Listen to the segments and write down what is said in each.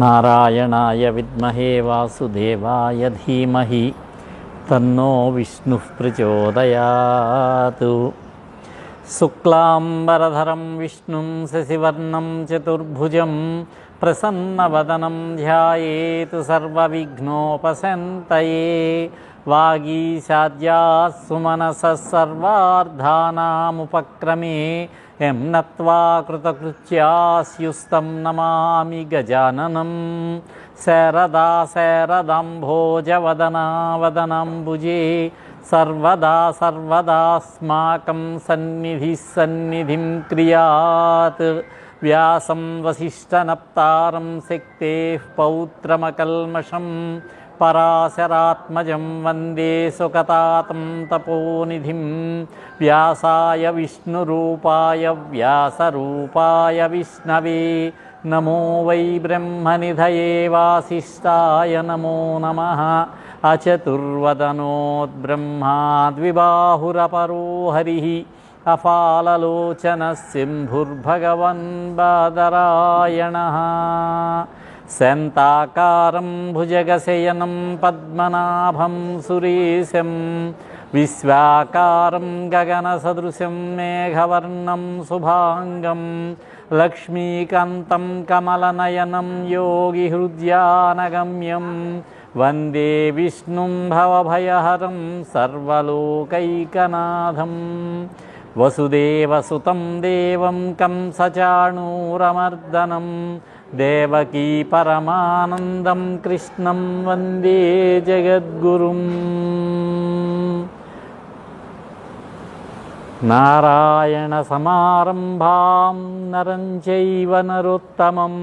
నారాయణాయ విద్మహే వాసుదేవాయ ధీమహి తన్నో విష్ణుః ప్రచోదయాత్. శుక్లాంబరధరం విష్ణుం శశివర్ణం చతుర్భుజం ప్రసన్నవదనం ధ్యాయేత్ సర్వవిఘ్నోపశాంతయే. వాగీశాద్యాः సుమనసः సర్వార్థానాముపక్రమే యం నత్వా కృతకృత్యాస్యుస్తం నమామి గజాననం. శారదా శారదాంభోజవదనా వదనాంబుజే సర్వదా సర్వదాస్మాకం సన్నిధిః సన్నిధిం క్రియాత్. వ్యాసం వసిష్ఠనప్తారం శక్తేః పౌత్రమకల్మషం పరాశరాత్మజం వందే సుకతాతం తపోనిధిం. వ్యాసాయ విష్ణురూపాయ వ్యాసరూపాయ విష్ణవే నమో వై బ్రహ్మనిధయే వాసిష్ఠాయ నమో నమః. అచతుర్వదనోద్బ్రహ్మా ద్విబాహురపరో హరిః అఫాలలోచనः సింధుర్భగవన్ బాదరాయణः. శాంతాకారం భుజగశయనం పద్మనాభం సురేశం విశ్వాకారం గగనసదృశం మేఘవర్ణం శుభాంగం లక్ష్మీకాంతం కమలనయనం యోగిహృద్యానగమ్యం వందే విష్ణుం భవభయహరం సర్వలోకైకనాథం. వసుదేవసుతం దేవం కంసచాణూరమర్దనం దేవకీ పరమానందం కృష్ణం వందే జగద్గురుం. నారాయణ సమారంభాం నరం చైవ నరోత్తమం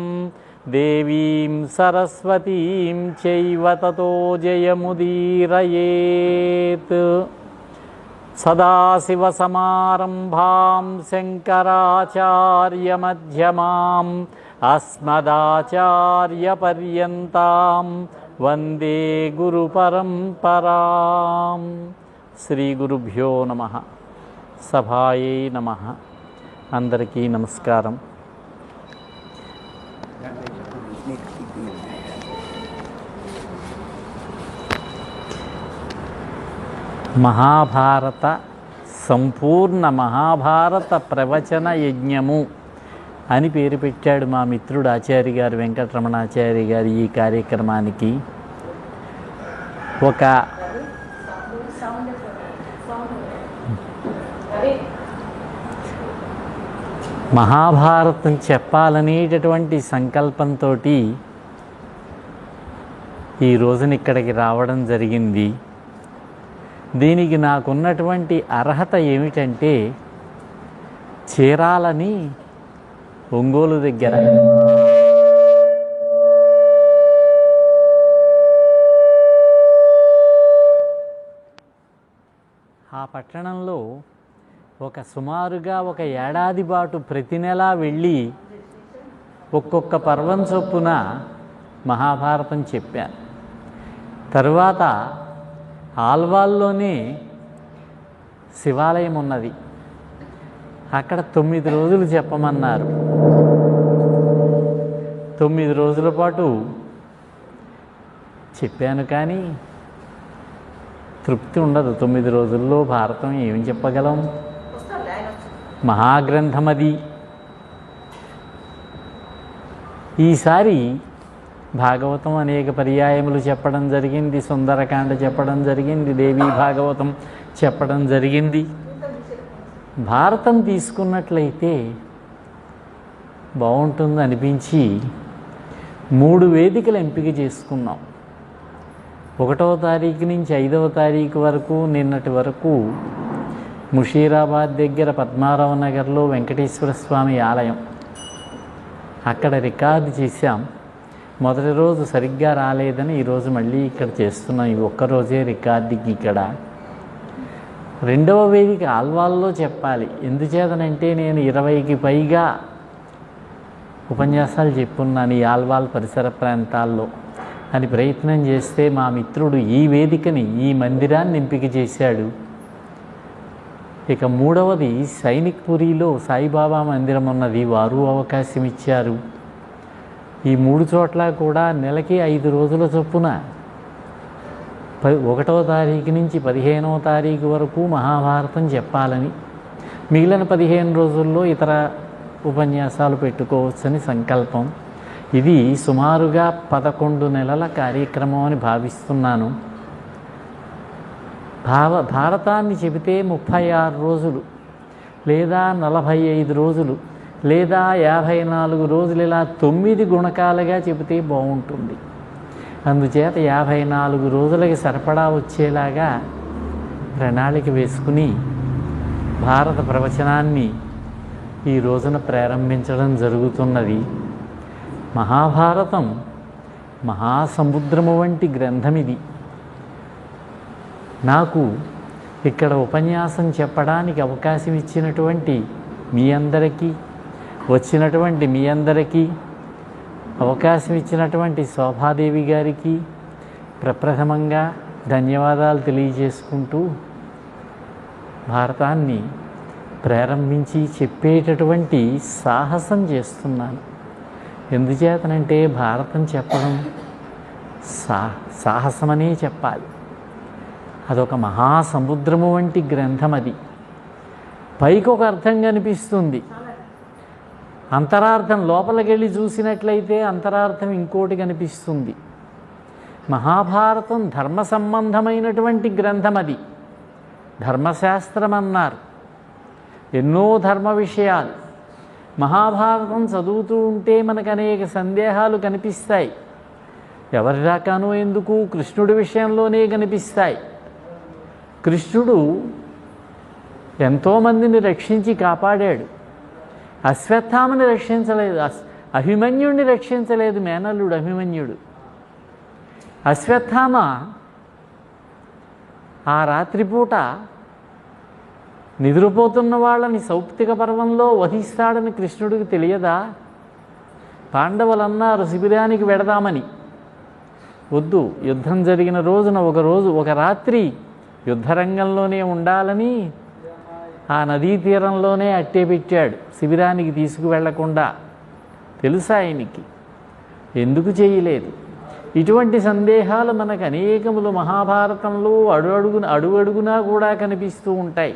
దేవీం సరస్వతీం చైవ తతో జయముదీరయేత్. సదాశివసమారంభాం శంకరాచార్యమధ్యమాం అస్మదాచార్యపర్యంతాం వందే గురుపరంపరాం. శ్రీ గురుభ్యో నమః. సభాయై నమః. అందరికీ నమస్కారం. మహాభారత సంపూర్ణ మహాభారత ప్రవచన యజ్ఞము అని పేరు పెట్టాడు మా మిత్రుడు ఆచార్య గారు, వెంకటరమణాచార్య గారు. ఈ కార్యక్రమానికి ఒక మహాభారతం చెప్పాలనేటటువంటి సంకల్పంతో ఈ రోజున ఇక్కడికి రావడం జరిగింది. దీనికి నాకున్నటువంటి అర్హత ఏమిటంటే, చీరాలని ఒంగోలు దగ్గర ఆ పట్టణంలో సుమారుగా ఒక ఏడాది పాటు ప్రతి నెలా వెళ్ళి ఒక్కొక్క పర్వం చొప్పున మహాభారతం చెప్పాను. తరువాత ఆల్వాల్లోనే శివాలయం ఉన్నది, అక్కడ 9 రోజులు చెప్పమన్నారు. 9 రోజుల పాటు చెప్పాను, కానీ తృప్తి ఉండదు. 9 రోజుల్లో భారతం ఏమి చెప్పగలం? మహాగ్రంథం అది. ఈసారి భాగవతం అనేక పర్యాయములు చెప్పడం జరిగింది, సుందరకాండ చెప్పడం జరిగింది, దేవీ భాగవతం చెప్పడం జరిగింది. భారతం తీసుకున్నట్లయితే బాగుంటుంది అనిపించి 3 వేదికలు ఎంపిక చేసుకున్నాం. 1వ తారీఖు నుంచి 5వ తారీఖు వరకు, నిన్నటి వరకు ముషీరాబాద్ దగ్గర పద్మారావు నగర్లో వెంకటేశ్వర స్వామి ఆలయం, అక్కడ రికార్డు చేశాం. మొదటి రోజు సరిగ్గా రాలేదని ఈరోజు మళ్ళీ ఇక్కడ చేస్తున్నాం. ఈ ఒక్కరోజే రికార్డింగ్ ఇక్కడ. 2వ వేదిక ఆల్వాల్లో చెప్పాలి. ఎందుచేతనంటే నేను 20కి పైగా ఉపన్యాసాలు చెప్పున్నాను ఈ ఆల్వాల్ పరిసర ప్రాంతాల్లో అని ప్రయత్నం చేస్తే మా మిత్రుడు ఈ వేదికని, ఈ మందిరాన్ని ఎంపిక చేశాడు. ఇక 3వది సైనిక్పురిలో సాయిబాబా మందిరం ఉన్నది, వారు అవకాశం ఇచ్చారు. ఈ 3 చోట్ల కూడా నెలకి 5 రోజుల చొప్పున 1వ తారీఖు నుంచి 15వ తారీఖు వరకు మహాభారతం చెప్పాలని, మిగిలిన 15 రోజుల్లో ఇతర ఉపన్యాసాలు పెట్టుకోవచ్చని సంకల్పం. ఇది సుమారుగా 11 నెలల కార్యక్రమం అని భావిస్తున్నాను. భారతాన్ని చెబితే 36 రోజులు లేదా 45 రోజులు లేదా 54 రోజులు, ఇలా 9 గుణకాలుగా చెబితే బాగుంటుంది. అందుచేత 54 రోజులకి సరిపడా వచ్చేలాగా ప్రణాళిక వేసుకుని భారత ప్రవచనాన్ని ఈ రోజున ప్రారంభించడం జరుగుతున్నది. మహాభారతం మహాసముద్రము వంటి గ్రంథం ఇది. నాకు ఇక్కడ ఉపన్యాసం చెప్పడానికి అవకాశం ఇచ్చినటువంటి మీ అందరికీ, వచ్చినటువంటి మీ అందరికీ, అవకాశం ఇచ్చినటువంటి శోభాదేవి గారికి ప్రప్రథమంగా ధన్యవాదాలు తెలియజేసుకుంటూ భారతాన్ని ప్రారంభించి చెప్పేటటువంటి సాహసం చేస్తున్నాను. ఎందుచేతనంటే భారతం చెప్పడం సాహసమనే చెప్పాలి. అదొక మహాసముద్రము వంటి గ్రంథం. అది పైకి ఒక అర్థం కనిపిస్తుంది, అంతరార్థం లోపలికి వెళ్ళి చూసినట్లయితే అంతరార్థం ఇంకోటి కనిపిస్తుంది. మహాభారతం ధర్మ సంబంధమైనటువంటి గ్రంథం. అది ధర్మశాస్త్రం అన్నారు. ఎన్నో ధర్మ విషయాలు మహాభారతం చదువుతూ ఉంటే మనకు అనేక సందేహాలు కనిపిస్తాయి. ఎవరి దాకానో ఎందుకు, కృష్ణుడి విషయంలోనే కనిపిస్తాయి. కృష్ణుడు ఎంతోమందిని రక్షించి కాపాడాడు. అశ్వత్థామని రక్షించలేదు, అభిమన్యుడిని రక్షించలేదు. మేనల్లుడు అభిమన్యుడు. అశ్వత్థామ ఆ రాత్రిపూట నిద్రపోతున్న వాళ్ళని సౌప్తిక పర్వంలో వధిస్తాడని కృష్ణుడికి తెలియదా? పాండవులన్నారు శిబిరానికి వెడదామని. వద్దు, యుద్ధం జరిగిన రోజున ఒక రాత్రి యుద్ధరంగంలోనే ఉండాలని ఆ నదీ తీరంలోనే అట్టే పెట్టాడు, శిబిరానికి తీసుకువెళ్లకుండా. తెలుసా ఆయనకి? ఎందుకు చేయలేదు? ఇటువంటి సందేహాలు మనకు అనేకములు మహాభారతంలో అడుగడుగునా కూడా కనిపిస్తూ ఉంటాయి.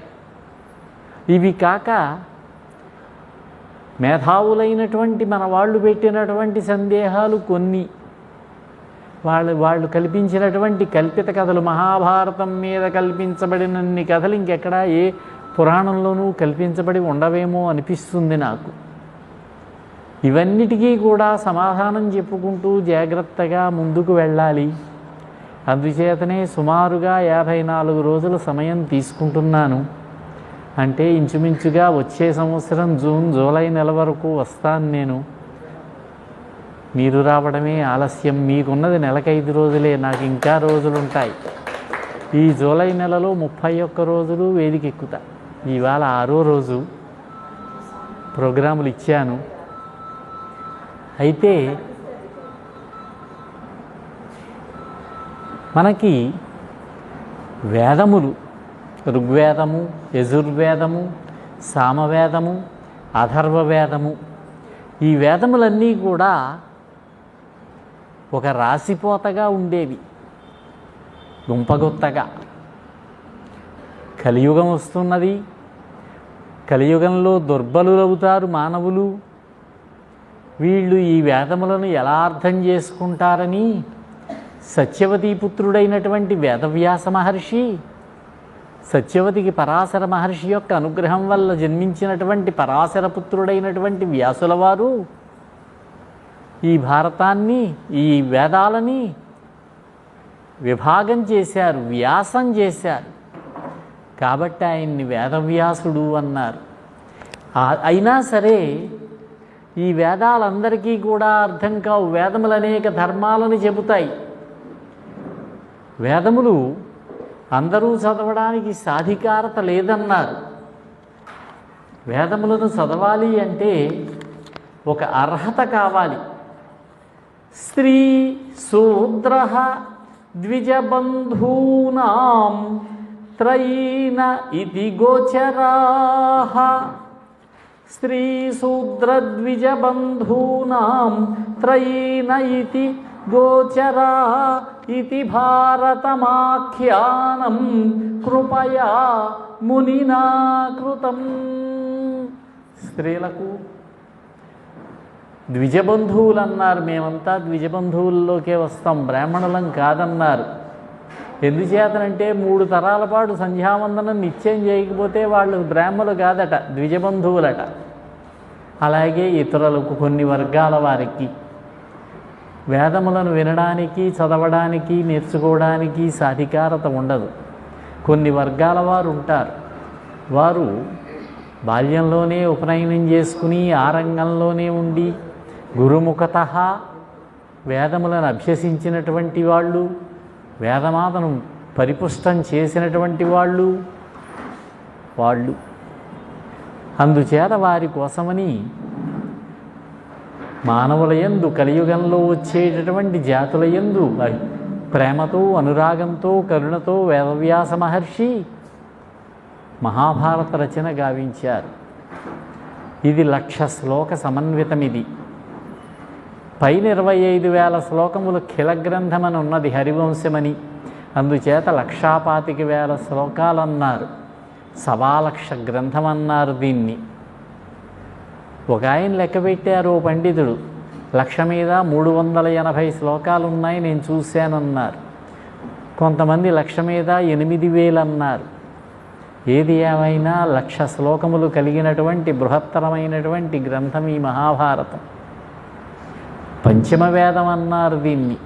ఇవి కాక మేధావులైనటువంటి మన వాళ్ళు పెట్టినటువంటి సందేహాలు కొన్ని, వాళ్ళు కల్పించినటువంటి కల్పిత కథలు. మహాభారతం మీద కల్పించబడినన్ని కథలు ఇంకెక్కడా ఏ పురాణంలోనూ కల్పించబడి ఉండవేమో అనిపిస్తుంది నాకు. ఇవన్నిటికీ కూడా సమాధానం చెప్పుకుంటూ జాగ్రత్తగా ముందుకు వెళ్ళాలి. అందుచేతనే సుమారుగా 54 రోజుల సమయం తీసుకుంటున్నాను. అంటే ఇంచుమించుగా వచ్చే సంవత్సరం జూన్ జూలై నెల వరకు వస్తాను నేను. మీరు రావడమే ఆలస్యం. మీకున్నది నెలకు 5 రోజులే, నాకు ఇంకా రోజులుంటాయి. ఈ జూలై నెలలో 31 రోజులు వేదిక ఎక్కుతా. ఇవాళ 6వ రోజు ప్రోగ్రాములు ఇచ్చాను. అయితే మనకి వేదములు, ఋగ్వేదము, యజుర్వేదము, సామవేదము, అథర్వవేదము, ఈ వేదములన్నీ కూడా ఒక రాశిపోతగా ఉండేవి, గుంపగుత్తగా. కలియుగం వస్తున్నది. కలియుగంలో దుర్బలులవుతారు మానవులు. వీళ్ళు ఈ వేదములను ఎలా అర్థం చేసుకుంటారని సత్యవతీ పుత్రుడైనటువంటి వేదవ్యాస మహర్షి, సత్యవతికి పరాశర మహర్షి యొక్క అనుగ్రహం వల్ల జన్మించినటువంటి పరాశర పుత్రుడైనటువంటి వ్యాసుల వారు ఈ భారతాన్ని, ఈ వేదాలని విభాగం చేశారు, వ్యాసం చేశారు. కాబట్టి ఆయన్ని వేదవ్యాసుడు అన్నారు. అయినా సరే ఈ వేదాలందరికీ కూడా అర్థం కావు. వేదములు అనేక ధర్మాలను చెబుతాయి. వేదములు అందరూ చదవడానికి సాధికారత లేదన్నారు. వేదములను చదవాలి అంటే ఒక అర్హత కావాలి. స్త్రీ శూద్ర ద్విజబంధూనాం త్రయీన ఇతి గోచరాః. స్త్రీ శూద్ర ద్విజబంధూనాం త్రయీన ఇతి గోచరా ఇతి భారతమాఖ్యానం కృపయా మునినా కృతం. స్త్రీలకు ద్విజబంధువులు అన్నారు. మేమంతా ద్విజబంధువుల్లోకే వస్తాం, బ్రాహ్మణులం కాదన్నారు. ఎందుచేతనంటే 3 తరాల పాటు సంధ్యావందనం నిత్యం చేయకపోతే వాళ్ళు బ్రాహ్మణులు కాదట, ద్విజబంధువులట. అలాగే ఇతరులకు కొన్ని వర్గాల వారికి వేదములను వినడానికి, చదవడానికి, నేర్చుకోవడానికి సాధికారత ఉండదు. కొన్ని వర్గాల వారు ఉంటారు. వారు బాల్యంలోనే ఉపనయనం చేసుకుని ఆ రంగంలోనే ఉండి గురుముఖత వేదములను అభ్యసించినటువంటి వాళ్ళు, వేదమాతను పరిపుష్టం చేసినటువంటి వాళ్ళు. అందుచేత వారి కోసమని మానవుల యందు కలియుగంలో వచ్చేటటువంటి జాతుల యందు ప్రేమతో, అనురాగంతో, కరుణతో వేదవ్యాస మహర్షి మహాభారత రచన గావించారు. ఇది 1,00,000 శ్లోక సమన్వితం. ఇది పైన 25,000 శ్లోకములు ఖిలగ్రంథమని ఉన్నది, హరివంశమని. అందుచేత 1,25,000 శ్లోకాలన్నారు, 1,00,000 గ్రంథం అన్నారు దీన్ని. ఒక ఆయన లెక్క పెట్టారు, ఓ పండితుడు, 1,00,000 మీద 380 శ్లోకాలు ఉన్నాయి నేను చూశానన్నారు. కొంతమంది 1,00,000 మీద 8,000 అన్నారు. ఏది ఏమైనా 1,00,000 శ్లోకములు కలిగినటువంటి బృహత్తరమైనటువంటి గ్రంథం ఈ మహాభారతం. పంచమ వేదం అన్నారు దీన్ని.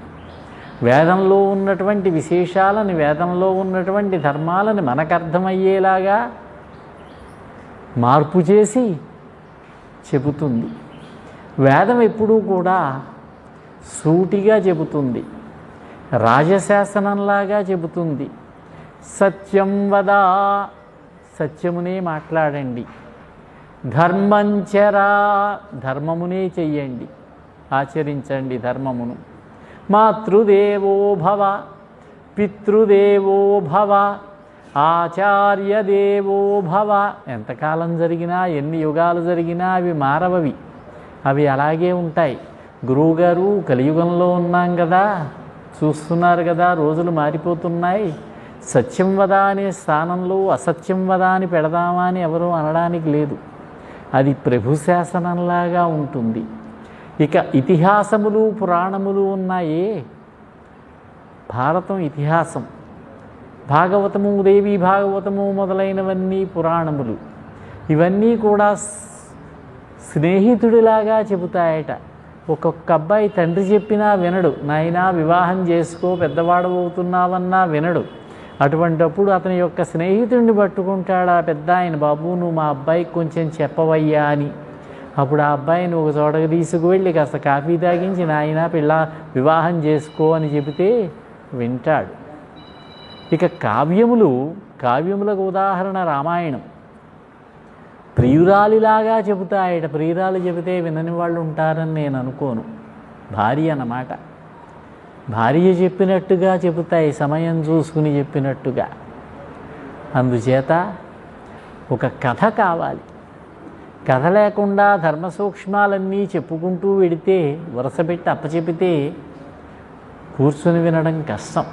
వేదంలో ఉన్నటువంటి విశేషాలని, వేదంలో ఉన్నటువంటి ధర్మాలని మనకు అర్థమయ్యేలాగా మార్పు చేసి చెబుతుంది. వేదం ఎప్పుడూ కూడా సూటిగా చెబుతుంది, రాజశాసనంలాగా చెబుతుంది. సత్యం వదా, సత్యమునే మాట్లాడండి. ధర్మంచరా, ధర్మమునే చెయ్యండి, ఆచరించండి ధర్మమును. మాతృదేవో భవ, పితృదేవో భవ, ఆచార్యదేవో భవ. ఎంతకాలం జరిగినా, ఎన్ని యుగాలు జరిగినా అవి మారవవి, అవి అలాగే ఉంటాయి. గురువుగారు, కలియుగంలో ఉన్నాం కదా, చూస్తున్నారు కదా, రోజులు మారిపోతున్నాయి. సత్యం వద అనే స్థానంలో అసత్యం వద అని పెడదామా అని ఎవరూ అనడానికి లేదు. అది ప్రభు శాసనంలాగా ఉంటుంది. ఇక ఇతిహాసములు, పురాణములు ఉన్నాయే, భారతం ఇతిహాసం, భాగవతము, దేవీ భాగవతము మొదలైనవన్నీ పురాణములు. ఇవన్నీ కూడా స్నేహితుడిలాగా చెబుతాయట. ఒక్కొక్క అబ్బాయి తండ్రి చెప్పినా వినడు, నాయనా వివాహం చేసుకో, పెద్దవాడు అవుతున్నావన్నా వినడు. అటువంటప్పుడు అతని యొక్క స్నేహితుడిని పట్టుకుంటాడు ఆ పెద్ద ఆయన, బాబు నువ్వు మా అబ్బాయికి కొంచెం చెప్పవయ్యా అని. అప్పుడు ఆ అబ్బాయిని ఒక చోటకి తీసుకువెళ్ళి కాస్త కాఫీ తాగించి, నాయన వివాహం చేసుకో అని చెబితే వింటాడు. ఇక కావ్యములకు ఉదాహరణ రామాయణం. ప్రియురాలిలాగా చెబుతాయట. ప్రియురాలు చెబితే వినని వాళ్ళు ఉంటారని నేను అనుకోను. భార్య అన్నమాట, భార్య చెప్పినట్టుగా చెబుతాయి, సమయం చూసుకుని చెప్పినట్టుగా. అందుచేత ఒక కథ కావాలి. కథ లేకుండా ధర్మ సూక్ష్మాలన్నీ చెప్పుకుంటూ వెడితే, వరుసపెట్టి అప్పచెపితే కూర్చుని వినడం కష్టం.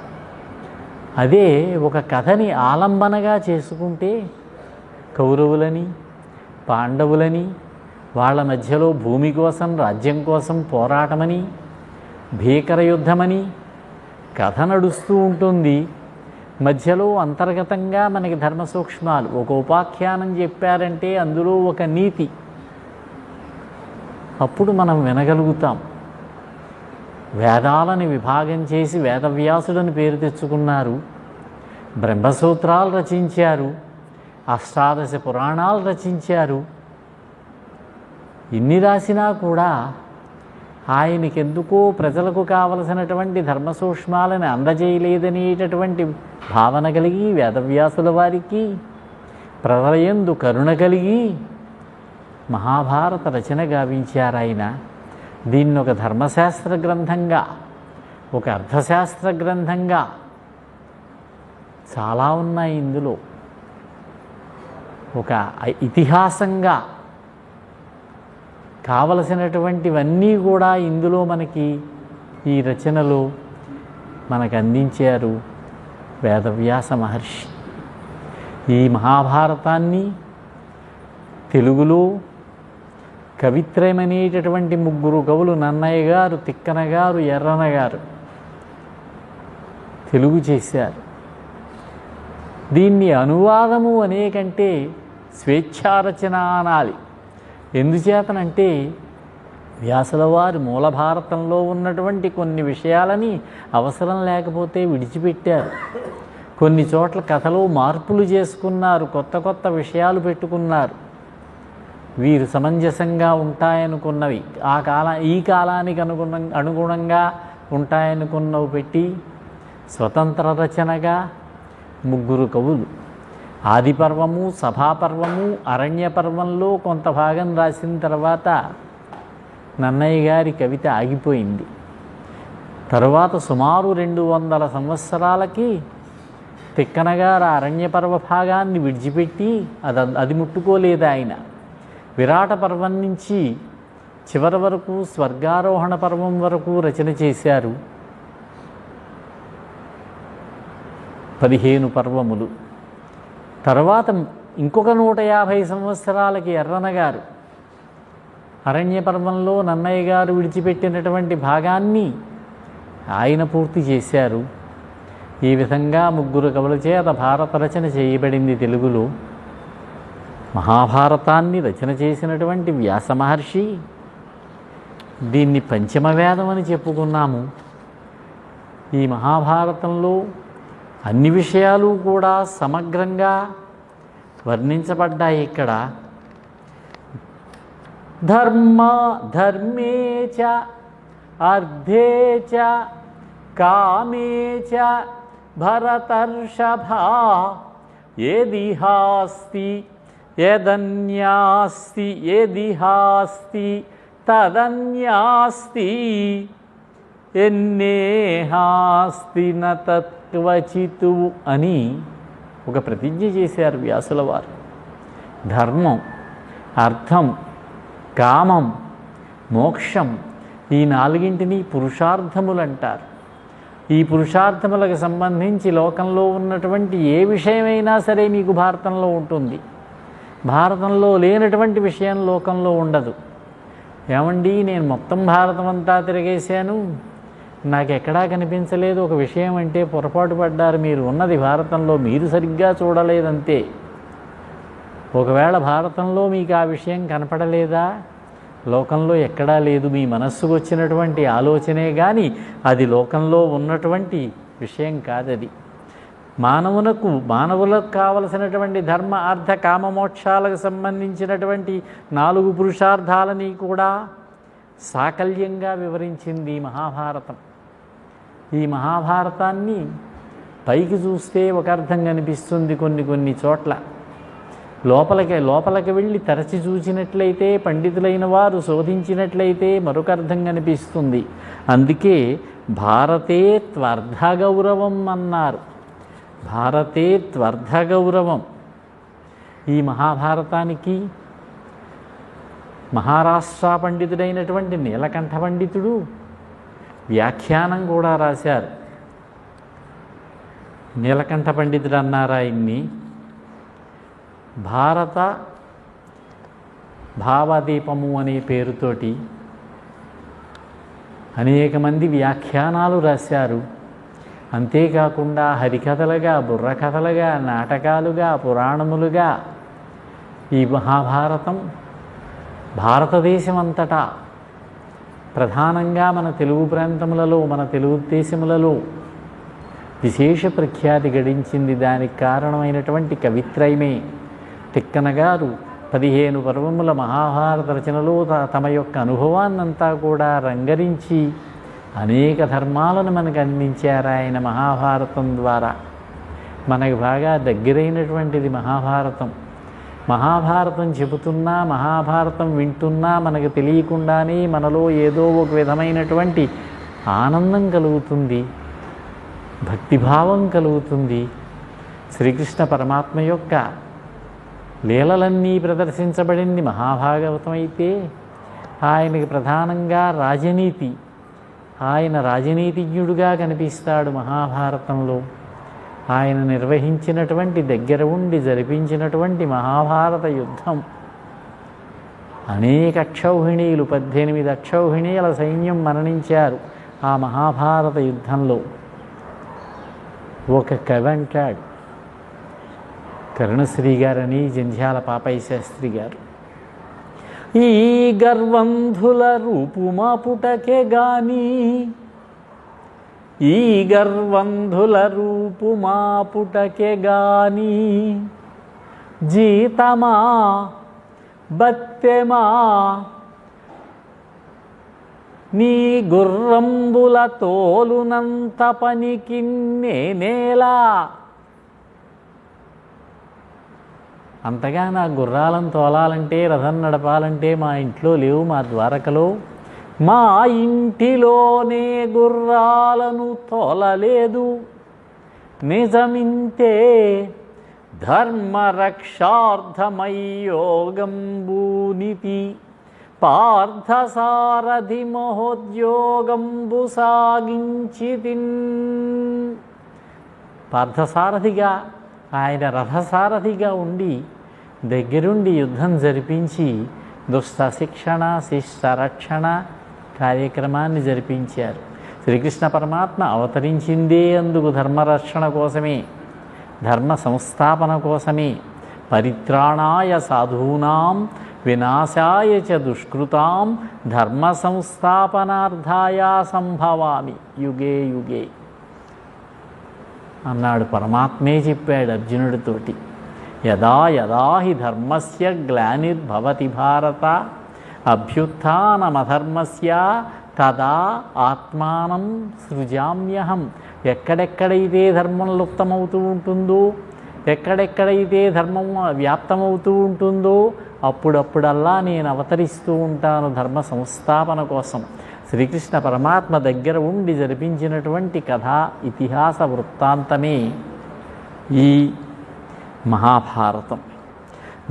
అదే ఒక కథని ఆలంబనగా చేసుకుంటే, కౌరవులని, పాండవులని, వాళ్ళ మధ్యలో భూమి కోసం, రాజ్యం కోసం పోరాటమని, భీకర యుద్ధమని కథ నడుస్తూ ఉంటుంది. మధ్యలో అంతర్గతంగా మనకి ధర్మ సూక్ష్మాలు, ఒక ఉపాఖ్యానం చెప్పారంటే అందులో ఒక నీతి, అప్పుడు మనం వినగలుగుతాం. వేదాలని విభాగం చేసి వేదవ్యాసుడని పేరు తెచ్చుకున్నారు, బ్రహ్మసూత్రాలు రచించారు, అష్టాదశ పురాణాలు రచించారు. ఇన్ని రాసినా కూడా ఆయనకెందుకో ప్రజలకు కావలసినటువంటి ధర్మ సూక్ష్మాలను అందజేయలేదనేటటువంటి భావన కలిగి, వేదవ్యాసుల వారికి ప్రళయందు కరుణ కలిగి మహాభారత రచన గావించారు ఆయన. దీన్ని ఒక ధర్మశాస్త్ర గ్రంథంగా, ఒక అర్థశాస్త్ర గ్రంథంగా, చాలా ఉన్నాయి ఇందులో, ఒక ఇతిహాసంగా కావలసినటువంటివన్నీ కూడా ఇందులో మనకి ఈ రచనలో మనకు అందించారు వేదవ్యాస మహర్షి. ఈ మహాభారతాన్ని తెలుగులో కవిత్రయమనేటటువంటి ముగ్గురు కవులు నన్నయ్య గారు, తిక్కన గారు, ఎర్రన గారు తెలుగు చేశారు. దీన్ని అనువాదము అనే కంటే స్వేచ్ఛారచన అనాలి. ఎందుచేతనంటే వ్యాసుల వారు మూల భారతంలో ఉన్నటువంటి కొన్ని విషయాలని అవసరం లేకపోతే విడిచిపెట్టారు. కొన్ని చోట్ల కథలో మార్పులు చేసుకున్నారు, కొత్త కొత్త విషయాలు పెట్టుకున్నారు. వీరు సమంజసంగా ఉంటాయనుకున్నవి ఈ కాలానికి అనుగుణంగా ఉంటాయనుకున్నవి పెట్టి స్వతంత్ర రచనగా ముగ్గురు కవులు ఆదిపర్వము, సభాపర్వము, అరణ్య పర్వంలో కొంత భాగం రాసిన తర్వాత నన్నయ్య గారి కవిత ఆగిపోయింది. తరువాత సుమారు 200 సంవత్సరాలకి తిక్కన గారు అరణ్య పర్వ భాగాన్ని విడిచిపెట్టి అది ముట్టుకోలేదు ఆయన. విరాట పర్వం నుంచి చివరి వరకు స్వర్గారోహణ పర్వం వరకు రచన చేశారు. 15 పర్వములు. తర్వాత ఇంకొక 150 సంవత్సరాలకి ఎర్రన గారు అరణ్య పర్వంలో నన్నయ్య గారు విడిచిపెట్టినటువంటి భాగాన్ని ఆయన పూర్తి చేశారు. ఈ విధంగా ముగ్గురు కవుల చేత భారత రచన చేయబడింది తెలుగులో. మహాభారతాన్ని రచన చేసినటువంటి వ్యాస మహర్షి దీన్ని పంచమవేదం అని చెప్పుకున్నాము. ఈ మహాభారతంలో అన్ని విషయాలు కూడా సమగ్రంగా వర్ణించబడ్డాయి. ఇక్కడ ధర్మే చ అర్థే చ కామే చ భరతర్షభా యదిహాస్తి యదన్యాస్తి యదిహాస్తి తదన్యాస్తి ఎన్నేహాస్తి న తత్క్వచితు అని ఒక ప్రతిజ్ఞ చేశారు వ్యాసుల వారు. ధర్మం, అర్థం, కామం, మోక్షం ఈ 4ంటిని పురుషార్థములు అంటారు. ఈ పురుషార్థములకు సంబంధించి లోకంలో ఉన్నటువంటి ఏ విషయమైనా సరే మీకు భారతంలో ఉంటుంది. భారతంలో లేనటువంటి విషయం లోకంలో ఉండదు. ఏమండి, నేను మొత్తం భారతం అంతా తిరిగేశాను, నాకు ఎక్కడా కనిపించలేదు ఒక విషయం అంటే పొరపాటు పడ్డారు. మీరు ఉన్నది భారతంలో, మీరు సరిగ్గా చూడలేదంతే. ఒకవేళ భారతంలో మీకు ఆ విషయం కనపడలేదా, లోకంలో ఎక్కడా లేదు. మీ మనస్సుకు వచ్చినటువంటి ఆలోచనే కానీ అది లోకంలో ఉన్నటువంటి విషయం కాదది. మానవులకు కావలసినటువంటి ధర్మ, అర్థ, కామ, మోక్షాలకు సంబంధించినటువంటి 4 పురుషార్థాలని కూడా సాకల్యంగా వివరించింది మహాభారతం. ఈ మహాభారతాన్ని పైకి చూస్తే ఒక అర్థం కనిపిస్తుంది, కొన్ని చోట్ల లోపలికి వెళ్ళి తరచి చూసినట్లయితే, పండితులైన వారు శోధించినట్లయితే మరొక అర్థం కనిపిస్తుంది. అందుకే భారతే త్వర్థ గౌరవం అన్నారు. భారతే త్వర్థ గౌరవం. ఈ మహాభారతానికి మహారాష్ట్ర పండితుడైనటువంటి నీలకంఠ పండితుడు వ్యాఖ్యానం కూడా రాశారు. నీలకంఠ పండితుడు అన్నారు ఆయన్ని, భారత భావదీపము అనే పేరుతోటి అనేక మంది వ్యాఖ్యానాలు రాశారు. అంతేకాకుండా హరికథలుగా, బుర్రకథలుగా, నాటకాలుగా, పురాణములుగా ఈ మహాభారతం భారతదేశం అంతటా, ప్రధానంగా మన తెలుగు ప్రాంతములలో, మన తెలుగు దేశములలో విశేష ప్రఖ్యాతి గడించింది. దానికి కారణమైనటువంటి కవిత్రయమే. తిక్కన గారు 15 పర్వముల మహాభారత రచనలో తమ యొక్క అనుభవాన్నంతా కూడా రంగరించి అనేక ధర్మాలను మనకు అందించారు ఆయన మహాభారతం ద్వారా. మనకు బాగా దగ్గరైనటువంటిది మహాభారతం. మహాభారతం చెబుతున్నా, మహాభారతం వింటున్నా మనకు తెలియకుండానే మనలో ఏదో ఒక విధమైనటువంటి ఆనందం కలుగుతుంది, భక్తిభావం కలుగుతుంది. శ్రీకృష్ణ పరమాత్మ యొక్క లీలలన్నీ ప్రదర్శించబడింది మహాభాగవతం అయితే, ఆయనకి ప్రధానంగా రాజనీతి, ఆయన రాజనీతిజ్ఞుడుగా కనిపిస్తాడు మహాభారతంలో. ఆయన నిర్వహించినటువంటి దగ్గర ఉండి జరిపించినటువంటి మహాభారత యుద్ధం, అనేక అక్షౌహిణీలు 18 అక్షౌహిణీల సైన్యం మరణించారు ఆ మహాభారత యుద్ధంలో. ఒక కవి అంటాడు, కరుణశ్రీ గారని, జంధ్యాల పాపయ్య శాస్త్రి గారు, ఈ గర్వంధుల రూపుమాపుటకే గాని, ఈ గర్వంధుల రూపుమాపుటకే గాని, జీతమా బత్తెమా నీ గుర్రంబుల తోలునంత పనికి నేనేలా. అంతగా నా గుర్రాలను తోలాలంటే, రథం నడపాలంటే మా ఇంట్లో లేవు, మా ద్వారకలో. మా ఇంటిలోనే గుర్రాలను తోలలేదు, నిజమింతే ధర్మరక్షార్థమయ్యోగంబూనితి, పార్థసారథి మహోద్యోగంబు సాగించితిన్. పార్థసారథిగా, ఆయన రథసారథిగా ఉండి దగ్గరుండి యుద్ధం జరిపించి దుష్ట శిక్షణ శిష్ట రక్షణ కార్యక్రమాన్ని జరిపించారు. శ్రీకృష్ణ పరమాత్మ అవతరించిందే అందుకు ధర్మరక్షణ కోసమే, ధర్మ సంస్థాపన కోసమే. పరిత్రాణాయ సాధూనాం వినాశాయ చ దుష్కృతాం ధర్మ సంస్థాపనార్థాయ సంభవామి యుగే యుగే అన్నాడు. పరమాత్మే చెప్పాడు అర్జునుడితోటి, యదా యదా హి ధర్మస్య గ్లానిర్భవతి భారత అభ్యుత్థానమధర్మస్య తదా ఆత్మానం సృజామ్యహం. ఎక్కడెక్కడైతే ధర్మం లుప్తమవుతూ ఉంటుందో, ఎక్కడెక్కడైతే ధర్మం వ్యాప్తమవుతూ ఉంటుందో అప్పుడప్పుడల్లా నేను అవతరిస్తూ ఉంటాను ధర్మ సంస్థాపన కోసం. శ్రీకృష్ణ పరమాత్మ దగ్గర ఉండి జరిపించినటువంటి కథా ఇతిహాస వృత్తాంతమే ఈ మహాభారతం.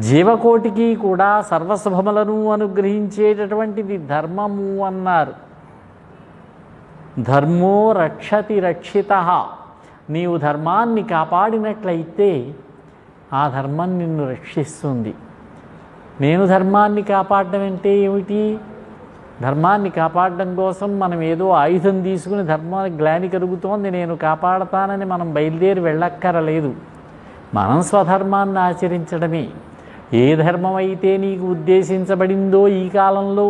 జీవకోటికి కూడా సర్వశుభములను అనుగ్రహించేటటువంటిది ధర్మము అన్నారు. ధర్మో రక్షతి రక్షితః. నీవు ధర్మాన్ని కాపాడినట్లయితే ఆ ధర్మం నిన్ను రక్షిస్తుంది. నేను ధర్మాన్ని కాపాడడం అంటే ఏమిటి? ధర్మాన్ని కాపాడడం కోసం మనం ఏదో ఆయుధం తీసుకుని ధర్మానికి గ్లాని కలుగుతోంది నేను కాపాడతానని మనం బయలుదేరి వెళ్ళక్కరలేదు. మనం స్వధర్మాన్ని ఆచరించడమే. ఏ ధర్మం అయితే నీకు ఉద్దేశించబడిందో ఈ కాలంలో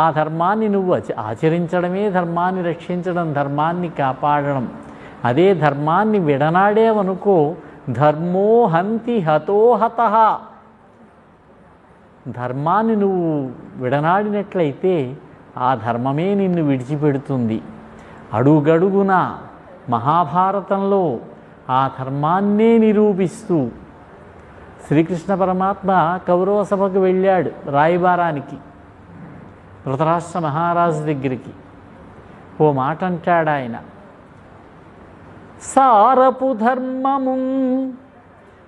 ఆ ధర్మాన్ని నువ్వు ఆచరించడమే ధర్మాన్ని రక్షించడం, ధర్మాన్ని కాపాడడం. అదే ధర్మాన్ని విడనాడేవనుకో ధర్మో హంతి హతోహతః. ధర్మాన్ని నువ్వు విడనాడినట్లయితే ఆ ధర్మమే నిన్ను విడిచిపెడుతుంది. అడుగడుగున మహాభారతంలో ఆ ధర్మాన్నే నిరూపిస్తూ శ్రీకృష్ణ పరమాత్మ కౌరవ సభకు వెళ్ళాడు రాయబారానికి, ధృతరాష్ట్ర మహారాజు దగ్గరికి. ఓ మాట అంటాడు ఆయన, సారపు ధర్మము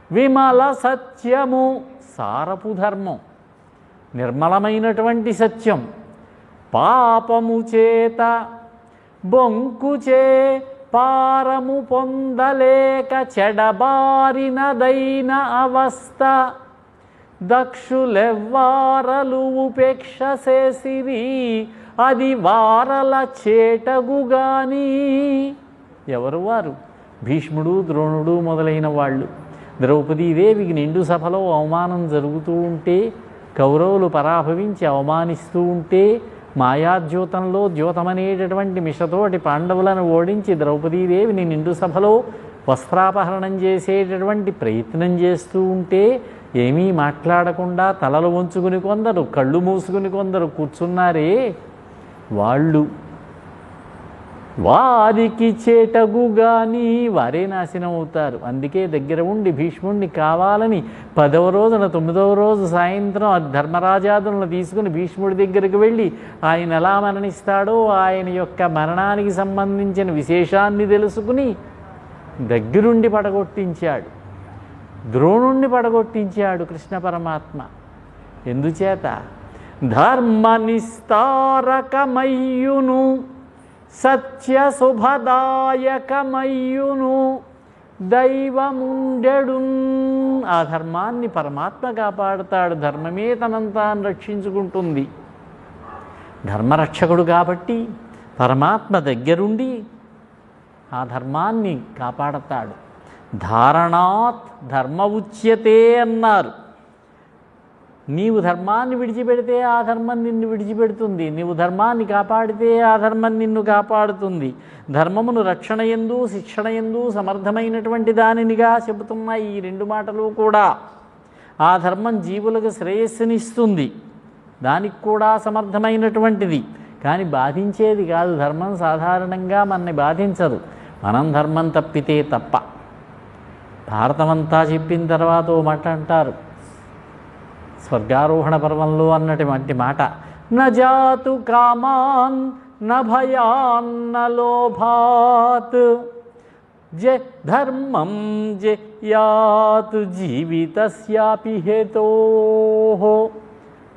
విమల సత్యము. సారపు ధర్మం నిర్మలమైనటువంటి సత్యం, పాపము చేత బొంకుచే పారము పొందలేక చెడబారినదైన అవస్థ దక్షులెవ్వారలు ఉపేక్ష చేసిరి అది వారల చేటగుగాని. ఎవరు వారు? భీష్ముడు, ద్రోణుడు మొదలైన వాళ్ళు. ద్రౌపదీదేవికి నిండు సభలో అవమానం జరుగుతూ ఉంటే, కౌరవులు పరాభవించి అవమానిస్తూ ఉంటే, మాయాద్యూతంలో ద్యూతమనేటటువంటి మిషతోటి పాండవులను ఓడించి ద్రౌపదీదేవిని నిండు సభలో వస్త్రాపహరణం చేసేటటువంటి ప్రయత్నం చేస్తూ ఉంటే ఏమీ మాట్లాడకుండా తలలు వంచుకుని కొందరు, కళ్ళు మూసుకుని కొందరు కూర్చున్నారే, వాళ్ళు వారికి చేటగుగాని వారే నాశనం అవుతారు. అందుకే దగ్గర ఉండి భీష్ముడిని కావాలని 10వ రోజున 9వ రోజు సాయంత్రం ధర్మరాజాదులను తీసుకుని భీష్ముడి దగ్గరికి వెళ్ళి ఆయన ఎలా మరణిస్తాడో ఆయన యొక్క మరణానికి సంబంధించిన విశేషాన్ని తెలుసుకుని దగ్గరుండి పడగొట్టించాడు. ద్రోణుణ్ణి పడగొట్టించాడు కృష్ణ పరమాత్మ. ఎందుచేత ధర్మ నిస్తారకమయ్యును సత్య శుభదాయకమయ్యును దైవముండెడు. ఆ ధర్మాన్ని పరమాత్మ కాపాడుతాడు. ధర్మమే తనంతా రక్షించుకుంటుంది. ధర్మరక్షకుడు కాబట్టి పరమాత్మ దగ్గరుండి ఆ ధర్మాన్ని కాపాడతాడు. ధారణాత్ ధర్మ ఉచ్యతే అన్నారు. నీవు ధర్మాన్ని విడిచిపెడితే ఆ ధర్మం నిన్ను విడిచిపెడుతుంది. నీవు ధర్మాన్ని కాపాడితే ఆ ధర్మం నిన్ను కాపాడుతుంది. ధర్మమును రక్షణయందు శిక్షణయందు సమర్థమైనటువంటి దానినిగా చెబుతున్నాయి ఈ రెండు మాటలు కూడా. ఆ ధర్మం జీవులకు శ్రేయస్సునిస్తుంది, దానికి కూడా సమర్థమైనటువంటిది. కానీ బాధించేది కాదు. ధర్మం సాధారణంగా మనని బాధించదు, మనం ధర్మం తప్పితే తప్ప. భారతమంతా చెప్పిన తర్వాత ఓ మాట అంటారు స్వర్గారోహణ పర్వంలో అన్నటువంటి మాట, న జాతు కామాన్ న భయాన్న లోభాత్ ధర్మం జయాత్ జీవితస్యాపి హేతోః.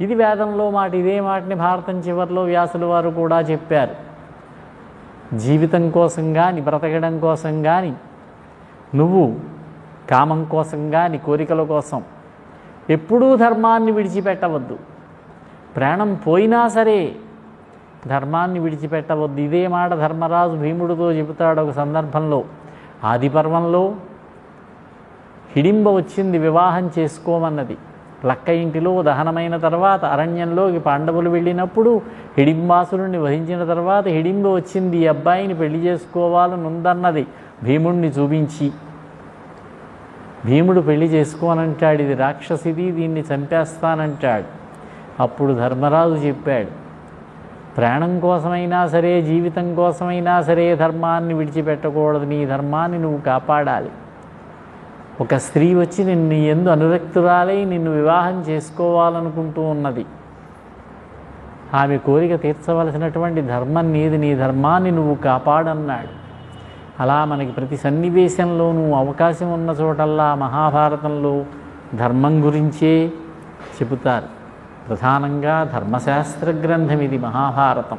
ఇది వేదంలో మాట. ఇదే మాటని భారతం చివరిలో వ్యాసుల వారు కూడా చెప్పారు. జీవితం కోసం కానీ బ్రతకడం కోసం కానీ నువ్వు కామం కోసం కానీ కోరికల కోసం ఎప్పుడూ ధర్మాన్ని విడిచిపెట్టవద్దు. ప్రాణం పోయినా సరే ధర్మాన్ని విడిచిపెట్టవద్దు. ఇదే మాట ధర్మరాజు భీముడితో చెబుతాడు ఒక సందర్భంలో. ఆది పర్వంలో హిడింబ వచ్చింది వివాహం చేసుకోమన్నది. లక్క ఇంటిలో దహనమైన తర్వాత అరణ్యంలోకి పాండవులు వెళ్ళినప్పుడు హిడింబాసురుణ్ణి వధించిన తర్వాత హిడింబ వచ్చింది ఈ అబ్బాయిని పెళ్లి చేసుకోవాలని ఉందన్నది భీముడిని చూపించి. భీముడు పెళ్లి చేసుకోనంటాడు, ఇది రాక్షసిది, దీన్ని చంపేస్తానంటాడు. అప్పుడు ధర్మరాజు చెప్పాడు, ప్రాణం కోసమైనా సరే జీవితం కోసమైనా సరే ధర్మాన్ని విడిచిపెట్టకూడదు. నీ ధర్మాన్ని నువ్వు కాపాడాలి. ఒక స్త్రీ వచ్చి నిన్ను ఎందు అనురక్తురాలై నిన్ను వివాహం చేసుకోవాలనుకుంటూ ఉన్నది. ఆమె కోరిక తీర్చవలసినటువంటి ధర్మం నీది, నీ ధర్మాన్ని నువ్వు కాపాడన్నాడు. అలా మనకి ప్రతి సన్నివేశంలోనూ అవకాశం ఉన్న చోటల్లా మహాభారతంలో ధర్మం గురించే చెబుతారు. ప్రధానంగా ధర్మశాస్త్ర గ్రంథం ఇది మహాభారతం.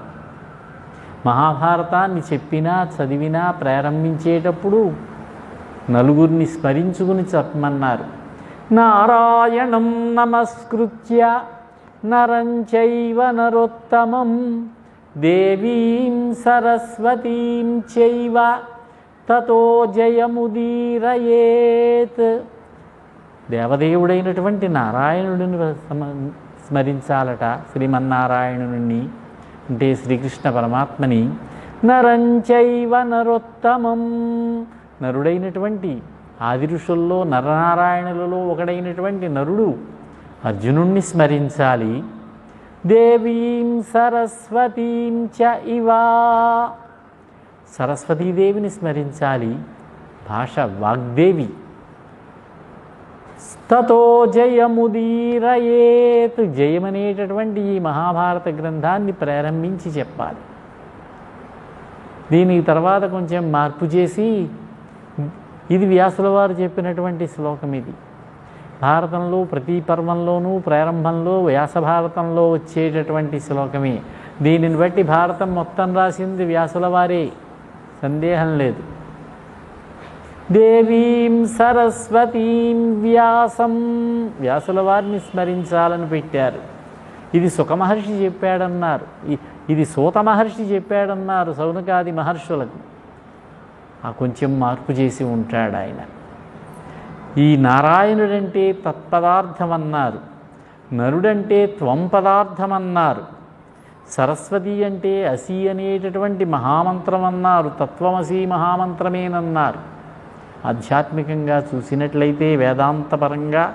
మహాభారతాన్ని చెప్పినా చదివినా ప్రారంభించేటప్పుడు నలుగురిని స్మరించుకుని చెప్పమన్నారు. నారాయణం నమస్కృత్య నరం చైవ నరోత్తమం దేవీం సరస్వతీం చైవ తతో జయముదీరయేత్. దేవదేవుడైనటువంటి నారాయణుడిని స్మరించాలట, శ్రీమన్నారాయణుని అంటే శ్రీకృష్ణ పరమాత్మని. నరం చైవ నరోత్తమం, నరుడైనటువంటి ఆది ఋషుల్లో నరనారాయణులలో ఒకడైనటువంటి నరుడు అర్జునుణ్ణి స్మరించాలి. దేవీం సరస్వతీం చ ఇవా, సరస్వతీదేవిని స్మరించాలి. భాష వాగ్దేవి. తతో జయముదీరయేత్, జయమనేటటువంటి ఈ మహాభారత గ్రంథాన్ని ప్రారంభించి చెప్పాలి. దీనికి తర్వాత కొంచెం మార్పు చేసి, ఇది వ్యాసుల వారు చెప్పినటువంటి శ్లోకం. ఇది భారతంలో ప్రతి పర్వంలోనూ ప్రారంభంలో వ్యాస భారతంలో వచ్చేటటువంటి శ్లోకమే. దీనిని బట్టి భారతం మొత్తం రాసింది వ్యాసుల వారే, సందేహం లేదు. దేవీం సరస్వతీం వ్యాసం, వ్యాసుల వారిని స్మరించాలని పెట్టారు. ఇది సుఖమహర్షి చెప్పాడన్నారు, ఇది సూత మహర్షి చెప్పాడన్నారు సౌనకాది మహర్షులకు. ఆ కొంచెం మార్పు చేసి ఉంటాడు ఆయన. ఈ నారాయణుడంటే తత్పదార్థం అన్నారు, నరుడంటే త్వం పదార్థం అన్నారు, సరస్వతి అంటే అసి అనేటటువంటి మహామంత్రం అన్నారు, తత్వమసి మహామంత్రమేనన్నారు. ఆధ్యాత్మికంగా చూసినట్లయితే వేదాంతపరంగా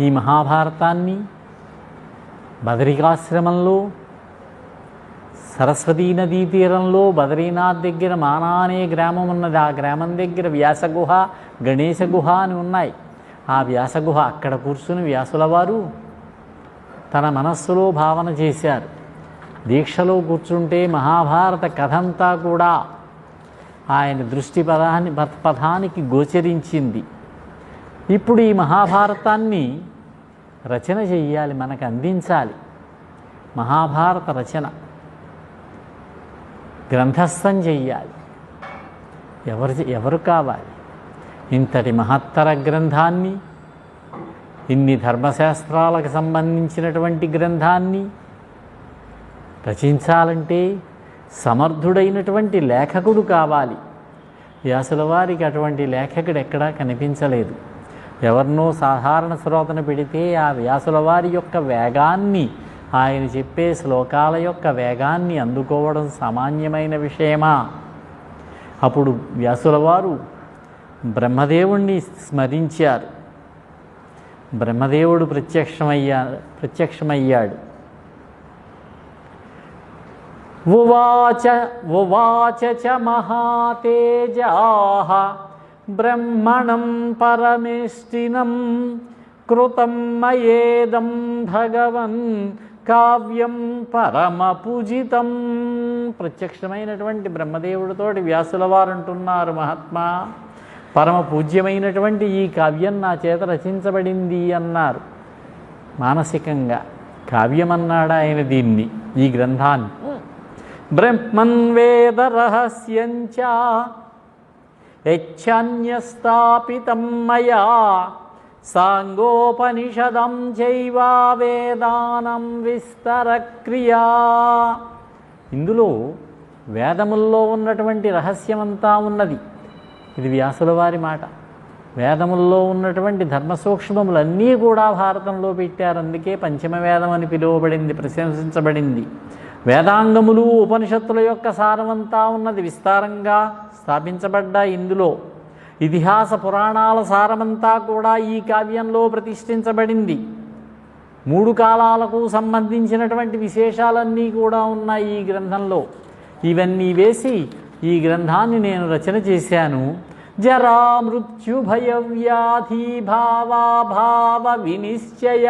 ఈ మహాభారతాన్ని బదరికాశ్రమంలో సరస్వతీ నదీ తీరంలో బద్రీనాథ్ దగ్గర మానా అనే గ్రామం ఉన్నది. ఆ గ్రామం దగ్గర వ్యాసగుహ, గణేశ గుహ అని ఉన్నాయి. ఆ వ్యాసగుహ అక్కడ కూర్చుని వ్యాసుల వారు తన మనస్సులో భావన చేశారు. దీక్షలో కూర్చుంటే మహాభారత కథంతా కూడా ఆయన దృష్టి పథానికి గోచరించింది. ఇప్పుడు ఈ మహాభారతాన్ని రచన చెయ్యాలి, మనకు అందించాలి. మహాభారత రచన గ్రంథస్థం చెయ్యాలి. ఎవరు కావాలి? ఇంతటి మహత్తర గ్రంథాన్ని, ఇన్ని ధర్మశాస్త్రాలకు సంబంధించినటువంటి గ్రంథాన్ని రచించాలంటే సమర్థుడైనటువంటి లేఖకుడు కావాలి. వ్యాసుల వారికి అటువంటి లేఖకుడు ఎక్కడా కనిపించలేదు. ఎవరినో సాధారణ శ్రోతను పెడితే ఆ వ్యాసుల వారి యొక్క వేగాన్ని, ఆయన చెప్పే శ్లోకాల యొక్క వేగాన్ని అందుకోవడం సామాన్యమైన విషయమా? అప్పుడు వ్యాసుల వారు బ్రహ్మదేవుణ్ణి స్మరించారు. బ్రహ్మదేవుడు ప్రత్యక్షమయ్యాడు. ఉవాచ చ మహాతేజాః బ్రహ్మణం పరమేష్ఠినం కృతం మయేదం భగవన్ కావ్యం పరమపూజితం. ప్రత్యక్షమైనటువంటి బ్రహ్మదేవుడితోటి వ్యాసుల వారు అంటున్నారు, మహాత్మా, పరమ పూజ్యమైనటువంటి ఈ కావ్యం నా చేత రచించబడింది అన్నారు. మానసికంగా కావ్యమన్నాడు ఆయన దీన్ని, ఈ గ్రంథాన్ని. బ్రహ్మన్ వేద రహస్యంచ యచ్ఛాన్యస్థాపితం మయా సాంగోపనిషదం చైవ వేదానం విస్తర క్రియా. ఇందులో వేదముల్లో ఉన్నటువంటి రహస్యమంతా ఉన్నది. ఇది వ్యాసుల వారి మాట. వేదముల్లో ఉన్నటువంటి ధర్మ సూక్ష్మములన్నీ కూడా భారతంలో పెట్టారు. అందుకే పంచమ వేదం అని పిలువబడింది, ప్రశంసించబడింది. వేదాంగములు ఉపనిషత్తుల యొక్క సారమంతా ఉన్నది, విస్తారంగా స్థాపించబడ్డాయి. ఇందులో ఇతిహాస పురాణాల సారమంతా కూడా ఈ కావ్యంలో ప్రతిష్ఠించబడింది. 3 కాలాలకు సంబంధించినటువంటి విశేషాలన్నీ కూడా ఉన్నాయి ఈ గ్రంథంలో. ఇవన్నీ వేసి ఈ గ్రంథాన్ని నేను రచన చేశాను. జరా మృత్యు భయ వ్యాధి భావ వినిశ్చయ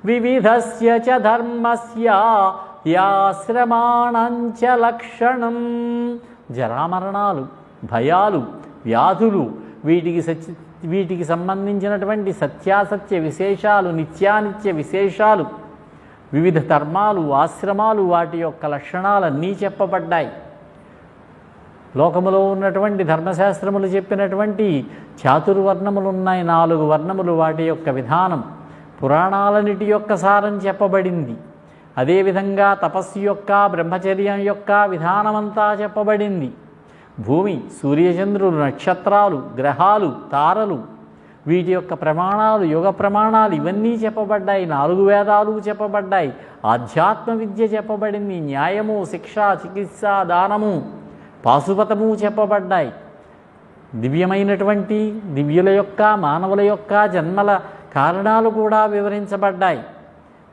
వివిధస్య చ ధర్మస్య యాశ్రమాణంచ లక్షణం. జరామరణాలు, భయాలు, వ్యాధులు, వీటికి సంబంధించినటువంటి సత్యాసత్య విశేషాలు, నిత్యానిత్య విశేషాలు, వివిధ ధర్మాలు, ఆశ్రమాలు, వాటి యొక్క లక్షణాలన్నీ చెప్పబడ్డాయి. లోకములో ఉన్నటువంటి ధర్మశాస్త్రములు చెప్పినటువంటి చాతుర్వర్ణములు ఉన్నాయి, 4 వర్ణములు, వాటి యొక్క విధానం, పురాణాలన్నిటి యొక్క సారం చెప్పబడింది. అదేవిధంగా తపస్సు యొక్క, బ్రహ్మచర్యం యొక్క విధానమంతా చెప్పబడింది. భూమి, సూర్యచంద్రులు, నక్షత్రాలు, గ్రహాలు, తారలు, వీటి యొక్క ప్రమాణాలు, యుగ ప్రమాణాలు ఇవన్నీ చెప్పబడ్డాయి. 4 వేదాలు చెప్పబడ్డాయి. ఆధ్యాత్మ విద్య చెప్పబడింది. న్యాయము, శిక్ష, చికిత్స, దానము, పాశుపతము చెప్పబడ్డాయి. దివ్యమైనటువంటి దివ్యుల యొక్క, మానవుల యొక్క జన్మల కారణాలు కూడా వివరించబడ్డాయి.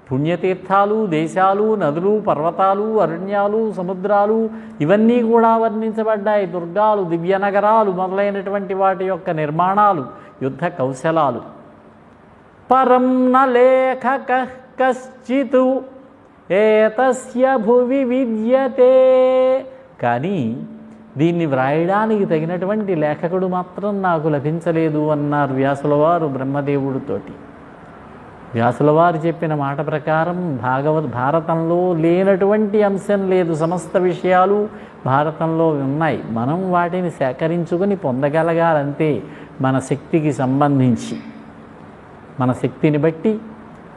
పుణ్యతీర్థాలు, దేశాలు, నదులు, పర్వతాలు, అరణ్యాలు, సముద్రాలు ఇవన్నీ కూడా వర్ణించబడ్డాయి. దుర్గాలు, దివ్యనగరాలు మొదలైనటువంటి వాటి యొక్క నిర్మాణాలు, యుద్ధ కౌశలాలు. పరం న లేఖకః కశ్చిత్ ఏతస్య భువి విద్యతే. కానీ దీన్ని వ్రాయడానికి తగినటువంటి లేఖకుడు మాత్రం నాకు లభించలేదు అన్నారు వ్యాసుల వారు బ్రహ్మదేవుడితోటి. వ్యాసుల వారు చెప్పిన మాట ప్రకారం భారతంలో లేనటువంటి అంశం లేదు. సమస్త విషయాలు భారతంలో ఉన్నాయి. మనం వాటిని సేకరించుకొని పొందగలగాలంతే, మన శక్తికి సంబంధించి. మన శక్తిని బట్టి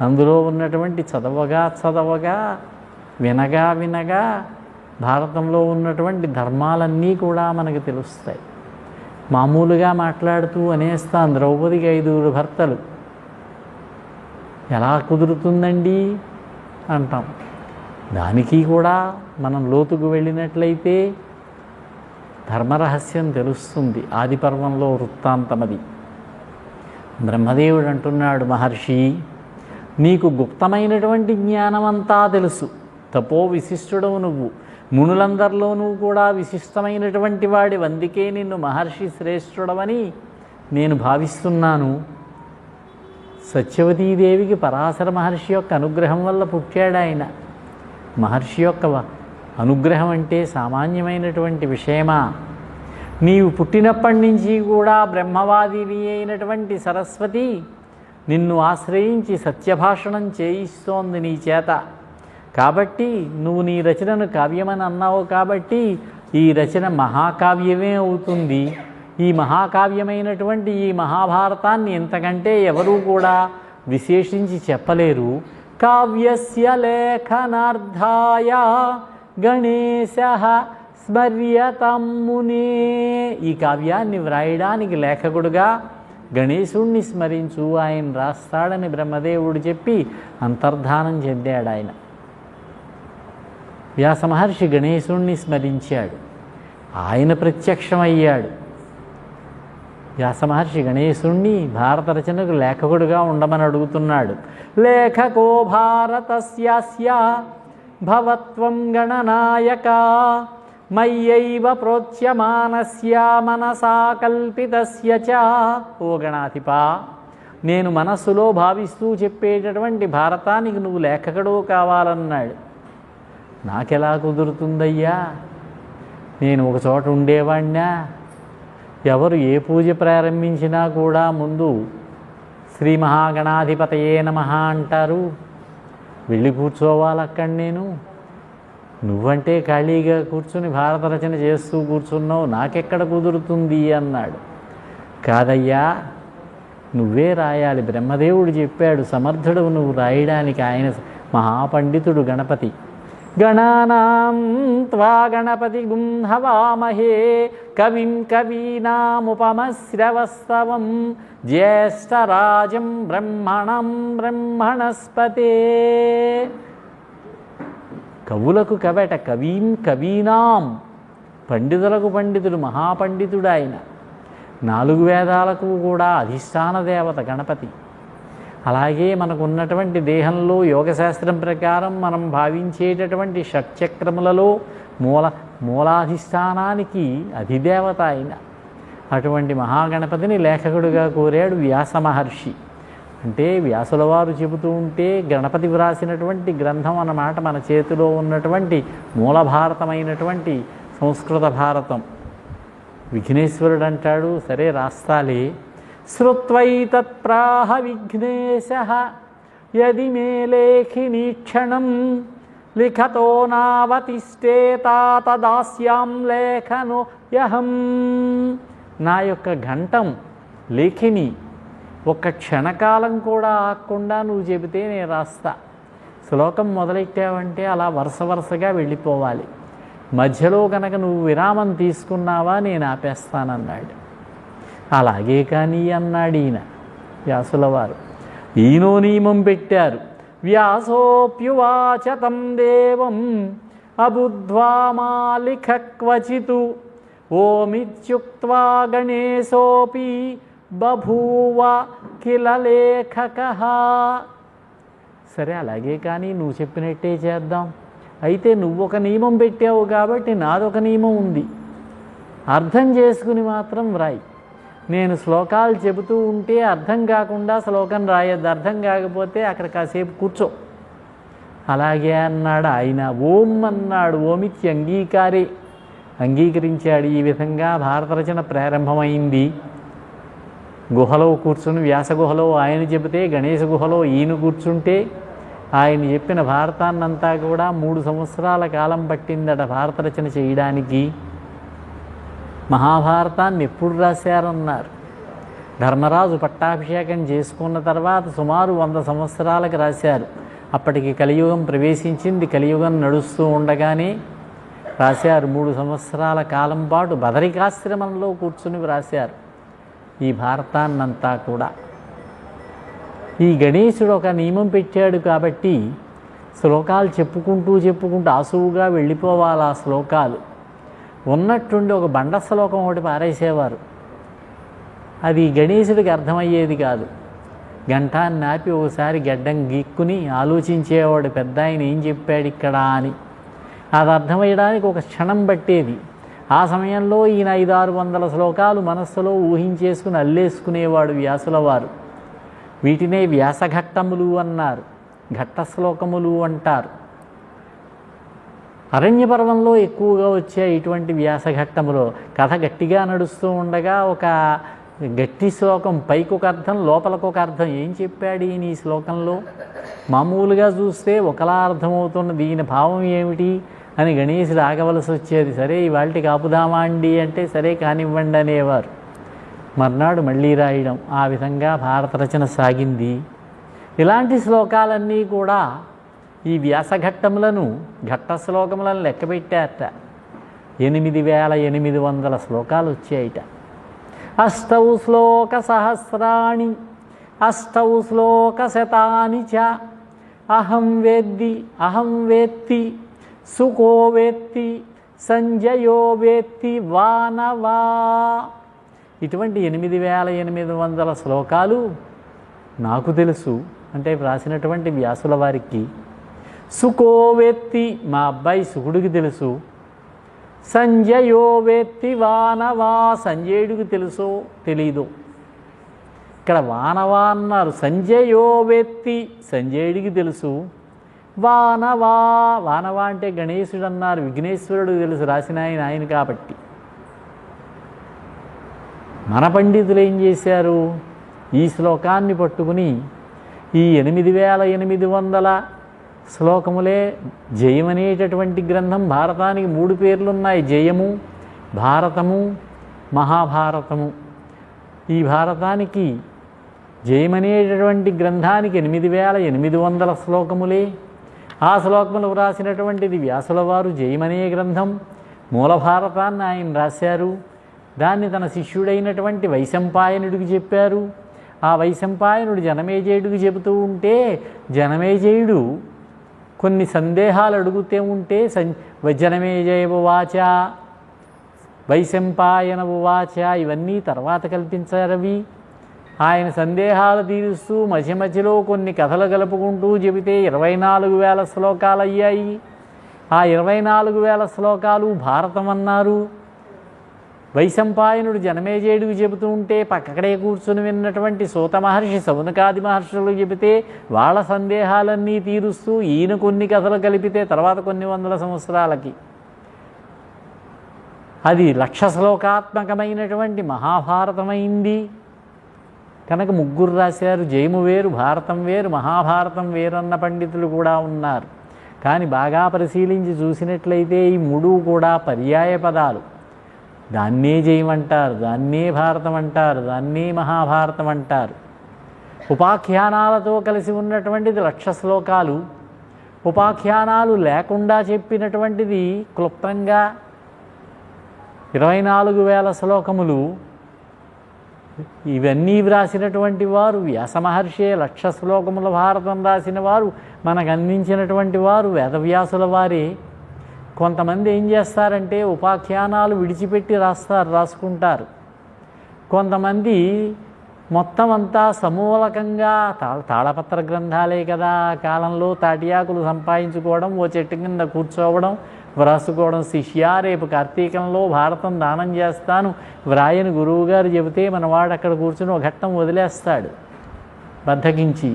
అందులో ఉన్నటువంటి చదవగా వినగా భారతంలో ఉన్నటువంటి ధర్మాలన్నీ కూడా మనకు తెలుస్తాయి. మామూలుగా మాట్లాడుతూ అనేస్తాం, ద్రౌపదికి 5 భర్తలు, ఎలా కుదురుతుందండి అంటాం. దానికి కూడా మనం లోతుకు వెళ్ళినట్లయితే ధర్మరహస్యం తెలుస్తుంది. ఆదిపర్వంలో వృత్తాంతమది. బ్రహ్మదేవుడు అంటున్నాడు, మహర్షి, నీకు గుప్తమైనటువంటి జ్ఞానమంతా తెలుసు. తపో విశిష్టుడవు నువ్వు. మునులందరిలోనూ కూడా విశిష్టమైనటువంటి వాడి, అందుకే నిన్ను మహర్షి శ్రేష్ఠుడవని నేను భావిస్తున్నాను. సత్యవతీదేవికి పరాశర మహర్షి యొక్క అనుగ్రహం వల్ల పుట్టాడు ఆయన. మహర్షి యొక్క అనుగ్రహం అంటే సామాన్యమైనటువంటి విషయమా? నీవు పుట్టినప్పటి నుంచి కూడా బ్రహ్మవాదిని అయినటువంటి సరస్వతి నిన్ను ఆశ్రయించి సత్యభాషణం చేయిస్తోంది నీ చేత. కాబట్టి నువ్వు నీ రచనను కావ్యమని అన్నావు కాబట్టి ఈ రచన మహాకావ్యమే అవుతుంది. ఈ మహాకావ్యమైనటువంటి ఈ మహాభారతాన్ని ఇంతకంటే ఎవరూ కూడా విశేషించి చెప్పలేరు. కావ్యస్య లేఖనార్థాయ గణేశః స్మర్యతం మునే. ఈ కావ్యాన్ని వ్రాయడానికి లేఖకుడుగా గణేశుణ్ణి స్మరించు, ఆయన రాస్తాడని బ్రహ్మదేవుడు చెప్పి అంతర్ధానం చెందాడు. ఆయన వ్యాస మహర్షి గణేశుణ్ణి స్మరించాడు, ఆయన ప్రత్యక్షమయ్యాడు. వ్యాస మహర్షి గణేశుణ్ణి భారత రచనకు లేఖకుడుగా ఉండమని అడుగుతున్నాడు. లేఖకో భారతస్యాస్య భవత్వం గణనాయక మయ్యైవ ప్రోచ్యమానస్య మనసా కల్పితస్య చ. ఓ గణాధిపా, నేను మనస్సులో భావిస్తూ చెప్పేటటువంటి భారతానికి నువ్వు లేఖకుడు కావాలన్నాడు. నాకెలా కుదురుతుందయ్యా? నేను ఒక చోట ఉండేవాణ్ణా? ఎవరు ఏ పూజ ప్రారంభించినా కూడా ముందు శ్రీ మహాగణాధిపతయే నమః అంటారు. వెళ్ళి కూర్చోవాలి అక్కడ. నేను నువ్వంటే ఖాళీగా కూర్చుని భారత రచన చేస్తూ కూర్చున్నావు, నాకెక్కడ కుదురుతుంది అన్నాడు. కాదయ్యా, నువ్వే రాయాలి. బ్రహ్మదేవుడు చెప్పాడు, సమర్థుడు నువ్వు రాయడానికి. ఆయన మహాపండితుడు గణపతి. గణానాం త్వా గణపతి గుం హవామహే కవిం కవీనాముపమశ్రవస్తవం జ్యేష్ఠరాజం బ్రహ్మణం బ్రహ్మణస్పతే. కవులకు కవట, కవీం కవీనాం, పండితులకు పండితుడు, మహాపండితుడు ఆయన. 4 వేదాలకు కూడా అధిష్టాన దేవత గణపతి. అలాగే మనకు ఉన్నటువంటి దేహంలో యోగశాస్త్రం ప్రకారం మనం భావించేటటువంటి షట్చక్రములలో మూలాధిష్టానానికి అధిదేవత ఆయన. అటువంటి మహాగణపతిని లేఖకుడుగా కోరాడు వ్యాస మహర్షి. అంటే వ్యాసుల వారు చెబుతూ ఉంటే గణపతి వ్రాసినటువంటి గ్రంథం అన్నమాట మన చేతిలో ఉన్నటువంటి మూల భారతమైనటువంటి సంస్కృత భారతం. విఘ్నేశ్వరుడు అంటాడు, సరే రాస్తాలే. శ్రుత్వైతత్ప్రాహ విఘ్నేశః యది మే లేఖినీక్షణం లిఖతో నావతిష్టేతా తదాస్యాం లేఖనో యహం. నా యొక్క ఘంటం లేఖిని ఒక్క క్షణకాలం కూడా ఆగకుండా నువ్వు చెబితే నేను రాస్తా. శ్లోకం మొదలెట్టావంటే అలా వరుసగా వెళ్ళిపోవాలి. మధ్యలో కనుక నువ్వు విరామం తీసుకున్నావా నేను ఆపేస్తానన్నాడు. అలాగే కానీ అన్నాడు ఈయన వ్యాసుల వారు. ఈయనో నియమం పెట్టారు. వ్యాసోప్యువాచ తం దేవం అబుద్ధ్వా మాలిఖ క్వచితు ఓమిత్యుక్త్వా గణేశోపి బభూవ కిల లేఖకః. సరే అలాగే కానీ నువ్వు చెప్పినట్టే చేద్దాం. అయితే నువ్వు ఒక నియమం పెట్టావు కాబట్టి నాదొక నియమం ఉంది. అర్థం చేసుకుని మాత్రం వ్రాయి. నేను శ్లోకాలు చెబుతూ ఉంటే అర్థం కాకుండా శ్లోకం రాయొద్దు. అర్థం కాకపోతే అక్కడ కాసేపు కూర్చో. అలాగే అన్నాడు ఆయన. ఓం అన్నాడు. ఓమిత్య అంగీకారే, అంగీకరించాడు. ఈ విధంగా భారత రచన ప్రారంభమైంది. గుహలో కూర్చుని వ్యాస గుహలో ఆయన చెబితే గణేశ గుహలో ఈయన కూర్చుంటే ఆయన చెప్పిన భారతాన్నంతా కూడా 3 సంవత్సరాల కాలం పట్టిందట భారత రచన చేయడానికి. మహాభారతాన్ని ఎప్పుడు రాశారన్నారు? ధర్మరాజు పట్టాభిషేకం చేసుకున్న తర్వాత సుమారు 100 సంవత్సరాలకు రాశారు. అప్పటికి కలియుగం ప్రవేశించింది. కలియుగం నడుస్తూ ఉండగానే రాశారు. 3 సంవత్సరాల కాలం పాటు బదరికాశ్రమంలో కూర్చుని రాశారు ఈ భారతాన్నంతా కూడా. ఈ గణేశుడు ఒక నియమం పెట్టాడు కాబట్టి శ్లోకాలు చెప్పుకుంటూ ఆసువుగా వెళ్ళిపోవాలి. ఆ శ్లోకాలు ఉన్నట్టుండి ఒక బండ శ్లోకం ఒకటి పారేసేవారు. అది గణేశుడికి అర్థమయ్యేది కాదు. గంటాన్ని ఆపి ఒకసారి గడ్డం గీక్కుని ఆలోచించేవాడు, పెద్ద ఆయన ఏం చెప్పాడు ఇక్కడ అని. అది అర్థమయ్యడానికి ఒక క్షణం పట్టేది. ఆ సమయంలో ఈయన 500-600 శ్లోకాలు మనస్సులో ఊహించేసుకుని అల్లేసుకునేవాడు వ్యాసుల వారు. వీటినే వ్యాసఘట్టములు అన్నారు, ఘట్ట శ్లోకములు అంటారు. అరణ్యపర్వంలో ఎక్కువగా వచ్చే ఇటువంటి వ్యాసఘట్టములో కథ గట్టిగా నడుస్తూ ఉండగా ఒక గట్టి శ్లోకం, పైకి ఒక అర్థం లోపలకు ఒక అర్థం. ఏం చెప్పాడు ఈయన ఈ శ్లోకంలో? మామూలుగా చూస్తే ఒకలా అర్థమవుతున్న దీని భావం ఏమిటి అని గణేశుడు ఆగవలసి వచ్చేది. సరే ఇవాళకి ఆపుదామా అండి అంటే సరే కానివ్వండి అనేవారు. మర్నాడు మళ్ళీ రాయడం. ఆ విధంగా భారత రచన సాగింది. ఇలాంటి శ్లోకాలన్నీ కూడా ఈ వ్యాసఘట్టములను, ఘట్ట శ్లోకములను లెక్కపెట్టారట. 8800 శ్లోకాలు వచ్చాయిట. అష్టౌ శ్లోక సహస్రాణి అష్టౌ శ్లోక శతాని చ అహం వేత్తి సుకో వేత్తి సంజయో వేత్తి వానవా. ఇటువంటి 8800 శ్లోకాలు నాకు తెలుసు అంటే వ్రాసినటువంటి వ్యాసుల వారికి. సుకో వేత్తి మా అబ్బాయి సుకుడికి తెలుసు. సంజయో వేత్తి వానవా సంజయుడికి తెలుసో తెలీదో. ఇక్కడ వానవా అన్నారు. సంజయో వేత్తి సంజయుడికి తెలుసు. వానవా వానవా అంటే గణేశుడు అన్నారు. విఘ్నేశ్వరుడికి తెలుసు, రాసిన ఆయన కాబట్టి. మన పండితులు ఏం చేశారు? ఈ శ్లోకాన్ని పట్టుకుని ఈ 8800 శ్లోకములే జయమనేటటువంటి గ్రంథం. భారతానికి 3 పేర్లున్నాయి: జయము, భారతము, మహాభారతము. ఈ భారతానికి జయమనేటటువంటి గ్రంథానికి 8800 శ్లోకములే. ఆ శ్లోకములు వ్రాసినటువంటిది వ్యాసుల వారు. జయమనే గ్రంథం మూల భారతాన్ని ఆయన రాశారు. దాన్ని తన శిష్యుడైనటువంటి వైశంపాయనుడికి చెప్పారు. ఆ వైశంపాయనుడు జనమేజయుడికి చెబుతూ ఉంటే జనమేజయుడు కొన్ని సందేహాలు అడుగుతూ ఉంటే జనమేజయ ఉవాచ, వైశంపాయన ఉవాచ ఇవన్నీ తర్వాత కల్పించారవి. ఆయన సందేహాలు తీరుస్తూ మధ్య మధ్యలో కొన్ని కథలు కలుపుకుంటూ చెబితే 24,000 శ్లోకాలు అయ్యాయి. ఆ 24,000 శ్లోకాలు భారతం అన్నారు. వైశంపాయనుడు జనమేజయుడికి చెబుతూ ఉంటే పక్కడే కూర్చుని విన్నటువంటి సూత మహర్షి, సౌనకాది మహర్షులు చెబితే వాళ్ళ సందేహాలన్నీ తీరుస్తూ ఈయన కొన్ని కథలు కలిపితే తర్వాత కొన్ని 100 సంవత్సరాలకి అది 1,00,000 శ్లోకాత్మకమైనటువంటి మహాభారతమైంది. కనుక 3 రాశారు. జయము వేరు, భారతం వేరు, మహాభారతం వేరన్న పండితులు కూడా ఉన్నారు. కానీ బాగా పరిశీలించి చూసినట్లయితే ఈ 3 కూడా పర్యాయ పదాలు. దాన్నే జయమంటారు, దాన్నే భారతం అంటారు, దాన్నే మహాభారతం అంటారు. ఉపాఖ్యానాలతో కలిసి ఉన్నటువంటిది 1,00,000 శ్లోకాలు. ఉపాఖ్యానాలు లేకుండా చెప్పినటువంటిది క్లుప్తంగా 24,000 శ్లోకములు. ఇవన్నీ వ్రాసినటువంటి వారు వ్యాస మహర్షే. 1,00,000 శ్లోకముల భారతం రాసిన వారు మనకు అందించినటువంటి వారు వేదవ్యాసుల వారే. కొంతమంది ఏం చేస్తారంటే ఉపాఖ్యానాలు విడిచిపెట్టి రాసుకుంటారు. కొంతమంది మొత్తం అంతా సమూలకంగా తాళపత్ర గ్రంథాలే కదా కాలంలో తాటియాకులు సంపాదించుకోవడం, ఓ చెట్టు కింద కూర్చోవడం, వ్రాసుకోవడం. శిష్య రేపు కార్తీకంలో భారతం దానం చేస్తాను వ్రాయని గురువుగారు చెబితే మనవాడు అక్కడ కూర్చుని ఒక ఘట్టం వదిలేస్తాడు బద్ధకించి.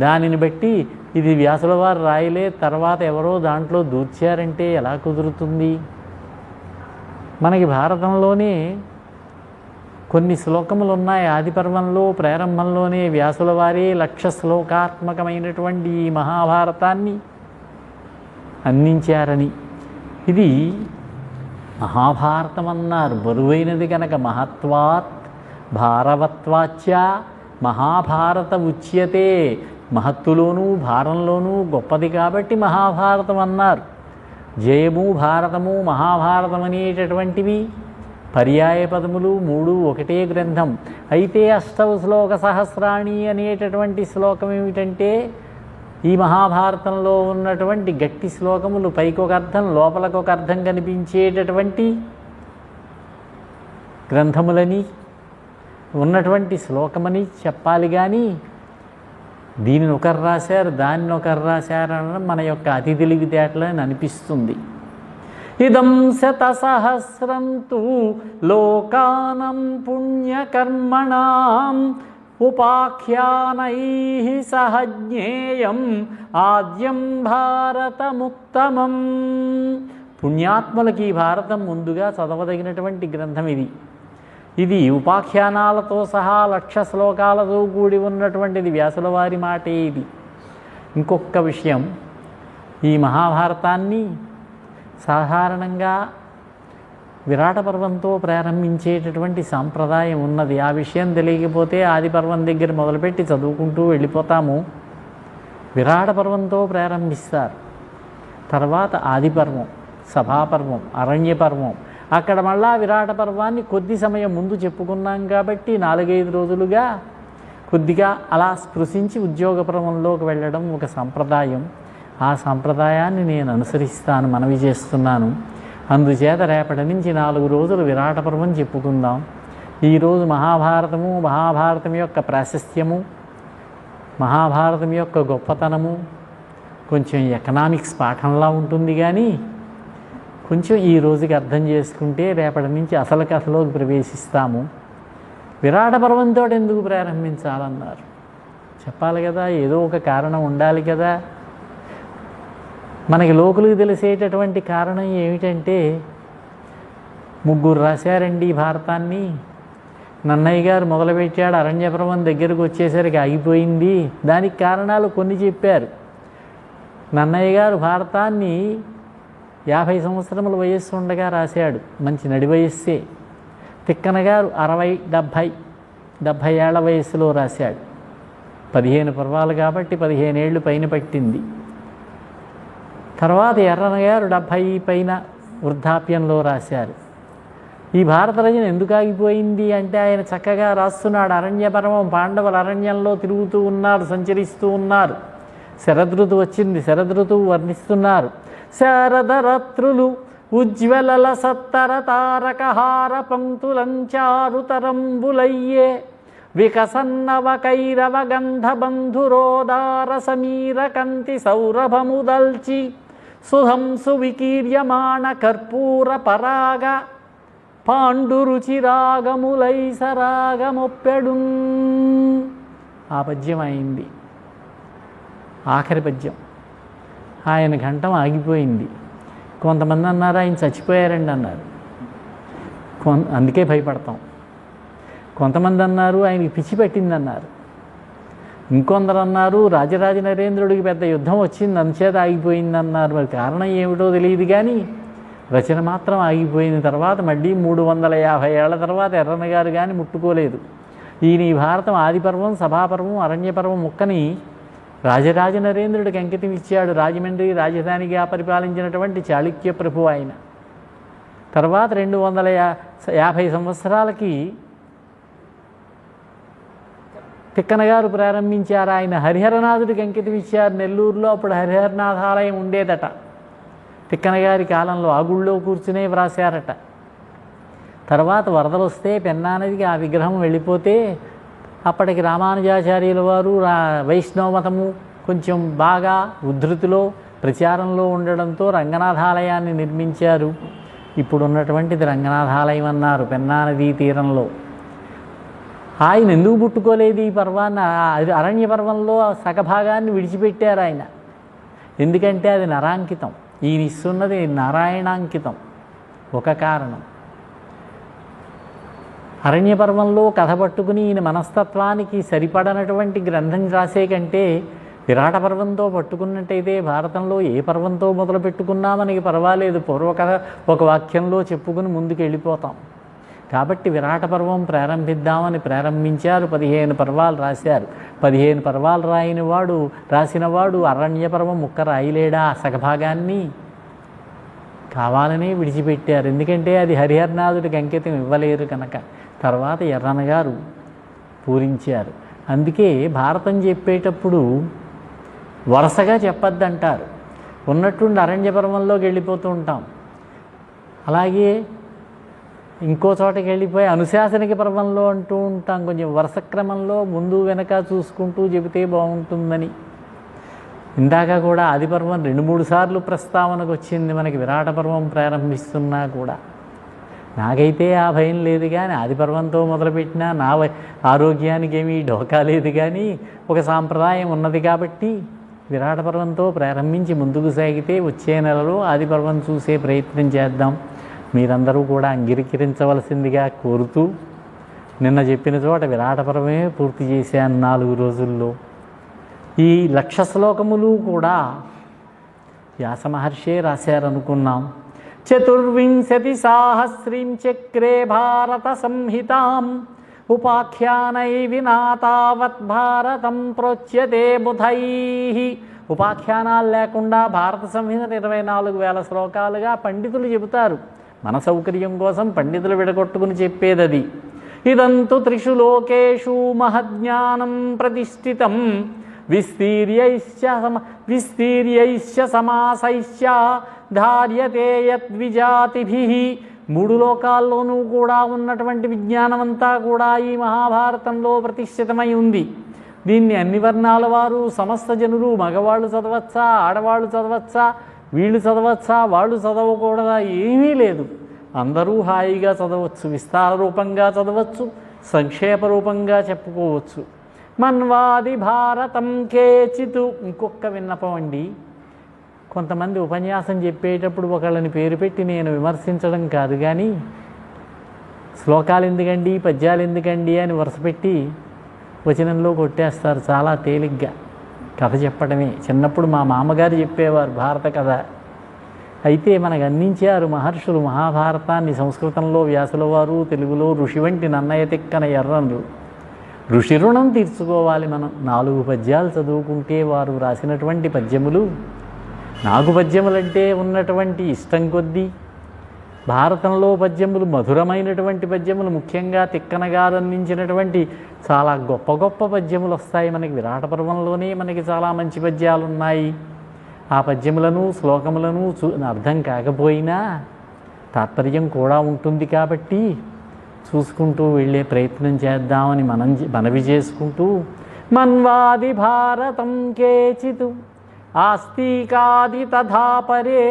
దానిని బట్టి ఇది వ్యాసుల వారు రాయలే, తర్వాత ఎవరో దాంట్లో దూర్చారంటే ఎలా కుదురుతుంది? మనకి భారతంలోనే కొన్ని శ్లోకములు ఉన్నాయి. ఆదిపర్వంలో ప్రారంభంలోనే వ్యాసుల వారే 1,00,000 శ్లోకాత్మకమైనటువంటి ఈ మహాభారతాన్ని అందించారని. ఇది మహాభారతం అన్నారు. బరువైనది కనుక మహత్వాత్ భారవత్వాచ్చ మహాభారత ఉచ్యతే. మహత్తులోనూ భారంలోనూ గొప్పది కాబట్టి మహాభారతం అన్నారు. జయము, భారతము, మహాభారతం అనేటటువంటివి పర్యాయ పదములు. 3 ఒకటే గ్రంథం. అయితే అష్టౌ శ్లోక సహస్రాణి అనేటటువంటి శ్లోకం ఏమిటంటే ఈ మహాభారతంలో ఉన్నటువంటి గట్టి శ్లోకములు పైకొక అర్థం లోపలకొక అర్థం కనిపించేటటువంటి గ్రంథములని ఉన్నటువంటి శ్లోకమని చెప్పాలి. కానీ దీనిని ఒకరు రాశారు, దాన్ని ఒకరు రాశారు అనడం మన యొక్క అతి తెలివితేటలని అనిపిస్తుంది. ఇదం శతసహస్రం తు లోకానం పుణ్యకర్మణాం ఉపాఖ్యానైః సహ జ్ఞేయం ఆద్యం భారతముత్తమం. పుణ్యాత్మలకి ఈ భారతం ముందుగా చదవదగినటువంటి గ్రంథం ఇది. ఇది ఉపాఖ్యానాలతో సహా 1,00,000 శ్లోకాలతో కూడి ఉన్నటువంటిది, వ్యాసుల వారి మాటే ఇది. ఇంకొక విషయం, ఈ మహాభారతాన్ని సాధారణంగా విరాట పర్వంతో ప్రారంభించేటటువంటి సాంప్రదాయం ఉన్నది. ఆ విషయం తెలియకపోతే ఆది పర్వం దగ్గర మొదలుపెట్టి చదువుకుంటూ వెళ్ళిపోతాము. విరాట పర్వంతో ప్రారంభిస్తారు, తర్వాత ఆది పర్వం, సభాపర్వం, అరణ్య పర్వం, అక్కడ మళ్ళా విరాట పర్వాన్ని కొద్ది సమయం ముందు చెప్పుకున్నాం కాబట్టి 4-5 రోజులుగా కొద్దిగా అలా స్పృశించి ఉద్యోగ పర్వంలోకి వెళ్ళడం ఒక సంప్రదాయం. ఆ సంప్రదాయాన్ని నేను అనుసరిస్తాను, మనవి చేస్తున్నాను. అందుచేత రేపటి నుంచి 4 రోజులు విరాట పర్వం చెప్పుకుందాం. ఈరోజు మహాభారతము, మహాభారతం యొక్క ప్రాశస్త్యము, మహాభారతం యొక్క గొప్పతనము కొంచెం ఎకనామిక్స్ పాఠంలా ఉంటుంది, కానీ కొంచెం ఈ రోజుకి అర్థం చేసుకుంటే రేపటి నుంచి అసలు కథలోకి ప్రవేశిస్తాము. విరాట పర్వంతో ఎందుకు ప్రారంభించాలన్నారు? చెప్పాలి కదా, ఏదో ఒక కారణం ఉండాలి కదా. మనకి లోకులకు తెలిసేటటువంటి కారణం ఏమిటంటే, 3 రాశారండి ఈ భారతాన్ని. నన్నయ్య గారు మొదలుపెట్టాడు, అరణ్యపర్వం దగ్గరకు వచ్చేసరికి ఆగిపోయింది. దానికి కారణాలు కొన్ని చెప్పారు. నన్నయ్య గారు భారతాన్ని 50 సంవత్సరముల వయస్సు ఉండగా రాశాడు, మంచి నడి వయస్సే. తిక్కన గారు 60-70 ఏళ్ల వయస్సులో రాశాడు. 15 పర్వాలు కాబట్టి 15 ఏళ్ళు పైన పట్టింది. తర్వాత ఎర్రన గారు 70 పైన వృద్ధాప్యంలో రాశారు. ఈ భారత రచన ఎందుకు ఆగిపోయింది అంటే, ఆయన చక్కగా రాస్తున్నాడు. అరణ్యపర్వం, పాండవుల అరణ్యంలో తిరుగుతూ ఉన్నారు, సంచరిస్తూ ఉన్నారు. శరదృతువు వచ్చింది, శరదృతువు వర్ణిస్తున్నారు. శారదరాత్రులు ఉజ్వలల సత్తర తారకహార పంక్తులంచారుతరంబులయ్యే వికసన్నవ కైరవ గంధబంధురోదార సమీర కంతి సౌరభముదల్చి సుధంసు వికీర్యమాణ కర్పూర పరాగ పాండురుచిరాగములై సరాగమొప్పెడు. ఆ పద్యం అయింది, ఆఖరి పద్యం. ఆయన ఘంటం ఆగిపోయింది. కొంతమంది అన్నారు ఆయన చచ్చిపోయారండి అన్నారు, అందుకే భయపడతాం. కొంతమంది అన్నారు ఆయనకి పిచ్చి పెట్టిందన్నారు. ఇంకొందరు అన్నారు రాజరాజ నరేంద్రుడికి పెద్ద యుద్ధం వచ్చింది అందుచేత ఆగిపోయిందన్నారు. మరి కారణం ఏమిటో తెలియదు, కానీ రచన మాత్రం ఆగిపోయిన తర్వాత మళ్ళీ 350 ఏళ్ల తర్వాత ఎర్రన్న గారు కానీ ముట్టుకోలేదు. ఈయన ఈ భారతం ఆదిపర్వం, సభాపర్వం, అరణ్యపర్వం ముక్కని రాజరాజ నరేంద్రుడికి అంకితం ఇచ్చాడు. రాజమండ్రి రాజధానిగా పరిపాలించినటువంటి చాళుక్య ప్రభు ఆయన. తర్వాత 250 సంవత్సరాలకి తిక్కన గారు ప్రారంభించారు. ఆయన హరిహరనాథుడికి అంకితం ఇచ్చారు నెల్లూరులో. అప్పుడు హరిహరనాథాలయం ఉండేదట. తిక్కన గారి కాలంలో ఆ గుళ్ళో కూర్చునే వ్రాసారట. తర్వాత వరదలు వస్తే పెన్నా నదికి ఆ విగ్రహం వెళ్ళిపోతే అప్పటికి రామానుజాచార్యుల వారు వైష్ణవ మతము కొంచెం బాగా ఉద్ధృతిలో ప్రచారంలో ఉండడంతో రంగనాథాలయాన్ని నిర్మించారు. ఇప్పుడు ఉన్నటువంటిది రంగనాథాలయం అన్నారు పెన్నా నదీ తీరంలో. ఆయన ఎందుకు పుట్టుకోలేదు ఈ పర్వాన్ని? అరణ్య పర్వంలో సగభాగాన్ని విడిచిపెట్టారు ఆయన. ఎందుకంటే అది నరాంకితం, ఈయన ఇస్తున్నది నారాయణాంకితం. ఒక కారణం. అరణ్య పర్వంలో కథ పట్టుకుని ఈయన మనస్తత్వానికి సరిపడనటువంటి గ్రంథం రాసే కంటే విరాట పర్వంతో పట్టుకున్నట్టయితే భారతంలో ఏ పర్వంతో మొదలు పెట్టుకున్నా మనకి పర్వాలేదు, పూర్వకథ ఒక వాక్యంలో చెప్పుకుని ముందుకు వెళ్ళిపోతాం. కాబట్టి విరాట పర్వం ప్రారంభిద్దామని ప్రారంభించారు. 15 పర్వాలు రాశారు. 15 పర్వాలు రాసినవాడు అరణ్య పర్వం ముక్క రాయలేడా? సగభాగాన్ని కావాలనే విడిచిపెట్టారు. ఎందుకంటే అది హరిహరనాథుడికి అంకితం ఇవ్వలేరు కనుక. తర్వాత ఎర్రన గారు పూరించారు. అందుకే భారతం చెప్పేటప్పుడు వరుసగా చెప్పొద్దంటారు. ఉన్నట్టుండి అరణ్య పర్వంలోకి వెళ్ళిపోతూ ఉంటాం. అలాగే ఇంకో చోటకి వెళ్ళిపోయి అనుశాసనిక పర్వంలో అంటూ ఉంటాం. కొంచెం వరుస క్రమంలో ముందు వెనక చూసుకుంటూ చెబితే బాగుంటుందని. ఇందాక కూడా ఆదిపర్వం 2-3 సార్లు ప్రస్తావనకు వచ్చింది మనకి విరాట పర్వం ప్రారంభిస్తున్నా కూడా. నాకైతే ఆ భయం లేదు, కానీ ఆదిపర్వంతో మొదలుపెట్టినా నా ఆరోగ్యానికి ఏమీ ఢోకా లేదు, కానీ ఒక సాంప్రదాయం ఉన్నది కాబట్టి విరాట పర్వంతో ప్రారంభించి ముందుకు సాగితే వచ్చే నెలలో ఆదిపర్వం చూసే ప్రయత్నం చేద్దాం. మీరందరూ కూడా అంగీకరించవలసిందిగా కోరుతూ నిన్న చెప్పిన చోట విరాట పర్వమే పూర్తి చేశాను 4 రోజుల్లో. ఈ 1,00,000 శ్లోకములు కూడా వ్యాస మహర్షే రాశారనుకున్నాం. 24 సాహస్రీం చక్రే భారత సంహితాం ఉపాఖ్యానై వినా తావత్ భారతం ప్రోచ్యతే బుధైః. ఉపాఖ్యానాలు లేకుండా భారత సంహిత 24,000 శ్లోకాలుగా పండితులు చెబుతారు. మన సౌకర్యం కోసం పండితులు విడగొట్టుకుని చెప్పేది అది. ఇదంతు 3 లోకేషు మహజ్ఞానం ప్రతిష్ఠితం విస్తీర్యైశ్చ సమాసైశ్చ ధార్యతే యద్విజాతిభిః. 3 లోకాల్లోనూ కూడా ఉన్నటువంటి విజ్ఞానమంతా కూడా ఈ మహాభారతంలో ప్రతిష్ఠితమై ఉంది. దీన్ని అన్ని వర్ణాల వారు, సమస్త జనులు, మగవాళ్ళు చదవచ్చా, ఆడవాళ్ళు చదవచ్చా, వీళ్ళు చదవచ్చా, వాళ్ళు చదవకూడదా, ఏమీ లేదు. అందరూ హాయిగా చదవచ్చు. విస్తార రూపంగా చదవచ్చు, సంక్షేప రూపంగా చెప్పుకోవచ్చు. మన్వాది భారతం కేచితు. ఇంకొక విన్నపం అండి, కొంతమంది ఉపన్యాసం చెప్పేటప్పుడు ఒకళ్ళని పేరు పెట్టి నేను విమర్శించడం కాదు, కానీ శ్లోకాలు ఎందుకండి, పద్యాలు ఎందుకండి అని వరుసపెట్టి వచనంలో కొట్టేస్తారు చాలా తేలిగ్గా. కథ చెప్పడమే. చిన్నప్పుడు మా మామగారు చెప్పేవారు భారత కథ. అయితే మనకు అందించారు మహర్షులు మహాభారతాన్ని. సంస్కృతంలో వ్యాసుల వారు, తెలుగులో ఋషి వంటి నన్నయ తిక్కన ఎర్రన్లు. ఋషి రుణం తీర్చుకోవాలి మనం. 4 పద్యాలు చదువుకుంటే వారు రాసినటువంటి పద్యములు, నాకు పద్యములంటే ఉన్నటువంటి ఇష్టం కొద్దీ భారతంలో పద్యములు మధురమైనటువంటి పద్యములు, ముఖ్యంగా తిక్కన గారు అందించినటువంటి చాలా గొప్ప గొప్ప పద్యములు వస్తాయి మనకి. విరాట పర్వంలోనే మనకి చాలా మంచి పద్యాలు ఉన్నాయి. ఆ పద్యములను, శ్లోకములను అర్థం కాకపోయినా తాత్పర్యం కూడా ఉంటుంది కాబట్టి చూసుకుంటూ వెళ్ళే ప్రయత్నం చేద్దామని మనవి చేసుకుంటూ, మన్వాది భారతం కేచితు ఆస్తికాది తథా పరే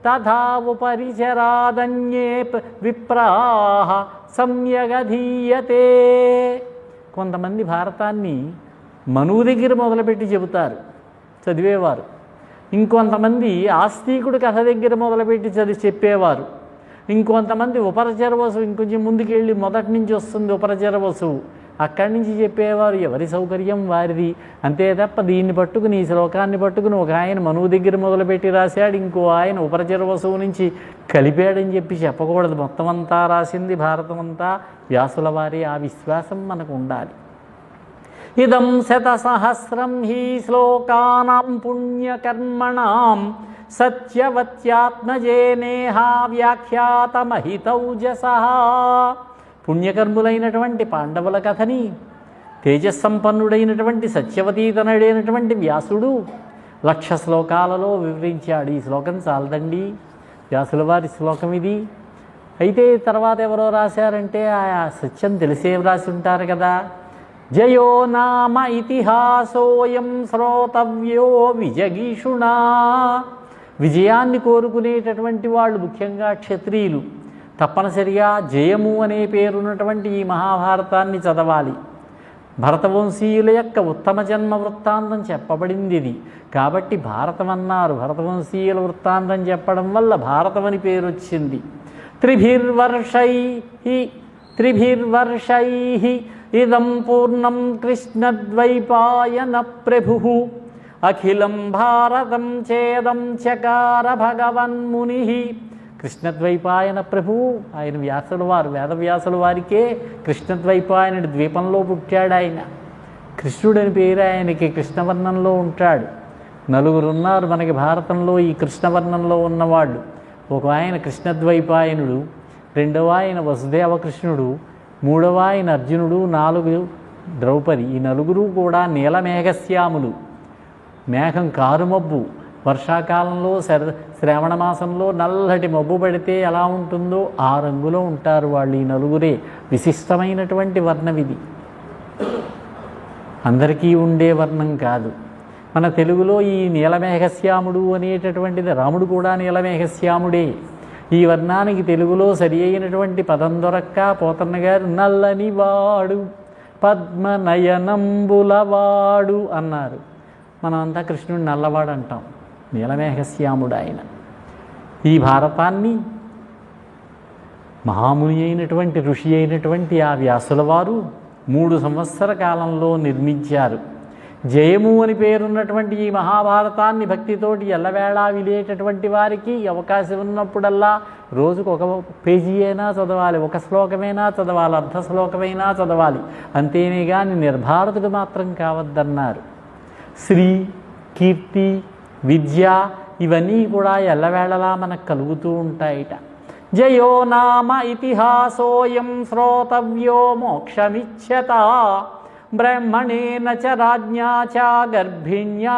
తథా ఉపరిచరాదన్యే విప్రాహ సమ్యగధీయతే. కొంతమంది భారతాన్ని మనువు దగ్గర మొదలుపెట్టి చెబుతారు చదివేవారు. ఇంకొంతమంది ఆస్తికుడు కథ దగ్గర మొదలుపెట్టి చెప్పేవారు. ఇంకొంతమంది ఉపరచర వసువు, ఇంకొంచెం ముందుకెళ్ళి మొదటి నుంచి వస్తుంది ఉపరచర వసువు, అక్కడి నుంచి చెప్పేవారు. ఎవరి సౌకర్యం వారిది అంతే తప్ప దీన్ని పట్టుకుని, ఈ శ్లోకాన్ని పట్టుకుని ఒక ఆయన మనువు దగ్గర మొదలుపెట్టి రాశాడు, ఇంకో ఆయన ఉపరచర వసువు నుంచి కలిపాడని చెప్పి చెప్పకూడదు. మొత్తం అంతా రాసింది భారతం అంతా వ్యాసుల వారి. ఆ విశ్వాసం మనకు ఉండాలి. ఇదం 100 హి శ్లోకానాం పుణ్యకర్మణాం సత్యవత్యాత్మజేనేహ వ్యాఖ్యాతమహితౌజసః. పుణ్యకర్ములైనటువంటి పాండవుల కథని తేజస్సంపన్నుడైనటువంటి సత్యవతీతనుడైనటువంటి వ్యాసుడు 1,00,000 శ్లోకాలలో వివరించాడు. ఈ శ్లోకం చాలదండి, వ్యాసుల వారి శ్లోకం ఇది. అయితే తర్వాత ఎవరో రాశారంటే ఆ సత్యం తెలిసే వ్రాసి ఉంటారు కదా. జయో నామ ఇతిహాసోయం శ్రోతవ్యో విజగీషుణా. విజయాన్ని కోరుకునేటటువంటి వాళ్ళు, ముఖ్యంగా క్షత్రియులు, తప్పనిసరిగా జయము అనే పేరున్నటువంటి ఈ మహాభారతాన్ని చదవాలి. భరతవంశీయుల యొక్క ఉత్తమ జన్మ వృత్తాంతం చెప్పబడింది ఇది కాబట్టి భారతం అన్నారు. భరతవంశీయుల వృత్తాంతం చెప్పడం వల్ల భారతం అని పేరు వచ్చింది. త్రిభిర్వర్షైః ఇదం పూర్ణం కృష్ణద్వైపాయన ప్రభు అఖిలం భారతం చేదం చకార భగవన్ముని. కృష్ణద్వైపాయన ప్రభువు ఆయన వ్యాసుల వారు, వేదవ్యాసుల వారికే కృష్ణద్వైపాయనుడి ద్వీపంలో పుట్టాడు ఆయన. కృష్ణుడని పేరు ఆయనకి. కృష్ణవర్ణంలో ఉంటాడు. 4 ఉన్నారు మనకి భారతంలో ఈ కృష్ణవర్ణంలో ఉన్నవాళ్ళు. ఒక ఆయన కృష్ణద్వైపాయనుడు, 2వ ఆయన వసుదేవ కృష్ణుడు, 3వ ఆయన అర్జునుడు, 4 ద్రౌపది. ఈ 4 కూడా నీలమేఘశ్యాములు. మేఘం కారుమబ్బు, వర్షాకాలంలో శ్రావణ మాసంలో నల్లటి మబ్బు పడితే ఎలా ఉంటుందో ఆ రంగులో ఉంటారు వాళ్ళు. ఈ 4 విశిష్టమైనటువంటి వర్ణం ఇది. అందరికీ ఉండే వర్ణం కాదు. మన తెలుగులో ఈ నీలమేఘశ్యాముడు అనేటటువంటిది, రాముడు కూడా నీలమేఘశ్యాముడే. ఈ వర్ణానికి తెలుగులో సరి అయినటువంటి పదం దొరక్క పోతన్న గారు నల్లని వాడు పద్మనయనంబులవాడు అన్నారు. మనమంతా కృష్ణుడు నల్లవాడు అంటాం, నీలమేఘశ్యాముడు ఆయన. ఈ భారతాన్ని మహాముని అయినటువంటి ఋషి అయినటువంటి ఆ వ్యాసుల వారు 3 సంవత్సర కాలంలో నిర్మించారు. జయము అని పేరున్నటువంటి ఈ మహాభారతాన్ని భక్తితోటి ఎల్లవేళా వినేటటువంటి వారికి అవకాశం ఉన్నప్పుడల్లా రోజుకు ఒక పేజీ అయినా చదవాలి, ఒక శ్లోకమైనా చదవాలి, అర్ధ శ్లోకమైనా చదవాలి. అంతేనే కానీ నిర్భారతుడు మాత్రం కావద్దన్నారు. శ్రీ, కీర్తి, విద్య ఇవన్నీ కూడా ఎల్లవేళలా మనకు కలుగుతూ ఉంటాయిట. జయో నామ ఇతిహాసోయం శ్రోతవ్యో మోక్షమిచ్యత బ్రహ్మణేన చ రాజ్ఞా చ గర్భిణ్యా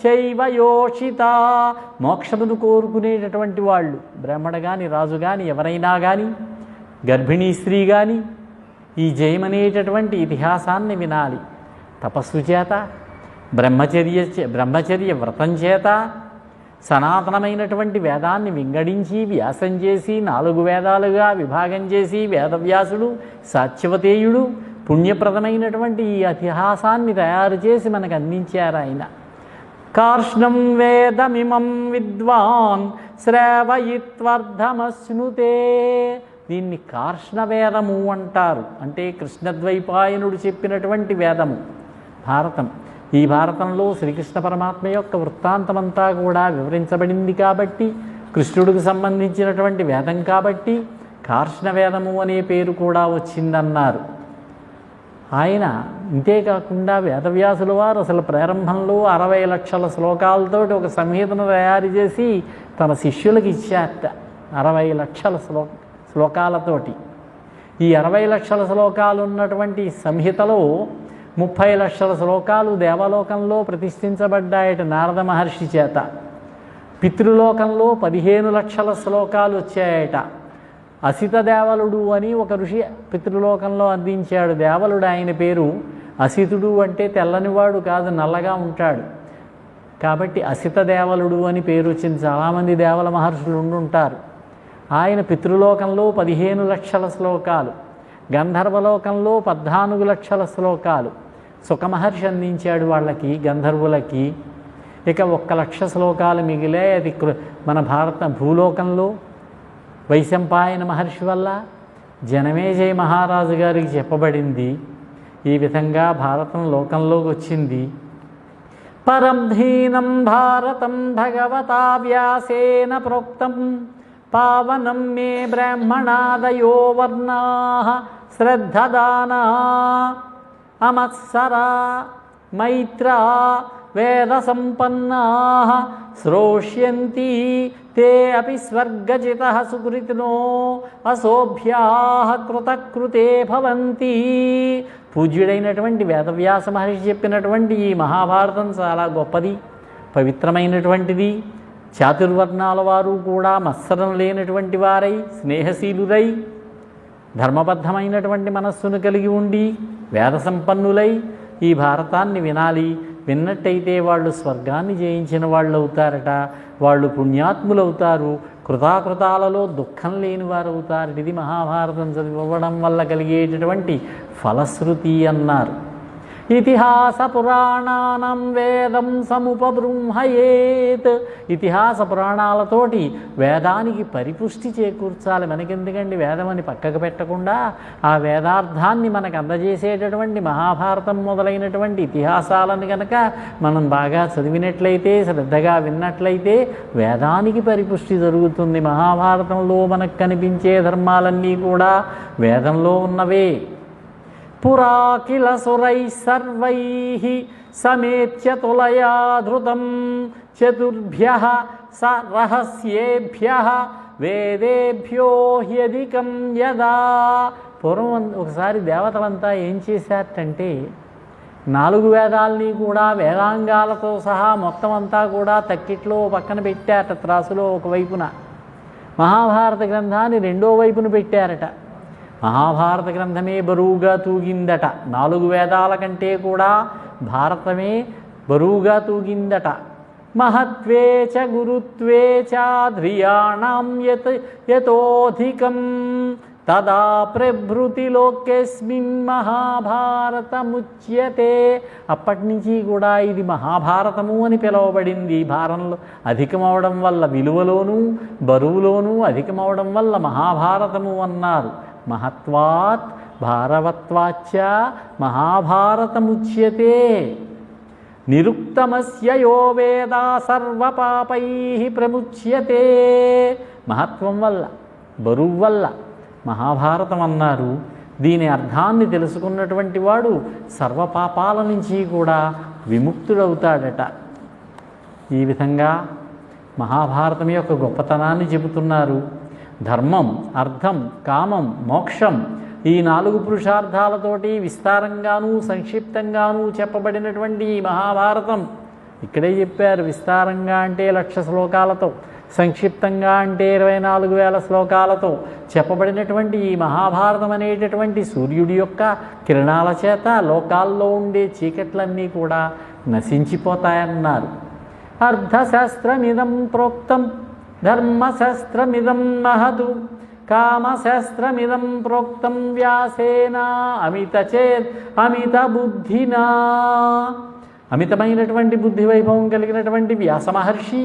చైవయోషిత. మోక్షమును కోరుకునేటటువంటి వాళ్ళు బ్రాహ్మణ కానీ రాజు కానీ ఎవరైనా కానీ గర్భిణీ స్త్రీ కానీ ఈ జయమనేటటువంటి ఇతిహాసాన్ని వినాలి. తపస్సు చేత బ్రహ్మచర్య వ్రతం చేత సనాతనమైనటువంటి వేదాన్ని వింగడించి వ్యాసం చేసి 4 వేదాలుగా విభాగం చేసి వేదవ్యాసుడు సాత్యవతేయుడు పుణ్యప్రదమైనటువంటి ఈ ఇతిహాసాన్ని తయారు చేసి మనకు అందించారు ఆయన. కార్ష్ణం వేదమిమం విద్వాన్ శ్రావయిత్వర్థమశ్నుతే. దీన్ని కార్ష్ణ వేదము అంటారు. అంటే కృష్ణద్వైపాయనుడు చెప్పినటువంటి వేదము భారతం. ఈ భారతంలో శ్రీకృష్ణ పరమాత్మ యొక్క వృత్తాంతమంతా కూడా వివరించబడింది కాబట్టి, కృష్ణుడికి సంబంధించినటువంటి వేదం కాబట్టి కార్ష్ణ వేదము అనే పేరు కూడా వచ్చిందన్నారు ఆయన. ఇంతేకాకుండా వేదవ్యాసుల వారు అసలు ప్రారంభంలో 60 లక్షల శ్లోకాలతోటి ఒక సంహితను తయారు చేసి తన శిష్యులకు ఇచ్చారట. 60 లక్షల శ్లోకాలతోటి. ఈ 60 లక్షల శ్లోకాలు ఉన్నటువంటి సంహితలో 30 లక్షల శ్లోకాలు దేవలోకంలో ప్రతిష్ఠించబడ్డాయట నారద మహర్షి చేత. పితృలోకంలో 15 లక్షల శ్లోకాలు వచ్చాయట. అసిత దేవలుడు అని ఒక ఋషి పితృలోకంలో అందించాడు. దేవలుడు ఆయన పేరు. అసితుడు అంటే తెల్లనివాడు కాదు, నల్లగా ఉంటాడు కాబట్టి అసిత దేవలుడు అని పేరు వచ్చింది. చాలామంది దేవల మహర్షులు ఉండుంటారు. ఆయన పితృలోకంలో 15 లక్షల శ్లోకాలు, గంధర్వలోకంలో 14 లక్షల శ్లోకాలు సుఖమహర్షి అందించాడు వాళ్ళకి, గంధర్వులకి. ఇక 1 లక్ష శ్లోకాలు మిగిలే. అది మన భూలోకంలో వైశంపాయన మహర్షి వల్ల జనమేజయ మహారాజు గారికి చెప్పబడింది. ఈ విధంగా భారతం లోకంలోకి వచ్చింది. పరం ధీనం భారతం భగవతా వ్యాసేన ప్రోక్తం పావనం మే బ్రాహ్మణాదయో వర్ణా శ్రద్ధదానా అమత్సరా మైత్రా వేద సంపన్నా శ్రోష్యంతి తే అపి స్వర్గజిత సుకృతినో అశోభ్యా కృతకృతే భవంతి. పూజ్యుడైనటువంటి వేదవ్యాస మహర్షి చెప్పినటువంటి ఈ మహాభారతం చాలా గొప్పది, పవిత్రమైనటువంటిది. చాతుర్వర్ణాల వారు కూడా మత్సరం లేనటువంటి వారై, స్నేహశీలురై, ధర్మబద్ధమైనటువంటి మనస్సును కలిగి ఉండి వేద సంపన్నులై ఈ భారతాన్ని వినాలి. విన్నట్టయితే వాళ్ళు స్వర్గాన్ని జయించిన వాళ్ళు అవుతారట. వాళ్ళు పుణ్యాత్ములు అవుతారు. కృతాకృతాలలో దుఃఖం లేని వారు అవుతారు. ఇది మహాభారతం చదివడం వల్ల కలిగేటటువంటి ఫలశ్రుతి అన్నారు. ఇతిహాస పురాణానం వేదం సముపబృంహయేత్. ఇతిహాస పురాణాలతోటి వేదానికి పరిపుష్టి చేకూర్చాలి. మనకెందుకండి వేదం అని పక్కకు పెట్టకుండా ఆ వేదార్థాన్ని మనకు అందజేసేటటువంటి మహాభారతం మొదలైనటువంటి ఇతిహాసాలను కనుక మనం బాగా చదివినట్లయితే, శ్రద్ధగా విన్నట్లయితే వేదానికి పరిపుష్టి జరుగుతుంది. మహాభారతంలో మనకు కనిపించే ధర్మాలన్నీ కూడా వేదంలో ఉన్నవే. పురా కిల సురై సర్వై సమేత్య తులయా ధృతం చతుర్భ్యః స రహస్యేభ్యః వేదేభ్యో హ్యధికం యదా. పూర్వం ఒకసారి దేవతలంతా ఏం చేశారంటే 4 వేదాలని కూడా వేదాంగాలతో సహా మొత్తం అంతా కూడా తక్కిట్లో పక్కన పెట్టారట. త్రాసులో ఒకవైపున మహాభారత గ్రంథాన్ని రెండో వైపున పెట్టారట. మహాభారత గ్రంథమే బరువుగా తూగిందట. 4 వేదాల కంటే కూడా భారతమే బరువుగా తూగిందట. మహత్వే చ గురుత్వే చ ధ్రియాణం యతోధికం తదా ప్రభృతి లోకేస్మిన్ మహాభారతముచ్యతే. అప్పటి నుంచి కూడా ఇది మహాభారతము అని పిలువబడింది. భారంలో అధికమవడం వల్ల, విలువలోనూ బరువులోనూ అధికమవడం వల్ల మహాభారతము అన్నారు. మహత్వాత్ భారవత్వాచ్చ మహాభారతముచ్యతే. నిరుక్తమస్య యో వేద సర్వపాపై ప్రముచ్యతే. మహత్వం వల్ల, బరువు వల్ల మహాభారతం అన్నారు. దీని అర్థాన్ని తెలుసుకున్నటువంటి వాడు సర్వపాపాల నుంచి కూడా విముక్తుడవుతాడట. ఈ విధంగా మహాభారతం యొక్క గొప్పతనాన్ని చెబుతున్నారు. ధర్మం, అర్థం, కామం, మోక్షం ఈ 4 పురుషార్థాలతోటి విస్తారంగానూ సంక్షిప్తంగానూ చెప్పబడినటువంటి ఈ మహాభారతం ఇక్కడే చెప్పారు. విస్తారంగా అంటే 1,00,000 శ్లోకాలతో, సంక్షిప్తంగా అంటే 24,000 శ్లోకాలతో చెప్పబడినటువంటి ఈ మహాభారతం అనేటటువంటి సూర్యుడి యొక్క కిరణాల చేత లోకాల్లో ఉండే చీకట్లన్నీ కూడా నశించిపోతాయన్నారు. అర్థశాస్త్రమిదం ప్రోక్తం ధర్మశాస్త్రమిదం మహదు కామశాస్త్రమిదం ప్రోక్తం వ్యాసేన అమిత బుద్ధినా. అమితమైనటువంటి బుద్ధి వైభవం కలిగినటువంటి వ్యాస మహర్షి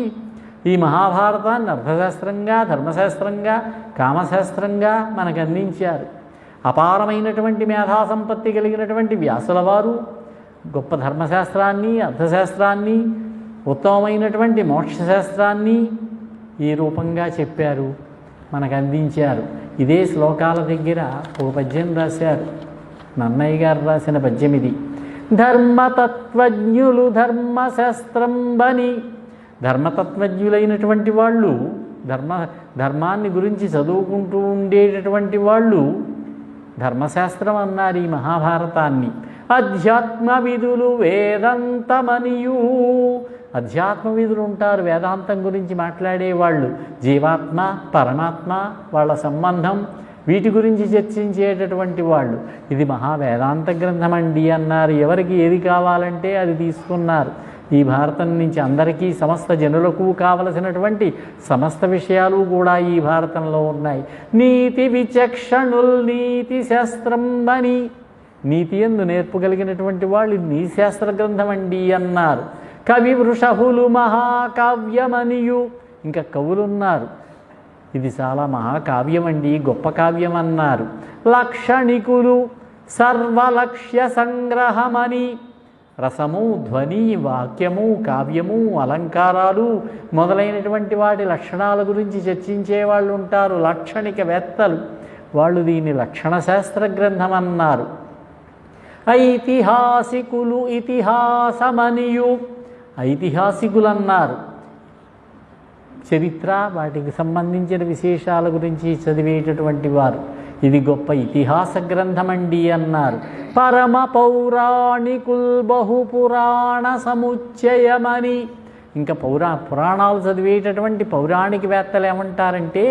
ఈ మహాభారతాన్ని అర్థశాస్త్రంగా, ధర్మశాస్త్రంగా, కామశాస్త్రంగా మనకు అందించారు. అపారమైనటువంటి మేధా సంపత్తి కలిగినటువంటి వ్యాసుల వారు గొప్ప ధర్మశాస్త్రాన్ని, అర్థశాస్త్రాన్ని, ఉత్తమమైనటువంటి మోక్షశాస్త్రాన్ని ఈ రూపంగా చెప్పారు, మనకు అందించారు. ఇదే శ్లోకాల దగ్గర ఒక పద్యం రాశారు. నన్నయ్య గారు రాసిన పద్యం ఇది. ధర్మతత్వజ్ఞులు ధర్మశాస్త్రం బని. ధర్మతత్వజ్ఞులైనటువంటి వాళ్ళు, ధర్మాన్ని గురించి చదువుకుంటూ ఉండేటటువంటి వాళ్ళు ధర్మశాస్త్రం అన్నారు ఈ మహాభారతాన్ని. అధ్యాత్మ విధులు వేదాంతమనియు. అధ్యాత్మ విధులు ఉంటారు, వేదాంతం గురించి మాట్లాడేవాళ్ళు. జీవాత్మ, పరమాత్మ, వాళ్ళ సంబంధం, వీటి గురించి చర్చించేటటువంటి వాళ్ళు. ఇది మహావేదాంత గ్రంథం అండి అన్నారు. ఎవరికి ఏది కావాలంటే అది తీసుకున్నారు. ఈ భారతం నుంచి అందరికీ, సమస్త జనులకు కావలసినటువంటి సమస్త విషయాలు కూడా ఈ భారతంలో ఉన్నాయి. నీతి విచక్షణుల్ నీతి శాస్త్రం అని. నీతి యందు నేర్పగలిగినటువంటి వాళ్ళు నీతి శాస్త్ర గ్రంథం అండి అన్నారు. కవి వృషభులు మహాకావ్యమనియు. ఇంకా కవులున్నారు, ఇది చాలా మహాకావ్యం అండి, గొప్ప కావ్యం అన్నారు. లక్షణికులు సర్వలక్ష్య సంగ్రహమని. రసము, ధ్వని, వాక్యము, కావ్యము, అలంకారాలు మొదలైనటువంటి వాటి లక్షణాల గురించి చర్చించే వాళ్ళు ఉంటారు, లాక్షణికవేత్తలు. వాళ్ళు దీన్ని లక్షణ శాస్త్ర గ్రంథం అన్నారు. ఐతిహాసికులు ఇతిహాసమనియు. ఐతిహాసికులు అన్నారు. చరిత్ర, వాటికి సంబంధించిన విశేషాల గురించి చదివేటటువంటి వారు. ఇది గొప్ప ఇతిహాస గ్రంథమండి అన్నారు. పరమ పౌరాణికుల్ బహుపురాణ సముచ్చయమని. ఇంకా పురాణాలు చదివేటటువంటి పౌరాణికవేత్తలు ఏమంటారంటే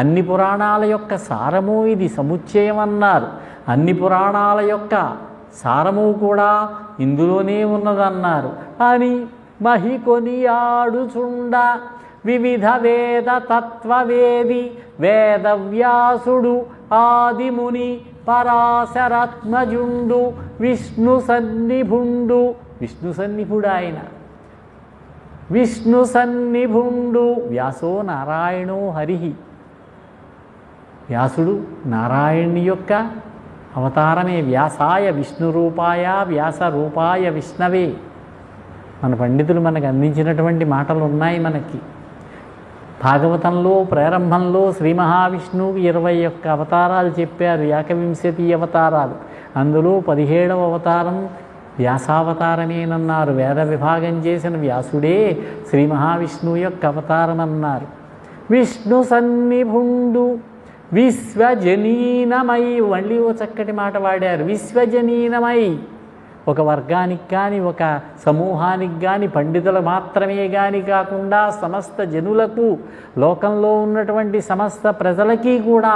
అన్ని పురాణాల యొక్క సారము ఇది సముచ్చయం అన్నారు. అన్ని పురాణాల యొక్క సారము కూడా ఇందులోనే ఉన్నదన్నారు. అని మహికొని ఆడుచుండ వివిధ వేద తత్వవేది వేదవ్యాసుడు ఆదిముని పరాశరాత్మజుండు విష్ణు సన్నిభుండు. విష్ణు సన్నిభుడు ఆయన. విష్ణు సన్నిభుండు. వ్యాసో నారాయణో హరి. వ్యాసుడు నారాయణుని యొక్క అవతారమే. వ్యాసాయ విష్ణు రూపాయ వ్యాస రూపాయ విష్ణవే. మన పండితులు మనకు అందించినటువంటి మాటలు ఉన్నాయి మనకి. భాగవతంలో ప్రారంభంలో శ్రీ మహావిష్ణువుకి 21 అవతారాలు చెప్పారు, 51 అవతారాలు. అందులో 17వ అవతారం వ్యాసావతారమేనన్నారు. వేద విభాగం చేసిన వ్యాసుడే శ్రీ మహావిష్ణువు యొక్క అవతారం అన్నారు. విష్ణు సన్నిభుండు విశ్వజనీనమై. మళ్ళీ ఓ చక్కటి మాట వాడారు, విశ్వజనీనమై. ఒక వర్గానికి కానీ, ఒక సమూహానికి కానీ, పండితులు మాత్రమే కానీ కాకుండా సమస్త జనులకు, లోకంలో ఉన్నటువంటి సమస్త ప్రజలకి కూడా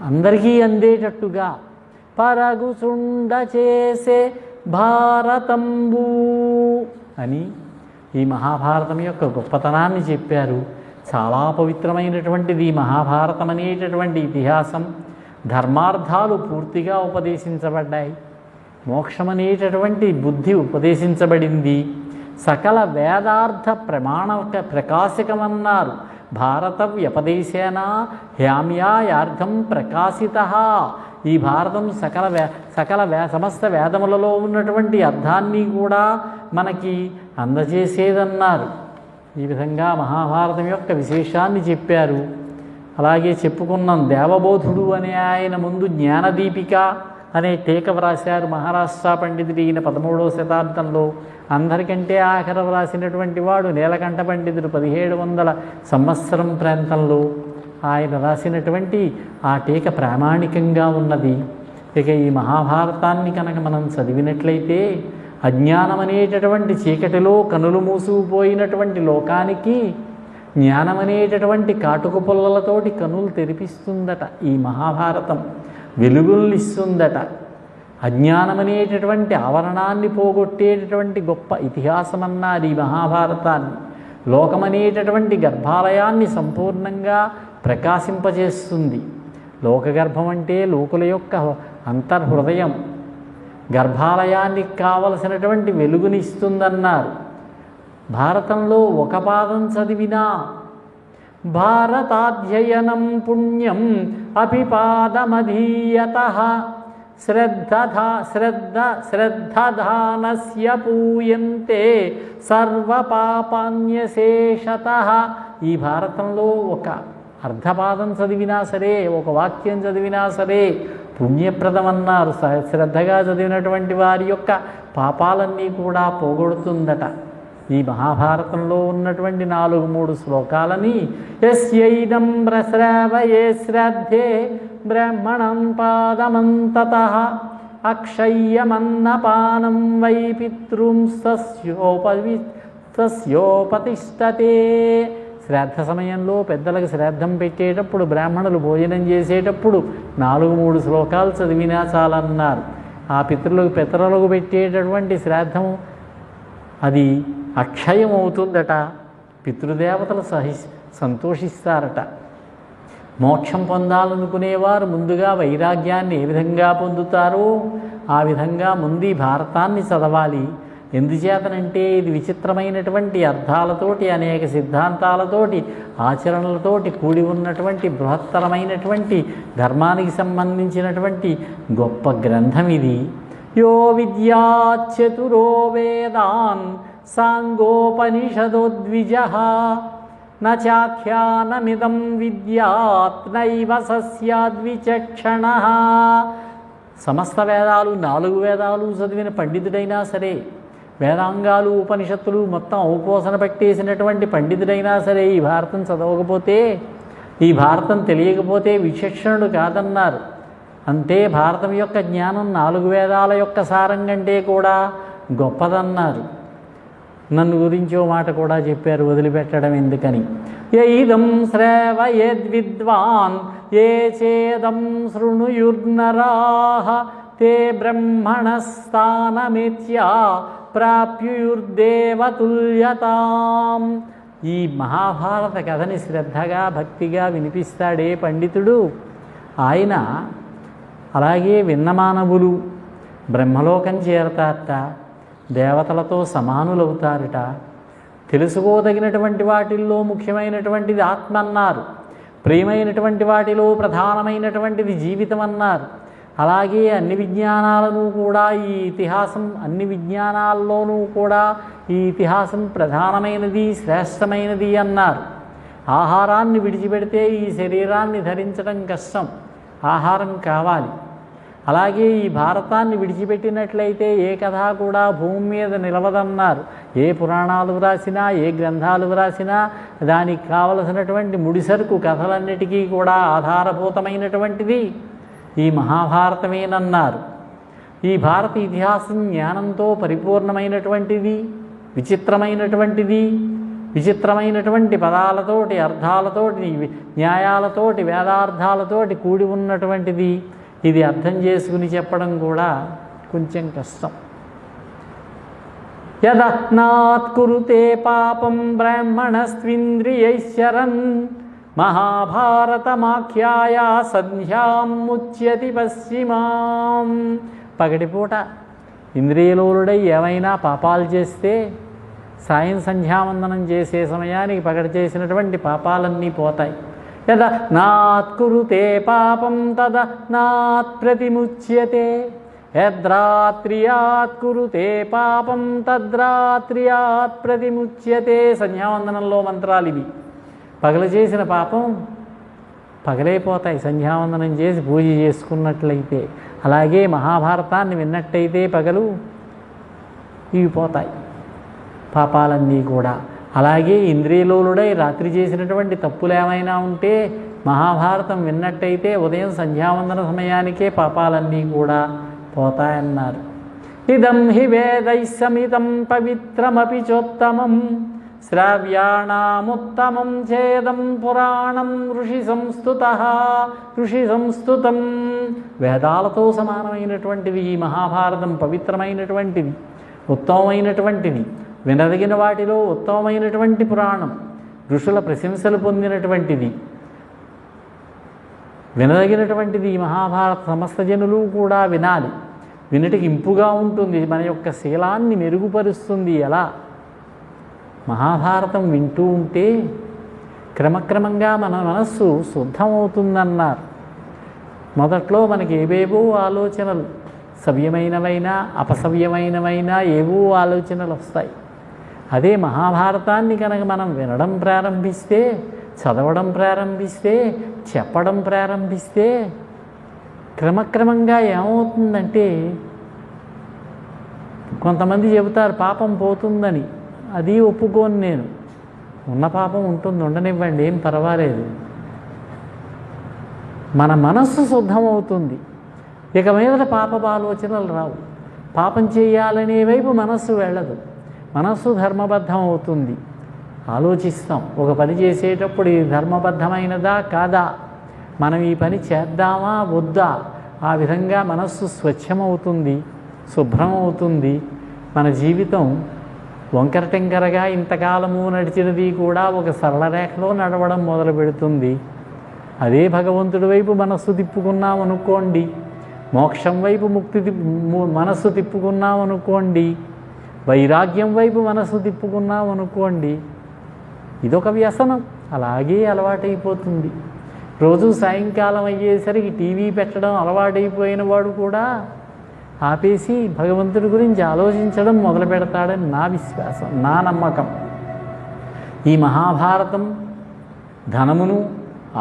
అందరికీ అందేటట్టుగా పరగుచుండ చేసే భారతంబు అని ఈ మహాభారతం యొక్క గొప్పతనాన్ని చెప్పారు. చాలా పవిత్రమైనటువంటిది మహాభారతం అనేటటువంటి ఇతిహాసం. ధర్మార్థాలు పూర్తిగా ఉపదేశించబడ్డాయి. మోక్షం అనేటటువంటి బుద్ధి ఉపదేశించబడింది. సకల వేదార్థ ప్రకాశకమన్నారు. భారత వ్యపదేశేన హ్యామ్యాయార్థం ప్రకాశిత. ఈ భారతం సమస్త వేదములలో ఉన్నటువంటి అర్థాన్ని కూడా మనకి అందజేసేదన్నారు. ఈ విధంగా మహాభారతం యొక్క విశేషాన్ని చెప్పారు. అలాగే చెప్పుకున్నాం, దేవబోధుడు అనే ఆయన ముందు జ్ఞానదీపిక అనే టీక వ్రాశారు. మహారాష్ట్ర పండితుడు ఈయన 13వ శతాబ్దంలో. అందరికంటే ఆఖర వ్రాసినటువంటి వాడు నీలకంఠ పండితుడు 1700 సంవత్సరం ప్రాంతంలో. ఆయన రాసినటువంటి ఆ టీక ప్రామాణికంగా ఉన్నది. ఇక ఈ మహాభారతాన్ని కనుక మనం చదివినట్లయితే అజ్ఞానం అనేటటువంటి చీకటిలో కనులు మూసుకుపోయినటువంటి లోకానికి జ్ఞానం అనేటటువంటి కాటుక పుల్లలతోటి కనులు తెరిపిస్తుందట. ఈ మహాభారతం వెలుగుల్నిస్తుందట. అజ్ఞానం అనేటటువంటి ఆవరణాన్ని పోగొట్టేటటువంటి గొప్ప ఇతిహాసమన్నారు ఈ మహాభారతాన్ని. లోకమనేటటువంటి గర్భాలయాన్ని సంపూర్ణంగా ప్రకాశింపజేస్తుంది. లోకగర్భం అంటే లోకుల యొక్క అంతర్హృదయం. గర్భాలయానికి కావలసినటువంటి వెలుగునిస్తుందన్నారు. భారతంలో ఒక పాదం చదివినా భారతాధ్యయనం పుణ్యం అపిపాదమధీయతః శ్రద్ధధానస్య పూయంతే సర్వపాపాన్యశేషతః. ఈ భారతంలో ఒక అర్ధపాదం చదివినా సరే, ఒక వాక్యం చదివినా సరే పుణ్యప్రదమన్నారు. శ్రద్ధగా చదివినటువంటి వారి యొక్క పాపాలన్నీ కూడా పోగొడుతుందట. ఈ మహాభారతంలో ఉన్నటువంటి 4-3 శ్లోకాలని యస్యైదం ప్రశ్రావయే శ్రద్ధే బ్రహ్మణం పాదమంతతః అక్షయ్యమన్నపానం వై పితృం తస్యోపతిష్టతే. శ్రాద్ధ సమయంలో పెద్దలకు శ్రాద్ధం పెట్టేటప్పుడు, బ్రాహ్మణులు భోజనం చేసేటప్పుడు 4-3 శ్లోకాలు చదివినా చాలన్నారు. ఆ పితరులకు పెట్టేటటువంటి శ్రాద్ధం అది అక్షయం అవుతుందట. పితృదేవతలు సంతోషిస్తారట. మోక్షం పొందాలనుకునేవారు ముందుగా వైరాగ్యాన్ని ఏ విధంగా పొందుతారో ఆ విధంగా ముందు ఈ భారతాన్ని చదవాలి. ఎందుచేతనంటే ఇది విచిత్రమైనటువంటి అర్థాలతోటి, అనేక సిద్ధాంతాలతోటి, ఆచరణలతోటి కూడి ఉన్నటువంటి బృహత్తరమైనటువంటి ధర్మానికి సంబంధించినటువంటి గొప్ప గ్రంథం ఇది. యో విద్యాచతురో వేదాన్ సాంగోపనిషదోద్విజః నాఖ్యానమిదం విద్యాత్ నైవ సస్యాద్విచక్షణః. సమస్త వేదాలు 4 వేదాలు చదివిన పండితుడైనా సరే, వేదాంగాలు ఉపనిషత్తులు మొత్తం ఔపోసన పట్టేసినటువంటి పండితుడైనా సరే ఈ భారతం చదవకపోతే, ఈ భారతం తెలియకపోతే విచక్షణుడు కాదన్నారు. అంతే భారతం యొక్క జ్ఞానం 4 వేదాల యొక్క సారం కంటే కూడా గొప్పదన్నారు. నన్ను గురించో మాట కూడా చెప్పారు, వదిలిపెట్టడం ఎందుకని. యైదం శ్రావయేద్విద్వాన్ ఏ చేదం శృణుయుర్నరాః తే బ్రహ్మణస్థానమిత్యా ప్రాప్యుర్దేవతుల్యతాం. ఈ మహాభారత కథని శ్రద్ధగా భక్తిగా వినిపిస్తాడే పండితుడు, ఆయన అలాగే విన్నమానవులు బ్రహ్మలోకం చేరతారట, దేవతలతో సమానులవుతారట. తెలుసుకోదగినటువంటి వాటిల్లో ముఖ్యమైనటువంటిది ఆత్మ అన్నారు. ప్రియమైనటువంటి వాటిలో ప్రధానమైనటువంటిది జీవితం అన్నారు. అలాగే అన్ని విజ్ఞానాలను కూడా ఈ ఇతిహాసం, అన్ని విజ్ఞానాల్లోనూ కూడా ఈ ఇతిహాసం ప్రధానమైనది, శ్రేష్టమైనది అన్నారు. ఆహారాన్ని విడిచిపెడితే ఈ శరీరాన్ని ధరించడం కష్టం, ఆహారం కావాలి. అలాగే ఈ భారతాన్ని విడిచిపెట్టినట్లయితే ఏ కథ కూడా భూమి మీద నిలవదన్నారు. ఏ పురాణాలు వ్రాసినా, ఏ గ్రంథాలు వ్రాసినా దానికి కావలసినటువంటి ముడిసరుకు కథలన్నిటికీ కూడా ఆధారభూతమైనటువంటిది ఈ మహాభారతమేనన్నారు. ఈ భారత ఇతిహాసం జ్ఞానంతో పరిపూర్ణమైనటువంటిది, విచిత్రమైనటువంటి పదాలతోటి, అర్థాలతోటి, న్యాయాలతోటి, వేదార్థాలతోటి కూడి ఉన్నటువంటిది. ఇది అర్థం చేసుకుని చెప్పడం కూడా కొంచెం కష్టం. యదనాత్కురుతే పాపం బ్రాహ్మణస్త్వింద్రియైశ్చరన్ మహాభారతమాఖ్యాయ సంధ్యాం ముచ్యతి పశ్చిమాం. పగటిపూట ఇంద్రియలోలుడై ఏమైనా పాపాలు చేస్తే సాయం సంధ్యావందనం చేసే సమయానికి పగటి చేసినటువంటి పాపాలన్నీ పోతాయి. యద నాత్కురుతే పాపం తద నాత్ ప్రతిముచ్యతే, యద్రాత్ర్యాత్ కురుతే పాపం తద్రాత్ర్యాత్ ప్రతిముచ్యతే. సంధ్యావందనంలో మంత్రాలు ఇవి. పగలు చేసిన పాపం పగలైపోతాయి సంధ్యావందనం చేసి పూజ చేసుకున్నట్లయితే. అలాగే మహాభారతాన్ని విన్నట్టయితే పగలు ఇవి పోతాయి పాపాలన్నీ కూడా. అలాగే ఇంద్రియలోలుడై రాత్రి చేసినటువంటి తప్పులు ఏమైనా ఉంటే మహాభారతం విన్నట్టయితే ఉదయం సంధ్యావందన సమయానికే పాపాలన్నీ కూడా పోతాయన్నారు. ఇదం హి వేదై సమితం పవిత్రమపి చోత్తమం శ్రావ్యాణముత్తమం ఛేదం పురాణం ఋషి సంస్తుతం. వేదాలతో సమానమైనటువంటిది ఈ మహాభారతం, పవిత్రమైనటువంటిది, ఉత్తమమైనటువంటిది, వినదగిన వాటిలో ఉత్తమమైనటువంటి పురాణం, ఋషుల ప్రశంసలు పొందినటువంటిది, వినదగినటువంటిది. ఈ మహాభారత సమస్త జనులు కూడా వినాలి. వినటికి ఇంపుగా ఉంటుంది, మన యొక్క శీలాన్ని మెరుగుపరుస్తుంది. ఎలా? మహాభారతం వింటూ ఉంటే క్రమక్రమంగా మన మనస్సు శుద్ధమవుతుందన్నారు. మొదట్లో మనకి ఏవేవో ఆలోచనలు, సవ్యమైనవైనా అపసవ్యమైనవైనా ఏవో ఆలోచనలు వస్తాయి. అదే మహాభారతాన్ని కనుక మనం వినడం ప్రారంభిస్తే, చదవడం ప్రారంభిస్తే, చెప్పడం ప్రారంభిస్తే క్రమక్రమంగా ఏమవుతుందంటే, కొంతమంది చెబుతారు పాపం పోతుందని. అది ఒప్పుకోను నేను. ఉన్న పాపం ఉంటుంది, ఉండనివ్వండి, ఏం పర్వాలేదు. మన మనస్సు శుద్ధమవుతుంది. ఇక మీదట పాపపు ఆలోచనలు రావు. పాపం చేయాలనే వైపు మనస్సు వెళ్ళదు. మనస్సు ధర్మబద్ధం అవుతుంది. ఆలోచిస్తాం, ఒక పని చేసేటప్పుడు ఇది ధర్మబద్ధమైనదా కాదా, మనం ఈ పని చేద్దామా వద్దా. ఆ విధంగా మనస్సు స్వచ్ఛమవుతుంది, శుభ్రమవుతుంది. మన జీవితం వంకర టెంకరగా ఇంతకాలము నడిచినది కూడా ఒక సరళ రేఖలో నడవడం మొదలు పెడుతుంది. అదే భగవంతుడి వైపు మనస్సు తిప్పుకున్నాం అనుకోండి, మోక్షం వైపు మనస్సు తిప్పుకున్నాం అనుకోండి, వైరాగ్యం వైపు మనస్సు తిప్పుకున్నాం అనుకోండి, ఇదొక వ్యసనం, అలాగే అలవాటైపోతుంది. రోజు సాయంకాలం అయ్యేసరికి టీవీ పెట్టడం అలవాటైపోయిన వాడు కూడా ఆపేసి భగవంతుడి గురించి ఆలోచించడం మొదలు పెడతాడని నా విశ్వాసం, నా నమ్మకం. ఈ మహాభారతం ధనమును,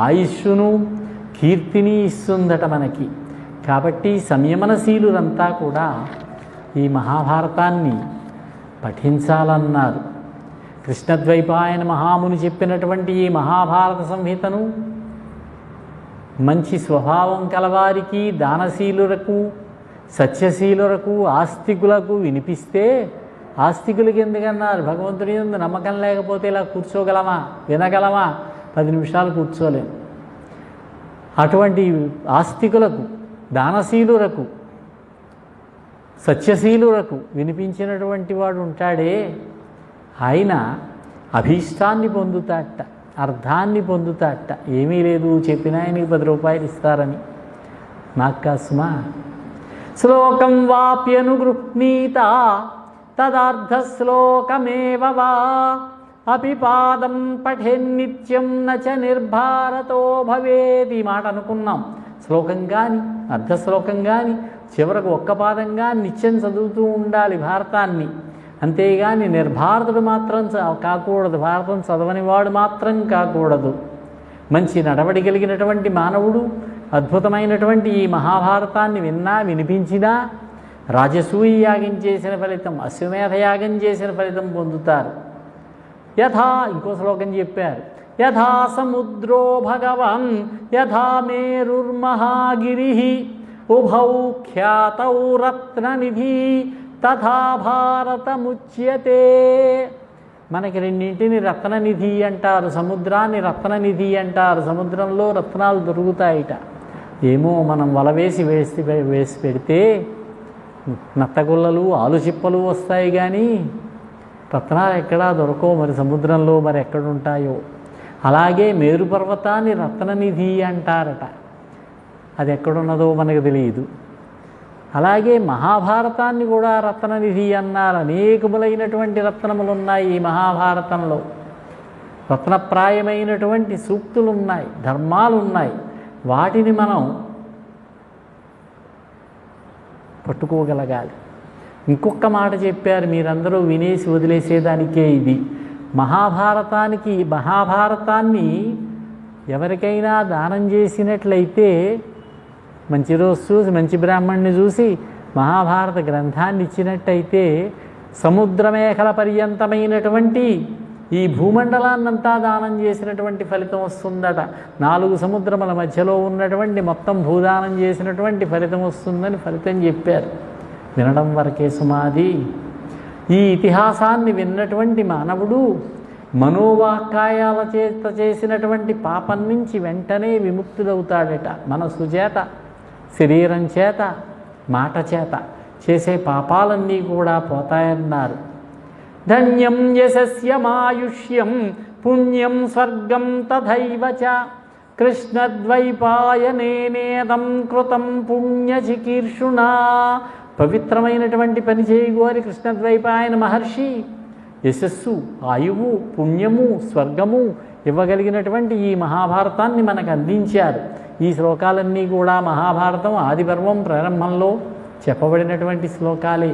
ఆయుష్ను, కీర్తిని ఇస్తుందట మనకి. కాబట్టి సంయమనశీలురంతా కూడా ఈ మహాభారతాన్ని పఠించాలన్నారు. కృష్ణద్వైపాయన మహాముని చెప్పినటువంటి ఈ మహాభారత సంహితను మంచి స్వభావం కలవారికి, దానశీలులకు, సత్యశీలులకు, ఆస్తికులకు వినిపిస్తే, ఆస్తికులకి ఎందుకన్నారు? భగవంతుడి యందు నమ్మకం లేకపోతే ఇలా కూర్చోగలమా, వినగలమా? 10 నిమిషాలు కూర్చోలేము. అటువంటి ఆస్తికులకు, దానశీలులకు, సత్యశీలులకు వినిపించినటువంటి వాడు ఉంటాడే, ఆయన అభీష్టాన్ని పొందుతాట, అర్థాన్ని పొందుతాట. ఏమీ లేదు, చెప్పిన ఆయనకి 10 రూపాయలు ఇస్తారని. నాకు కాసుమా శ్లోకం వాప్యనుగృహ్ణీత తదర్థశ్లోకమేవ వా అపి పాదం పఠేన్నిత్యం నచ నిర్భారతో భవేది. ఈ మాట అనుకున్నాం. శ్లోకం కానీ, అర్ధశ్లోకం కానీ, చివరకు ఒక్క పాదం కానీ నిత్యం చదువుతూ ఉండాలి భారతాన్ని. అంతేగాని నిర్భారతుడు మాత్రం కాకూడదు, భారతం చదవని వాడు మాత్రం కాకూడదు. మంచి నడవడి కలిగినటువంటి మానవుడు అద్భుతమైనటువంటి ఈ మహాభారతాన్ని విన్నా, వినిపించినా రాజసూయ యాగం చేసిన ఫలితం, అశ్వమేధ యాగం చేసిన ఫలితం పొందుతారు. యథా, ఇంకో శ్లోకం చెప్పారు, యథా సముద్రో భగవాన్ యథా మేరుర్మహాగిరి ఉభౌ ఖ్యాతౌ రత్ననిధి తథా భారతముచ్యతే. మనకి రెండింటిని రత్ననిధి అంటారు, సముద్రాన్ని రత్ననిధి అంటారు. సముద్రంలో రత్నాలు దొరుకుతాయిట. ఏమో మనం వల వేసి పెడితే నత్తగుల్లలు, ఆలుచిప్పలు వస్తాయి, కానీ రత్నాలు ఎక్కడా దొరకవు, మరి సముద్రంలో మరి ఎక్కడుంటాయో. అలాగే మేరు పర్వతాన్ని రత్ననిధి అంటారట, అది ఎక్కడున్నదో మనకు తెలియదు. అలాగే మహాభారతాన్ని కూడా రత్ననిధి అన్నారు. అనేకములైనటువంటి రత్నములు ఉన్నాయి ఈ మహాభారతంలో. రత్నప్రాయమైనటువంటి సూక్తులు ఉన్నాయి, ధర్మాలు ఉన్నాయి. వాటిని మనం పట్టుకోగలగాలి. ఇంకొక మాట చెప్పారు, మీరందరూ వినేసి వదిలేసేదానికే ఇది. మహాభారతాన్ని ఎవరికైనా దానం చేసినట్లయితే, మంచి రోజు చూసి మంచి బ్రాహ్మణ్ణి చూసి మహాభారత గ్రంథాన్ని ఇచ్చినట్టయితే సముద్రమేఖల పర్యంతమైనటువంటి ఈ భూమండలాన్నంతా దానం చేసినటువంటి ఫలితం వస్తుందట. 4 సముద్రముల మధ్యలో ఉన్నటువంటి మొత్తం భూదానం చేసినటువంటి ఫలితం వస్తుందని ఫలితం చెప్పారు. వినడం వరకే సుమాది. ఈ ఇతిహాసాన్ని విన్నటువంటి మానవుడు మనోవాక్కాయాల చేత చేసినటువంటి పాపం నుంచి వెంటనే విముక్తుడవుతాడట. మనస్సు చేత, శరీరం చేత, మాట చేత చేసే పాపాలన్నీ కూడా పోతాయన్నారు. ధన్యం యశస్యమాయుష్యం పుణ్యం స్వర్గం తథైవ చ కృష్ణద్వైపాయనేనేదం కృతం పుణ్యచికీర్షుణా. పవిత్రమైనటువంటి పని చేయగోరి కృష్ణద్వైపాయన మహర్షి యశస్సు, ఆయువు, పుణ్యము, స్వర్గము ఇవ్వగలిగినటువంటి ఈ మహాభారతాన్ని మనకు అందించారు. ఈ శ్లోకాలన్నీ కూడా మహాభారతం ఆదిపర్వం ప్రారంభంలో చెప్పబడినటువంటి శ్లోకాలే.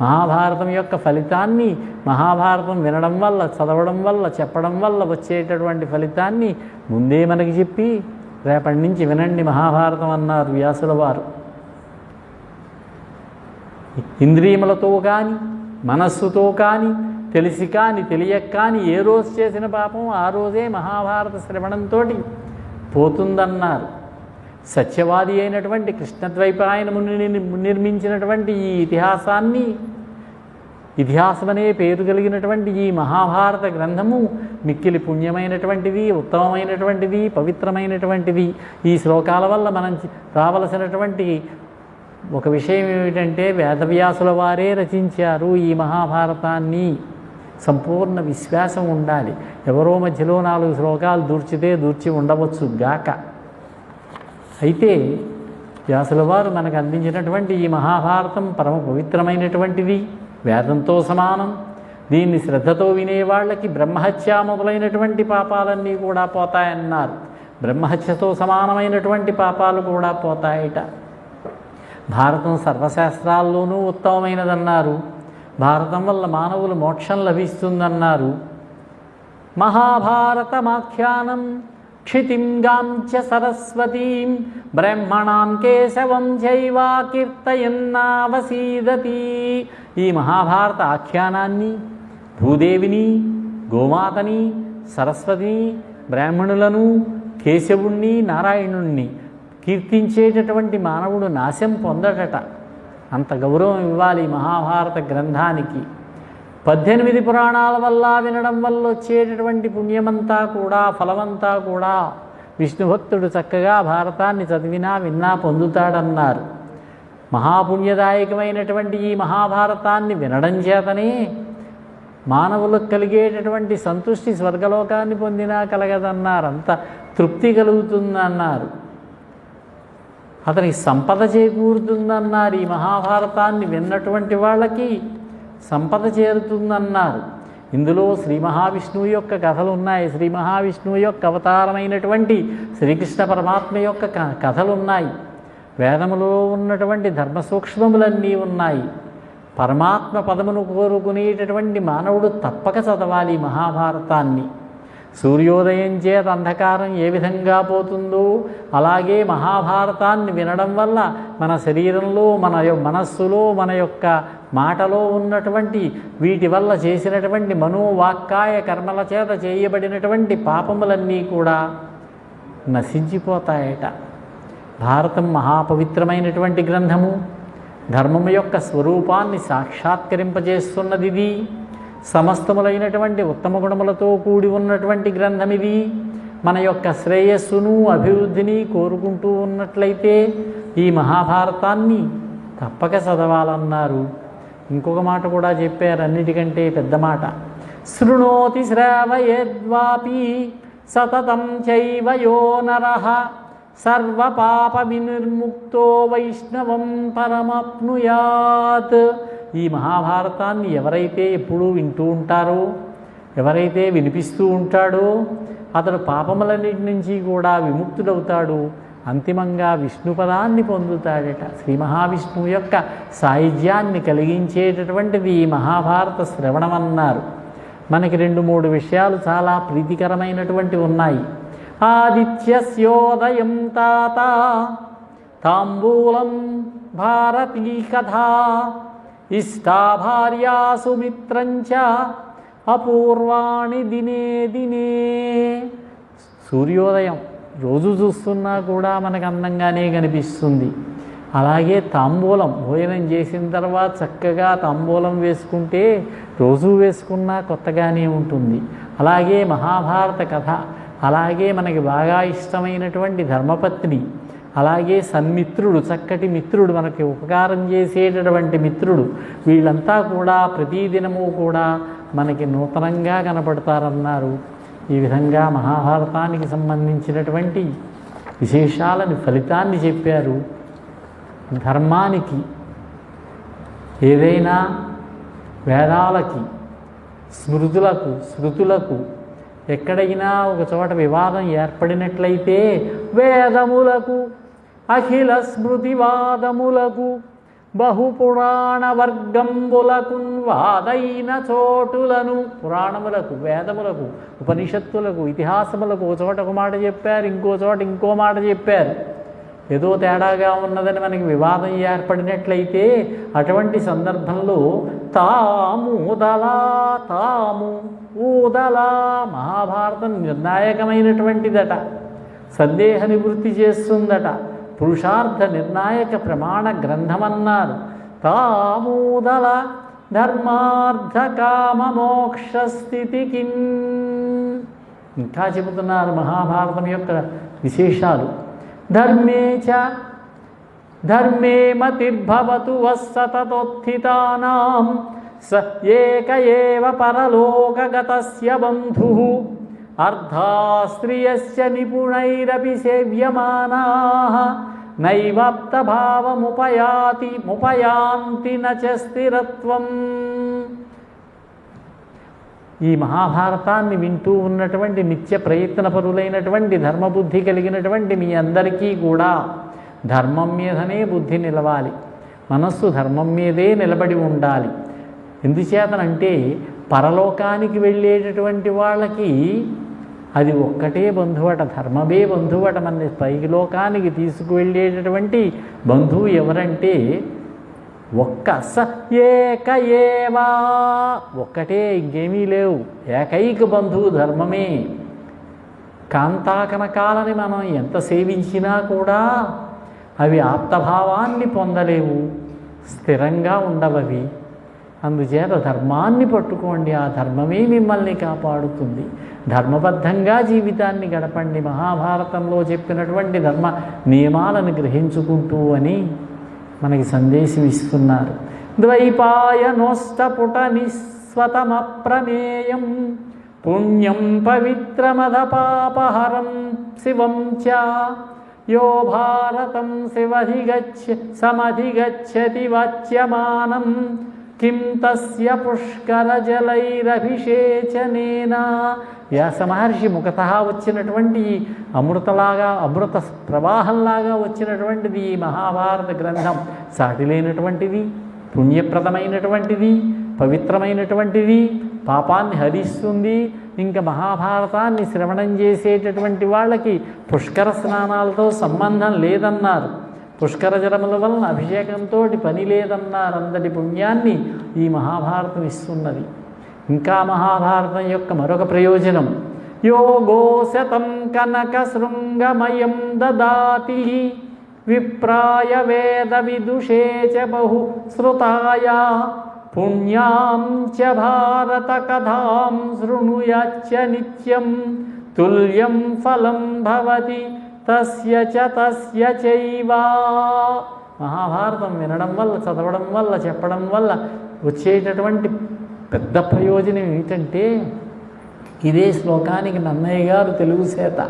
మహాభారతం యొక్క ఫలితాన్ని, మహాభారతం వినడం వల్ల, చదవడం వల్ల, చెప్పడం వల్ల వచ్చేటటువంటి ఫలితాన్ని ముందే మనకి చెప్పి రేపటి నుంచి వినండి మహాభారతం అన్నారు వ్యాసుల వారు. ఇంద్రియములతో కానీ, మనస్సుతో కానీ, తెలిసి కానీ, తెలియక కానీ ఏ రోజు చేసిన పాపం ఆ రోజే మహాభారత శ్రవణంతో పోతుందన్నారు. సత్యవాది అయినటువంటి కృష్ణద్వైపాయనముని నిర్మించినటువంటి ఈ ఇతిహాసాన్ని, ఇతిహాసమనే పేరు కలిగినటువంటి ఈ మహాభారత గ్రంథము మిక్కిలి పుణ్యమైనటువంటిది, ఉత్తమమైనటువంటిది, పవిత్రమైనటువంటిది. ఈ శ్లోకాల వల్ల మనం రావలసినటువంటి ఒక విషయం ఏమిటంటే, వేదవ్యాసుల వారే రచించారు ఈ మహాభారతాన్ని. సంపూర్ణ విశ్వాసం ఉండాలి. ఎవరో మధ్యలో 4 శ్లోకాలు దూర్చి ఉండవచ్చు గాక. అయితే వ్యాసుల వారు మనకు అందించినటువంటి ఈ మహాభారతం పరమ పవిత్రమైనటువంటిది, వేదంతో సమానం. దీన్ని శ్రద్ధతో వినేవాళ్ళకి బ్రహ్మహత్య మొదలైనటువంటి పాపాలన్నీ కూడా పోతాయన్నారు. బ్రహ్మహత్యతో సమానమైనటువంటి పాపాలు కూడా పోతాయట. భారతం సర్వశాస్త్రాల్లోనూ ఉత్తమమైనదన్నారు. భారతం వల్ల మానవులు మోక్షం లభిస్తుందన్నారు. మహాభారతమాఖ్యానం క్షితింగాంచ సరస్వతీం బ్రహ్మణాం కేశవం చైవ కీర్తయన్నావసీదతి. ఈ మహాభారత ఆఖ్యానాన్ని, భూదేవిని, గోమాతని, సరస్వతిని, బ్రాహ్మణులను, కేశవుణ్ణి, నారాయణుణ్ణి కీర్తించేటటువంటి మానవుడు నాశం పొందడట. అంత గౌరవం ఇవ్వాలి మహాభారత గ్రంథానికి. 18 పురాణాల వల్ల వినడం వల్ల వచ్చేటటువంటి పుణ్యమంతా కూడా, ఫలమంతా కూడా విష్ణుభక్తుడు చక్కగా భారతాన్ని చదివినా విన్నా పొందుతాడన్నారు. మహాపుణ్యదాయకమైనటువంటి ఈ మహాభారతాన్ని వినడం చేతనే మానవులకు కలిగేటటువంటి సంతృష్టి స్వర్గలోకాన్ని పొందినా కలగదన్నారు. అంత తృప్తి కలుగుతుందన్నారు. అతనికి సంపద చేకూరుతుందన్నారు. ఈ మహాభారతాన్ని విన్నటువంటి వాళ్ళకి సంపద చేరుతుందన్నారు. ఇందులో శ్రీ మహావిష్ణువు యొక్క కథలు ఉన్నాయి. శ్రీ మహావిష్ణువు యొక్క అవతారమైనటువంటి శ్రీకృష్ణ పరమాత్మ యొక్క కథలు ఉన్నాయి. వేదములో ఉన్నటువంటి ధర్మ సూక్ష్మములన్నీ ఉన్నాయి. పరమాత్మ పదమును కోరుకునేటటువంటి మానవుడు తప్పక చదవాలి మహాభారతాన్ని. సూర్యోదయం చేత అంధకారం ఏ విధంగా పోతుందో అలాగే మహాభారతాన్ని వినడం వల్ల మన శరీరంలో, మన మనస్సులో, మన యొక్క మాటలో ఉన్నటువంటి వీటి వల్ల చేసినటువంటి మనోవాక్కాయ కర్మల చేత చేయబడినటువంటి పాపములన్నీ కూడా నశించిపోతాయట. భారతం మహాపవిత్రమైనటువంటి గ్రంథము. ధర్మము యొక్క స్వరూపాన్ని సాక్షాత్కరింపజేస్తున్నది ఇది. సమస్తములైనటువంటి ఉత్తమ గుణములతో కూడి ఉన్నటువంటి గ్రంథం ఇది. మన యొక్క శ్రేయస్సును, అభివృద్ధిని కోరుకుంటూ ఉన్నట్లయితే ఈ మహాభారతాన్ని తప్పక చదవాలన్నారు. ఇంకొక మాట కూడా చెప్పారు, అన్నిటికంటే పెద్ద మాట. శృణోతి శ్రావయేద్వాపి సతతం చైవ యో నరః సర్వపాప వినిర్ముక్తో వైష్ణవం పరమప్నుయాత్. ఈ మహాభారతాన్ని ఎవరైతే ఎప్పుడూ వింటూ ఉంటారో, ఎవరైతే వినిపిస్తూ ఉంటాడో అతడు పాపములన్నిటి నుంచి కూడా విముక్తుడవుతాడు, అంతిమంగా విష్ణుపదాన్ని పొందుతాడట. శ్రీ మహావిష్ణువు యొక్క సాయుధ్యాన్ని కలిగించేటటువంటిది ఈ మహాభారత శ్రవణం అన్నారు. మనకి 2-3 విషయాలు చాలా ప్రీతికరమైనటువంటివి ఉన్నాయి. ఆదిత్యస్యోదయం తాత తాంబూలం భారతీ కథా ఇష్టా భార్యాసు మిత్రంచ అపూర్వాణి దినే దినే. సూర్యోదయం రోజు చూస్తున్నా కూడా మనకు అందంగానే కనిపిస్తుంది. అలాగే తాంబూలం, భోజనం చేసిన తర్వాత చక్కగా తాంబూలం వేసుకుంటే రోజు వేసుకున్నా కొత్తగానే ఉంటుంది. అలాగే మహాభారత కథ, అలాగే మనకి బాగా ఇష్టమైనటువంటి ధర్మపత్ని, అలాగే సన్మిత్రుడు, చక్కటి మిత్రుడు, మనకి ఉపకారం చేసేటటువంటి మిత్రుడు, వీళ్ళంతా కూడా ప్రతిదినము కూడా మనకి నూతనంగా కనపడతారన్నారు. ఈ విధంగా మహాభారతానికి సంబంధించినటువంటి విశేషాలని, ఫలితాన్ని చెప్పారు. ధర్మానికి ఏదైనా వేదాలకి, స్మృతులకు, శృతులకు ఎక్కడైనా ఒక చోట వివాదం ఏర్పడినట్లయితే వేదములకు, అఖిల స్మృతివాదములకు, బహుపురాణ వర్గంబులకు వాదైన చోటులను, పురాణములకు, వేదములకు, ఉపనిషత్తులకు, ఇతిహాసములకు ఒక చోట ఒక మాట చెప్పారు, ఇంకో చోట ఇంకో మాట చెప్పారు. ఏదో తేడాగా ఉన్నదని మనకి వివాదం ఏర్పడినట్లయితే అటువంటి సందర్భంలో తాము ఊదలా మహాభారతం నిర్ణాయకమైనటువంటిదట. సందేహ నివృత్తి చేస్తుందట. పురుషార్థ నిర్ణాయక ప్రమాణ గ్రంథమన్నారు. తామూదల ధర్మార్థ కామ మోక్ష స్థితికి. ఇంకా చెబుతున్నారు మహాభారతం యొక్క విశేషాలు. ధర్మే మతిర్భవతు వస్సతతోత్థితానాం స ఏక ఏవ పరలోకగతస్య బంధుః అర్ధాస్త్రియస్య నిపుణైరపి సేవ్యమానాః నైవాప్తభావముపయాంతి నచ స్థిరత్వం. ఈ మహాభారతాన్ని వింటూ ఉన్నటువంటి నిత్య ప్రయత్నపరులైనటువంటి ధర్మబుద్ధి కలిగినటువంటి మీ అందరికీ కూడా ధర్మం మీదనే బుద్ధి నిలవాలి, మనస్సు ధర్మం మీదే నిలబడి ఉండాలి. ఎందుచేతనంటే పరలోకానికి వెళ్ళేటటువంటి వాళ్ళకి అది ఒక్కటే బంధువట, ధర్మమే బంధువట. మన పైకి లోకానికి తీసుకువెళ్ళేటటువంటి బంధువు ఎవరంటే ఒక్క స ఏక ఏవా, ఒక్కటే, ఇంకేమీ లేవు. ఏకైక బంధువు ధర్మమే. కాంతాకనకాలని మనం ఎంత సేవించినా కూడా అవి ఆప్తభావాన్ని పొందలేవు, స్థిరంగా ఉండవవి. అందుచేత ధర్మాన్ని పట్టుకోండి, ఆ ధర్మమే మిమ్మల్ని కాపాడుతుంది. ధర్మబద్ధంగా జీవితాన్ని గడపండి, మహాభారతంలో చెప్పినటువంటి ధర్మ నియమాలను గ్రహించుకుంటూ అని మనకి సందేశం ఇస్తున్నారు. ద్వైపాయనోష్టపుట నిస్వతమప్రమేయం పుణ్యం పవిత్రమద పాపహరం శివం చ యో భారతం సమధిగచ్చతి వాచ్యమానం కిం తస్య పుష్కరజలైరభిషేచనేన. వ్యాస మహర్షి ముఖతః వచ్చినటువంటి అమృత ప్రవాహంలాగా వచ్చినటువంటిది ఈ మహాభారత గ్రంథం. సాటిలేనటువంటిది, పుణ్యప్రదమైనటువంటిది, పవిత్రమైనటువంటిది, పాపాన్ని హరిస్తుంది. ఇంకా మహాభారతాన్ని శ్రవణం చేసేటటువంటి వాళ్ళకి పుష్కర స్నానాలతో సంబంధం లేదన్నారు. పుష్కర జలముల వలన అభిషేకంతో పని లేదన్నారు. అంతటి పుణ్యాన్ని ఈ మహాభారతం ఇస్తున్నది. ఇంకా మహాభారతం యొక్క మరొక ప్రయోజనం, యోగో శతం కనక శృంగమయం దదాతి విప్రాయ వేద విదుషే చ బహు శ్రుతాయ పుణ్యాం చ భారత కథాం శృణుయాచ్చ నిత్యం తుల్యం ఫలం భవతి తస్య చ తస్య చైవ. మహాభారతం వినడం వల్ల, చదవడం వల్ల, చెప్పడం వల్ల వచ్చేటటువంటి పెద్ద ప్రయోజనం ఏమిటంటే ఇదే శ్లోకానికి నన్నయ్య గారు తెలుగు చేత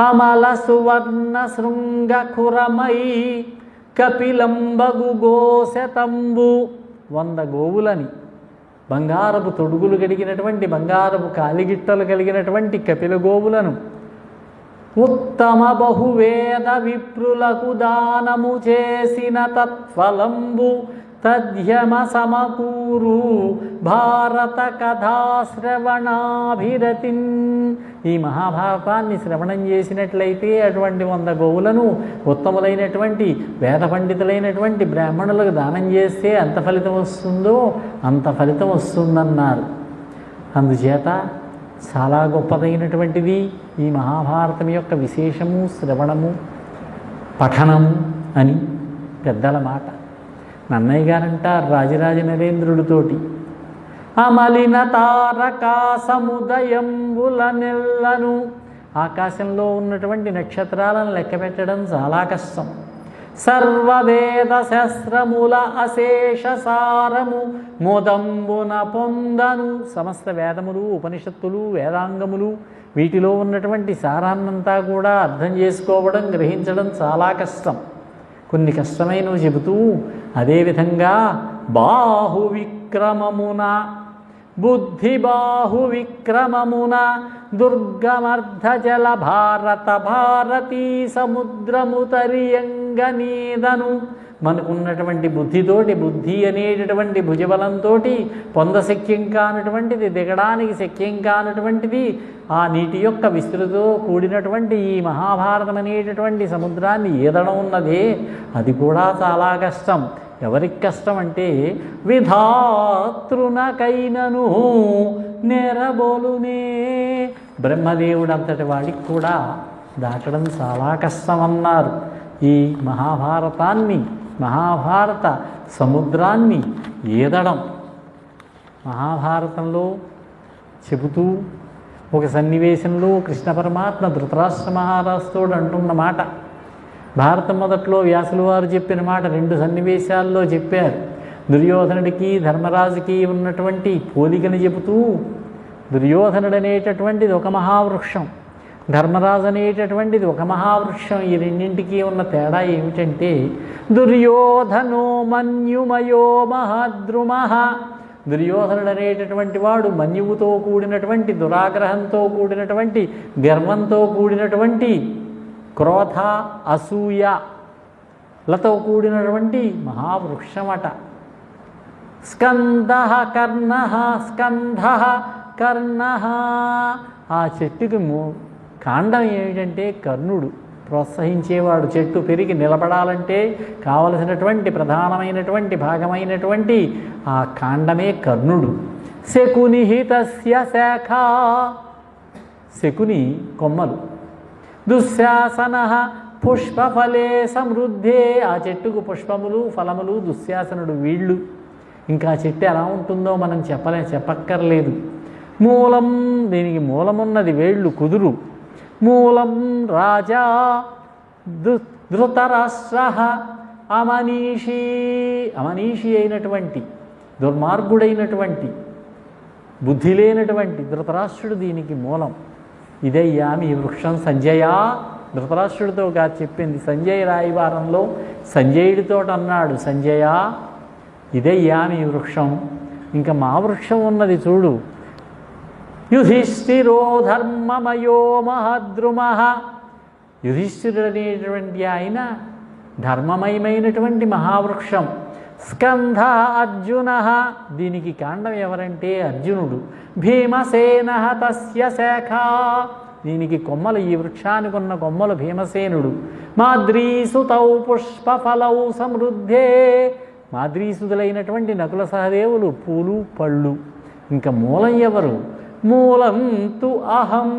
అమల సువర్ణ శృంగ కురమై కపిలంబగు గోశతంబు 100 గోవులని బంగారపు తొడుగులు కలిగినటువంటి బంగారపు కాలిగిట్టలు కలిగినటువంటి కపిల గోవులను ఉత్తమ బహువేద విప్రులకు దానము చేసిన తత్ఫలంబు తద్యమ సమకూరు భారత కథాశ్రవణాభిరతిన్. ఈ మహాభారతాన్ని శ్రవణం చేసినట్లయితే అటువంటి 100 గోవులను ఉత్తములైనటువంటి వేద పండితులైనటువంటి బ్రాహ్మణులకు దానం చేస్తే ఎంత ఫలితం వస్తుందో అంత ఫలితం వస్తుందన్నారు. అందుచేత చాలా గొప్పదైనటువంటిది ఈ మహాభారతం యొక్క విశేషము, శ్రవణము, పఠనము అని పెద్దల మాట. నన్నయ్య గారంటారు రాజరాజ నరేంద్రుడితోటి అమలిన తారకా సముదయంబుల నెల్లను. ఆకాశంలో ఉన్నటువంటి నక్షత్రాలను లెక్క పెట్టడం చాలా కష్టం. సర్వవేద శస్త్రముల అశేష సారము మోదంబున పొందను. సమస్త వేదములు, ఉపనిషత్తులు, వేదాంగములు వీటిలో ఉన్నటువంటి సారాన్నంతా కూడా అర్థం చేసుకోవడం, గ్రహించడం చాలా కష్టం. కొన్ని కష్టమైనవి చెబుతూ అదేవిధంగా బాహు విక్రమమున బుద్ధి బాహు విక్రమమున దుర్గమర్ధజల భారత భారతీ సముద్రము తరియంగనీదను. మనకున్నటువంటి బుద్ధితోటి, బుద్ధి అనేటటువంటి భుజబలంతో పొందశక్యం కానటువంటిది, దిగడానికి శక్యం కానటువంటిది ఆ నీటి యొక్క విస్తృతితో కూడినటువంటి ఈ మహాభారతం అనేటటువంటి సముద్రాన్ని ఈదడం ఉన్నదే అది కూడా చాలా కష్టం. ఎవరికి కష్టం అంటే విధాతృనకైనను నెరబోలునే. బ్రహ్మదేవుడు అంతటి వాడికి కూడా దాటడం చాలా కష్టం అన్నారు. ఈ మహాభారతాన్ని, మహాభారత సముద్రాన్ని ఈదడం మహాభారతంలో చెబుతూ ఒక సన్నివేశంలో కృష్ణ పరమాత్మ ధృతరాష్ట్ర మహారాజుతో అంటున్న మాట, భారతం మొదట్లో వ్యాసుల వారు చెప్పిన మాట 2 సన్నివేశాల్లో చెప్పారు. దుర్యోధనుడికి ధర్మరాజుకి ఉన్నటువంటి పోలికని చెబుతూ దుర్యోధనుడు అనేటటువంటిది ఒక మహావృక్షం, ధర్మరాజు అనేటటువంటిది ఒక మహావృక్షం. ఈ రెండింటికి ఉన్న తేడా ఏమిటంటే దుర్యోధనో మన్యుమయో మహాద్రుమః. దుర్యోధనుడు అనేటటువంటి వాడు మన్యువుతో కూడినటువంటి, దురాగ్రహంతో కూడినటువంటి, గర్వంతో కూడినటువంటి, క్రోధ అసూయలతో కూడినటువంటి మహావృక్షమట. స్కందః కర్ణః స్కంధః కర్ణః. ఆ చెట్టుకి కాండం ఏమిటంటే కర్ణుడు ప్రోత్సహించేవాడు. చెట్టు పెరిగి నిలబడాలంటే కావలసినటువంటి ప్రధానమైనటువంటి భాగమైనటువంటి ఆ కాండమే కర్ణుడు. శకుని తస్య శాఖ. శకుని కొమ్మలు. దుశ్శాసన పుష్పఫలే సమృద్ధే. ఆ చెట్టుకు పుష్పములు, ఫలములు దుశ్శాసనుడు వీళ్ళు. ఇంకా చెట్టు ఎలా ఉంటుందో మనం చెప్పక్కర్లేదు. మూలం, దీనికి మూలమున్నది వేళ్ళు, కుదురు. మూలం రాజా ధృతరాష్ట్ర అమనీషి. అమనీషి అయినటువంటి, దుర్మార్గుడైనటువంటి, బుద్ధి లేనటువంటి ధృతరాష్ట్రుడు దీనికి మూలం. ఇదయ్యా మీ వృక్షం సంజయ. ధృతరాష్ట్రుడితో కాదు చెప్పింది, సంజయ రాయవారంలో సంజయుడితో అన్నాడు, సంజయ ఇదయ్యా మీ వృక్షం. ఇంకా మా వృక్షం ఉన్నది చూడు. యుధిష్ఠిరో ధర్మమయో మహద్రుమః. యుధిష్ఠిరుడు అనేటువంటి ఆయన ధర్మమయమైనటువంటి మహావృక్షం. స్కంధ అర్జున. దీనికి కాండం ఎవరంటే అర్జునుడు. భీమసేన తస్య శాఖ. దీనికి కొమ్మలు, ఈ వృక్షానికి ఉన్న కొమ్మలు భీమసేనుడు. మాద్రీసుతౌ పుష్పఫలౌ సమృద్ధే. మాద్రీసుదులైనటువంటి నకుల సహదేవులు పూలు, పళ్ళు. ఇంకా మూలం ఎవరు? మూలం తు అహం.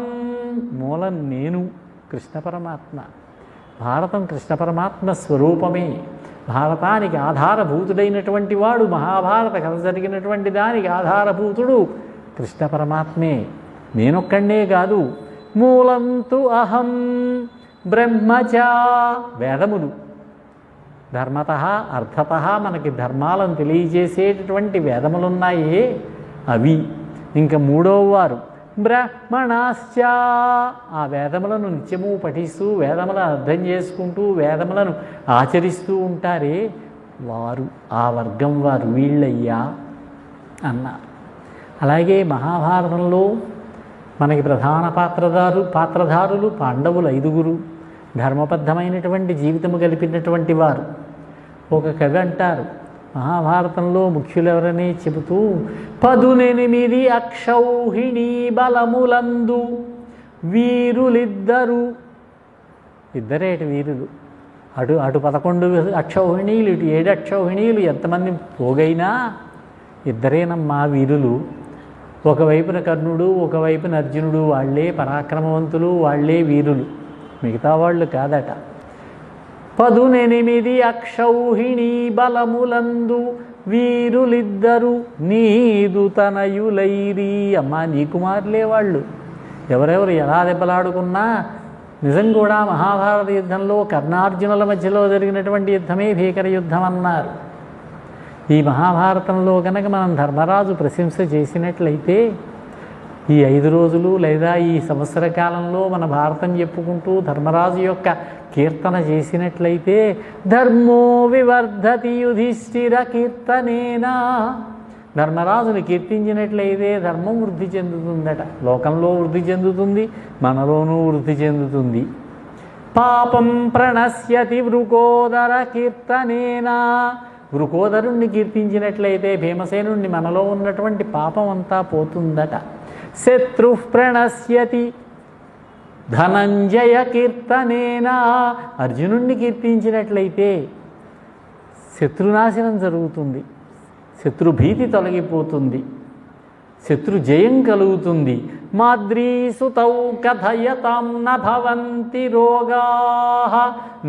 మూలం నేను, కృష్ణ పరమాత్మ. భారతం కృష్ణ పరమాత్మ స్వరూపమే. భారతానికి ఆధారభూతుడైనటువంటి వాడు, మహాభారత కథ జరిగినటువంటి దానికి ఆధారభూతుడు కృష్ణ పరమాత్మే. నేనొక్కడే కాదు. మూలం తు అహం బ్రహ్మచ. వేదములు ధర్మతః అర్థతః మనకి ధర్మాలను తెలియజేసేటటువంటి వేదములున్నాయే అవి. ఇంకా మూడవ వారు బ్రాహ్మణాశ్చ, ఆ వేదములను నిత్యము పఠిస్తూ వేదములను అర్థం చేసుకుంటూ వేదములను ఆచరిస్తూ ఉంటారే వారు, ఆ వర్గం వారు వీళ్ళయ్యా అన్నారు. అలాగే మహాభారతంలో మనకి ప్రధాన పాత్రధారులు పాండవులు 5గురు, ధర్మబద్ధమైనటువంటి జీవితము గడిపినటువంటి వారు. ఒక కవి అంటారు, మహాభారతంలో ముఖ్యులెవరని చెబుతూ 18 అక్షౌహిణీ బలములందు వీరులిద్దరు, ఇద్దరేటి వీరులు, అటు 11 అక్షౌహిణీలు, ఇటు 7 అక్షౌహిణీలు, ఎంతమంది పోగైనా ఇద్దరేనమ్మా వీరులు. ఒకవైపున కర్ణుడు, ఒకవైపున అర్జునుడు, వాళ్లే పరాక్రమవంతులు, వాళ్లే వీరులు, మిగతా వాళ్ళు కాదట. 18 అక్షౌహిణీ బలములందు వీరులిద్దరు నీదు తనయులైరి, అమ్మా నీ కుమారులే వాళ్ళు. ఎవరెవరు ఎలా దెబ్బలాడుకున్నా నిజం కూడా మహాభారత యుద్ధంలో కర్ణార్జునుల మధ్యలో జరిగినటువంటి యుద్ధమే భీకర యుద్ధం అన్నారు. ఈ మహాభారతంలో కనుక మనం ధర్మరాజు ప్రశంస చేసినట్లయితే ఈ 5 రోజులు లేదా ఈ సంవత్సర కాలంలో మన భారతం చెప్పుకుంటూ ధర్మరాజు యొక్క కీర్తన చేసినట్లయితే ధర్మో వివర్ధతి యుధిష్ఠిర కీర్తనేనా, ధర్మరాజుని కీర్తించినట్లయితే ధర్మం వృద్ధి చెందుతుందట. లోకంలో వృద్ధి చెందుతుంది, మనలోనూ వృద్ధి చెందుతుంది. పాపం ప్రణశ్యతి వృకోదర కీర్తనేనా, వృకోదరుణ్ణి కీర్తించినట్లయితే భీమసేనుణ్ణి మనలో ఉన్నటువంటి పాపం అంతా పోతుందట. శత్రు ప్రణశ్యతి ధనంజయ కీర్తనేనా, అర్జునుణ్ణి కీర్తించినట్లయితే శత్రునాశనం జరుగుతుంది, శత్రుభీతి తొలగిపోతుంది, శత్రు జయం కలుగుతుంది. మాద్రీసుతౌ కథయతాం న భవంతి రోగా,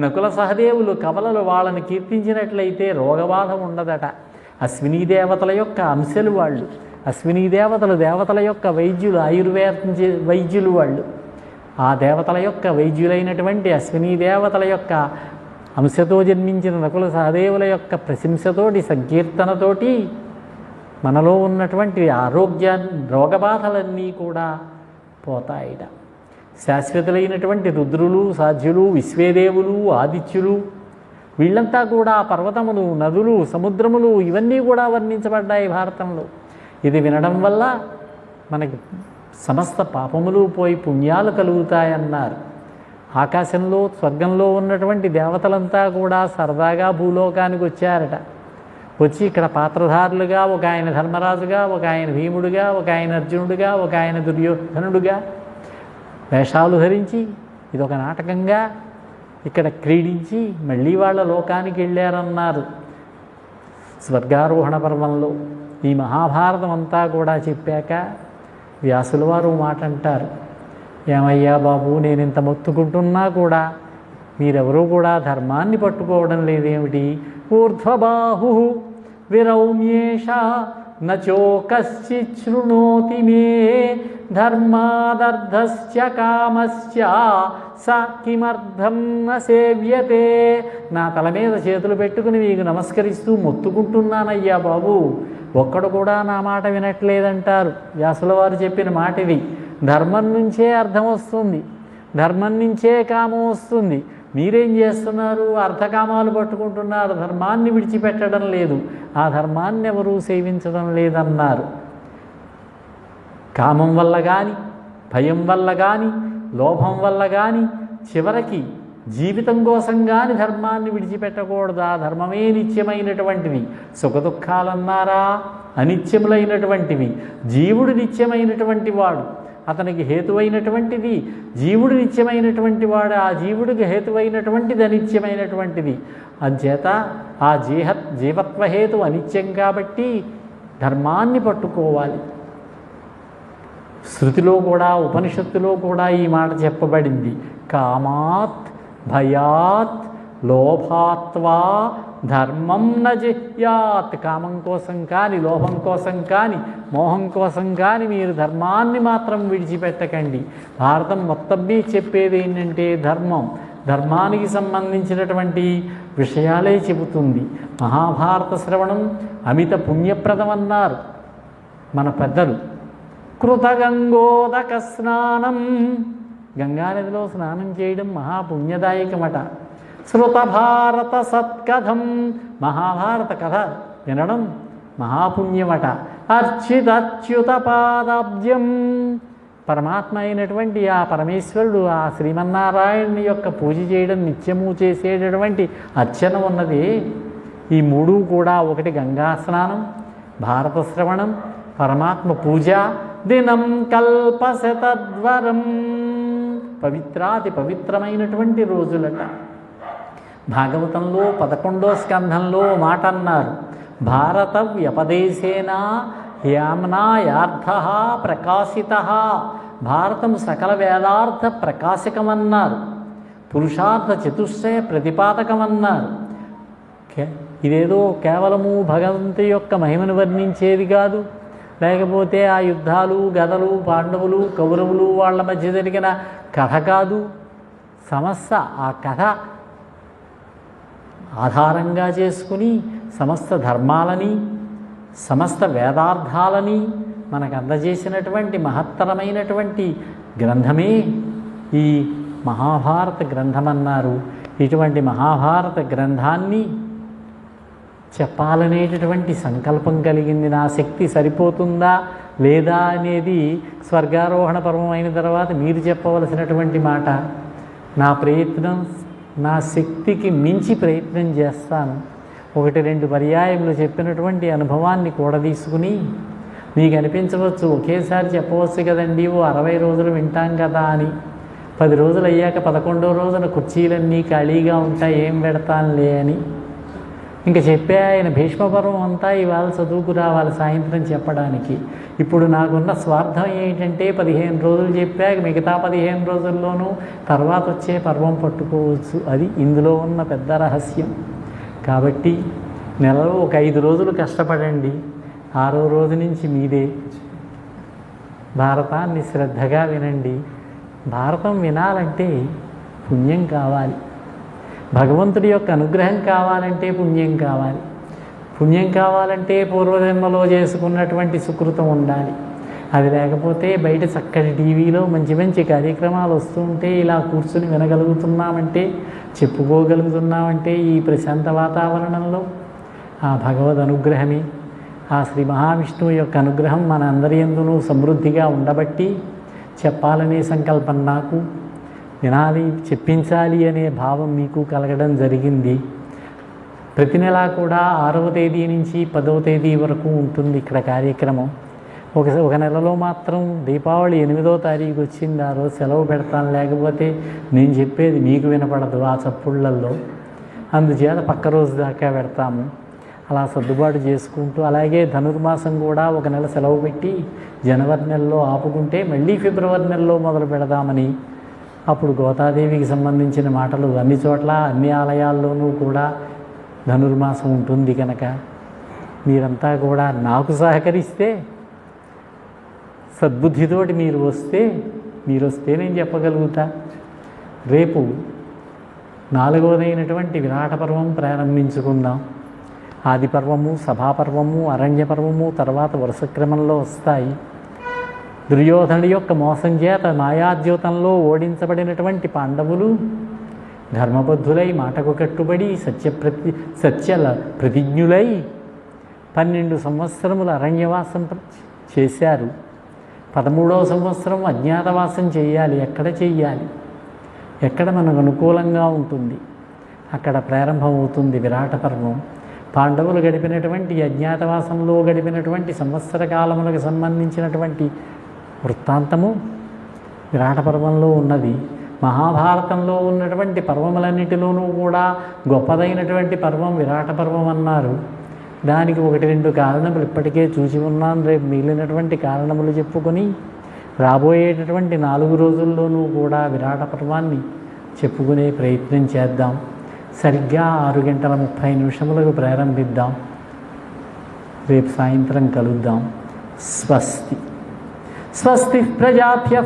నకుల సహదేవులు కవలలు వాళ్ళని కీర్తించినట్లయితే రోగబాధ ఉండదట. అశ్వినీ దేవతల యొక్క అంశలు వాళ్ళు, అశ్వినీ దేవతల యొక్క వైద్యులు, ఆయుర్వేద వైద్యులు వాళ్ళు. ఆ దేవతల యొక్క వైద్యులైనటువంటి అశ్వినీ దేవతల యొక్క అంశతో జన్మించిన నకుల సహదేవుల యొక్క ప్రశంసతోటి సంకీర్తనతోటి మనలో ఉన్నటువంటి రోగబాధలన్నీ కూడా పోతాయిట. శాశ్వతులైనటువంటి రుద్రులు, సాధ్యులు, విశ్వేదేవులు, ఆదిత్యులు వీళ్ళంతా కూడా పర్వతములు, నదులు, సముద్రములు ఇవన్నీ కూడా వర్ణించబడ్డాయి భారతంలో. ఇది వినడం వల్ల మనకి సమస్త పాపములు పోయి పుణ్యాలు కలుగుతాయన్నారు. ఆకాశంలో స్వర్గంలో ఉన్నటువంటి దేవతలంతా కూడా సరదాగా భూలోకానికి వచ్చారట. వచ్చి ఇక్కడ పాత్రధారులుగా ఒక ఆయన ధర్మరాజుగా, ఒక ఆయన భీముడుగా, ఒక ఆయన అర్జునుడుగా, ఒక ఆయన దుర్యోధనుడుగా వేషాలు ధరించి ఇదొక నాటకంగా ఇక్కడ క్రీడించి మళ్ళీ వాళ్ళ లోకానికి వెళ్ళారన్నారు స్వర్గారోహణ పర్వంలో. ఈ మహాభారతం అంతా కూడా చెప్పాక వ్యాసుల వారు మాట అంటారు, ఏమయ్యా బాబు, నేను ఇంత మొత్తుకుంటున్నా కూడా మీరెవరూ కూడా ధర్మాన్ని పట్టుకోవడం లేదేమిటి? ఊర్ధ్వబాహు విరౌమ్యేష నచోకశ్చిత్ శృణోతి మే ధర్మాదర్థశ్చ కామశ్చ స కిమర్థం న సేవ్యతే. నా తల మీద చేతులు పెట్టుకుని మీకు నమస్కరిస్తూ మొత్తుకుంటున్నానయ్యా బాబు, ఒక్కడు కూడా నా మాట వినట్లేదంటారు. వ్యాసుల వారు చెప్పిన మాట ఇది. ధర్మం నుంచే అర్థం వస్తుంది, ధర్మం నుంచే కామం వస్తుంది. మీరేం చేస్తున్నారు? అర్థకామాలు పట్టుకుంటున్నారు, ధర్మాన్ని విడిచిపెట్టడం లేదు, ఆ ధర్మాన్ని ఎవరూ సేవించడం లేదన్నారు. కామం వల్ల కానీ, భయం వల్ల కానీ, లోభం వల్ల కానీ చివరికి జీవితం కోసం కానీ ధర్మాన్ని విడిచిపెట్టకూడదు. ఆ ధర్మమే నిత్యమైనటువంటిది. సుఖదుఖాలన్నారా అనిత్యములైనటువంటివి. జీవుడు నిత్యమైనటువంటి వాడు, అతనికి హేతువైనటువంటిది జీవుడు నిత్యమైనటువంటి వాడు, ఆ జీవుడికి హేతువైనటువంటిది అనిత్యమైనటువంటిది. అంచేత ఆ జీవత్వహేతు అనిత్యం కాబట్టి ధర్మాన్ని పట్టుకోవాలి. శృతిలో కూడా, ఉపనిషత్తులో కూడా ఈ మాట చెప్పబడింది. కామాత్ భయాత్ లోభాత్వా ధర్మం నజిహ్యాత్. కామం కోసం కానీ, లోభం కోసం కానీ, మోహం కోసం కానీ మీరు ధర్మాన్ని మాత్రం విడిచిపెట్టకండి. భారతం మొత్తం చెప్పేది ఏంటంటే ధర్మం. ధర్మానికి సంబంధించినటువంటి విషయాలే చెబుతుంది. మహాభారత శ్రవణం అమిత పుణ్యప్రదం అన్నారు మన పెద్దలు. కృతగంగోదక స్నానం, గంగానదిలో స్నానం చేయడం మహాపుణ్యదాయకమట. శృత భారత సత్కథం, మహాభారత కథ వినడం మహాపుణ్యమట. అర్చితచ్యుత పాదాబ్జం, పరమాత్మ అయినటువంటి ఆ పరమేశ్వరుడు ఆ శ్రీమన్నారాయణుని యొక్క పూజ చేయడం, నిత్యము చేసేటటువంటి అర్చన ఉన్నది. ఈ మూడు కూడా, ఒకటి గంగా స్నానం, భారత శ్రవణం, పరమాత్మ పూజ. దినం కల్పశతద్వరం, పవిత్రాతి పవిత్రమైనటువంటి రోజులట. భాగవతంలో 11వ స్కంధంలో మాట అన్నారు, భారత వ్యపదేశేన హ్యామ్నాయార్థ ప్రకాశిత, భారతం సకల వేదార్థ ప్రకాశకమన్నారు, పురుషార్థ చతుశ్చయ ప్రతిపాదకమన్నారు. ఇదేదో కేవలము భగవంతుని యొక్క మహిమను వర్ణించేది కాదు, లేకపోతే ఆ యుద్ధాలు గదలు పాండవులు కౌరవులు వాళ్ళ మధ్య జరిగిన కథ కాదు. సమస్త ఆ కథ ఆధారంగా చేసుకుని సమస్త ధర్మాలని సమస్త వేదార్థాలని మనకు అందజేసినటువంటి మహత్తరమైనటువంటి గ్రంథమే ఈ మహాభారత గ్రంథమన్నారు. ఇటువంటి మహాభారత గ్రంథాన్ని చెప్పాలనేటటువంటి సంకల్పం కలిగింది. నా శక్తి సరిపోతుందా లేదా అనేది స్వర్గారోహణ పర్వం అయిన తర్వాత మీరు చెప్పవలసినటువంటి మాట. నా ప్రయత్నం, నా శక్తికి మించి ప్రయత్నం చేస్తాను. 1-2 పర్యాయములు చెప్పినటువంటి అనుభవాన్ని కూడదీసుకుని, మీకు అనిపించవచ్చు ఒకేసారి చెప్పవచ్చు కదండి, 60 రోజులు వింటాం కదా అని. 10 రోజులు అయ్యాక 11వ రోజున కుర్చీలన్నీ ఖాళీగా ఉంటాయి, ఏం పెడతానులే అని ఇంకా చెప్పే ఆయన భీష్మపర్వం అంతా ఇవాళ చదువుకు రావాలి సాయంత్రం చెప్పడానికి. ఇప్పుడు నాకున్న స్వార్థం ఏంటంటే 15 రోజులు చెప్పాక మిగతా 15 రోజుల్లోనూ తర్వాత వచ్చే పర్వం పట్టుకోవచ్చు. అది ఇందులో ఉన్న పెద్ద రహస్యం. కాబట్టి నెలలో ఒక 5 రోజులు కష్టపడండి, 6వ రోజు నుంచి మీదే. భారతాన్ని శ్రద్ధగా వినండి. భారతం వినాలంటే పుణ్యం కావాలి, భగవంతుడి యొక్క అనుగ్రహం కావాలంటే పుణ్యం కావాలి. పుణ్యం కావాలంటే పూర్వజన్మలో చేసుకున్నటువంటి సుకృతం ఉండాలి. అది లేకపోతే బయట చక్కటి టీవీలో మంచి మంచి కార్యక్రమాలు వస్తూ ఉంటే ఇలా కూర్చుని వినగలుగుతున్నామంటే, చెప్పుకోగలుగుతున్నామంటే ఈ ప్రశాంత వాతావరణంలో ఆ భగవద్ అనుగ్రహమే, ఆ శ్రీ మహావిష్ణువు యొక్క అనుగ్రహం మన అందరి యందును సమృద్ధిగా ఉండబట్టి చెప్పాలనే సంకల్పం నాకు, వినాలి చెప్పించాలి అనే భావం మీకు కలగడం జరిగింది. ప్రతి నెల కూడా 6వ తేదీ నుంచి 10వ తేదీ వరకు ఉంటుంది ఇక్కడ కార్యక్రమం. ఒక నెలలో మాత్రం దీపావళి 8వ తారీఖు వచ్చింది, ఆ రోజు సెలవు పెడతాను, లేకపోతే నేను చెప్పేది మీకు వినపడదు ఆ చప్పుళ్ళల్లో. అందుచేత పక్క రోజు దాకా పెడతాము. అలా సర్దుబాటు చేసుకుంటూ, అలాగే ధనుర్మాసం కూడా ఒక నెల సెలవు పెట్టి జనవరి నెలలో ఆపుకుంటే మళ్ళీ ఫిబ్రవరి నెలలో మొదలు పెడదామని. అప్పుడు గోదాదేవికి సంబంధించిన మాటలు అన్ని చోట్ల అన్ని ఆలయాల్లోనూ కూడా ధనుర్మాసం ఉంటుంది కనుక మీరంతా కూడా నాకు సహకరిస్తే, సద్బుద్ధితోటి మీరు వస్తే నేను చెప్పగలుగుతా. రేపు 4వదైనటువంటి విరాట పర్వం ప్రారంభించుకుందాం. ఆది పర్వము, సభాపర్వము, అరణ్య పర్వము తర్వాత వరుస క్రమంలో వస్తాయి. దుర్యోధనుడి యొక్క మోసం చేత మాయాద్యూతంలో ఓడించబడినటువంటి పాండవులు ధర్మబద్ధులై మాటకు కట్టుబడి సత్య ప్రతిజ్ఞులై 12 సంవత్సరములు అరణ్యవాసం చేశారు. 13వ సంవత్సరం అజ్ఞాతవాసం చేయాలి. ఎక్కడ చెయ్యాలి? ఎక్కడ మనకు అనుకూలంగా ఉంటుంది అక్కడ ప్రారంభమవుతుంది విరాట పర్వం. పాండవులు గడిపినటువంటి అజ్ఞాతవాసంలో గడిపినటువంటి సంవత్సర కాలములకు సంబంధించినటువంటి వృత్తాంతము విరాట పర్వంలో ఉన్నది. మహాభారతంలో ఉన్నటువంటి పర్వములన్నిటిలోనూ కూడా గొప్పదైనటువంటి పర్వం విరాట పర్వం అన్నారు. దానికి 1-2 కారణములు ఇప్పటికే చూసి ఉన్నాను. రేపు మిగిలినటువంటి కారణములు చెప్పుకొని రాబోయేటటువంటి 4 రోజుల్లోనూ కూడా విరాట పర్వాన్ని చెప్పుకునే ప్రయత్నం చేద్దాం. సరిగ్గా 6:30 ప్రారంభిద్దాం. రేపు సాయంత్రం కలుద్దాం. స్వస్తి. స్వస్తి ప్రజాభ్యః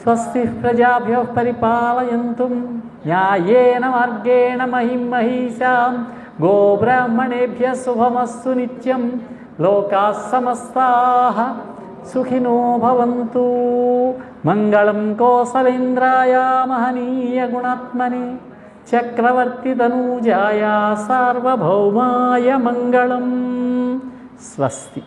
స్వస్తి ప్రజాభ్యః పరిపాలయంతుం న్యాయేన మార్గేణ మహిం మహీషాం గోబ్రాహ్మణేభ్యः శుభమస్తు నిత్యం లోకాః సమస్తాః సుఖినో భవంతు. మంగళం కోసలేంద్రాయ మహనీయ గుణాత్మనే చక్రవర్తి తనూజాయ సార్వభౌమాయ మంగళం. స్వస్తి.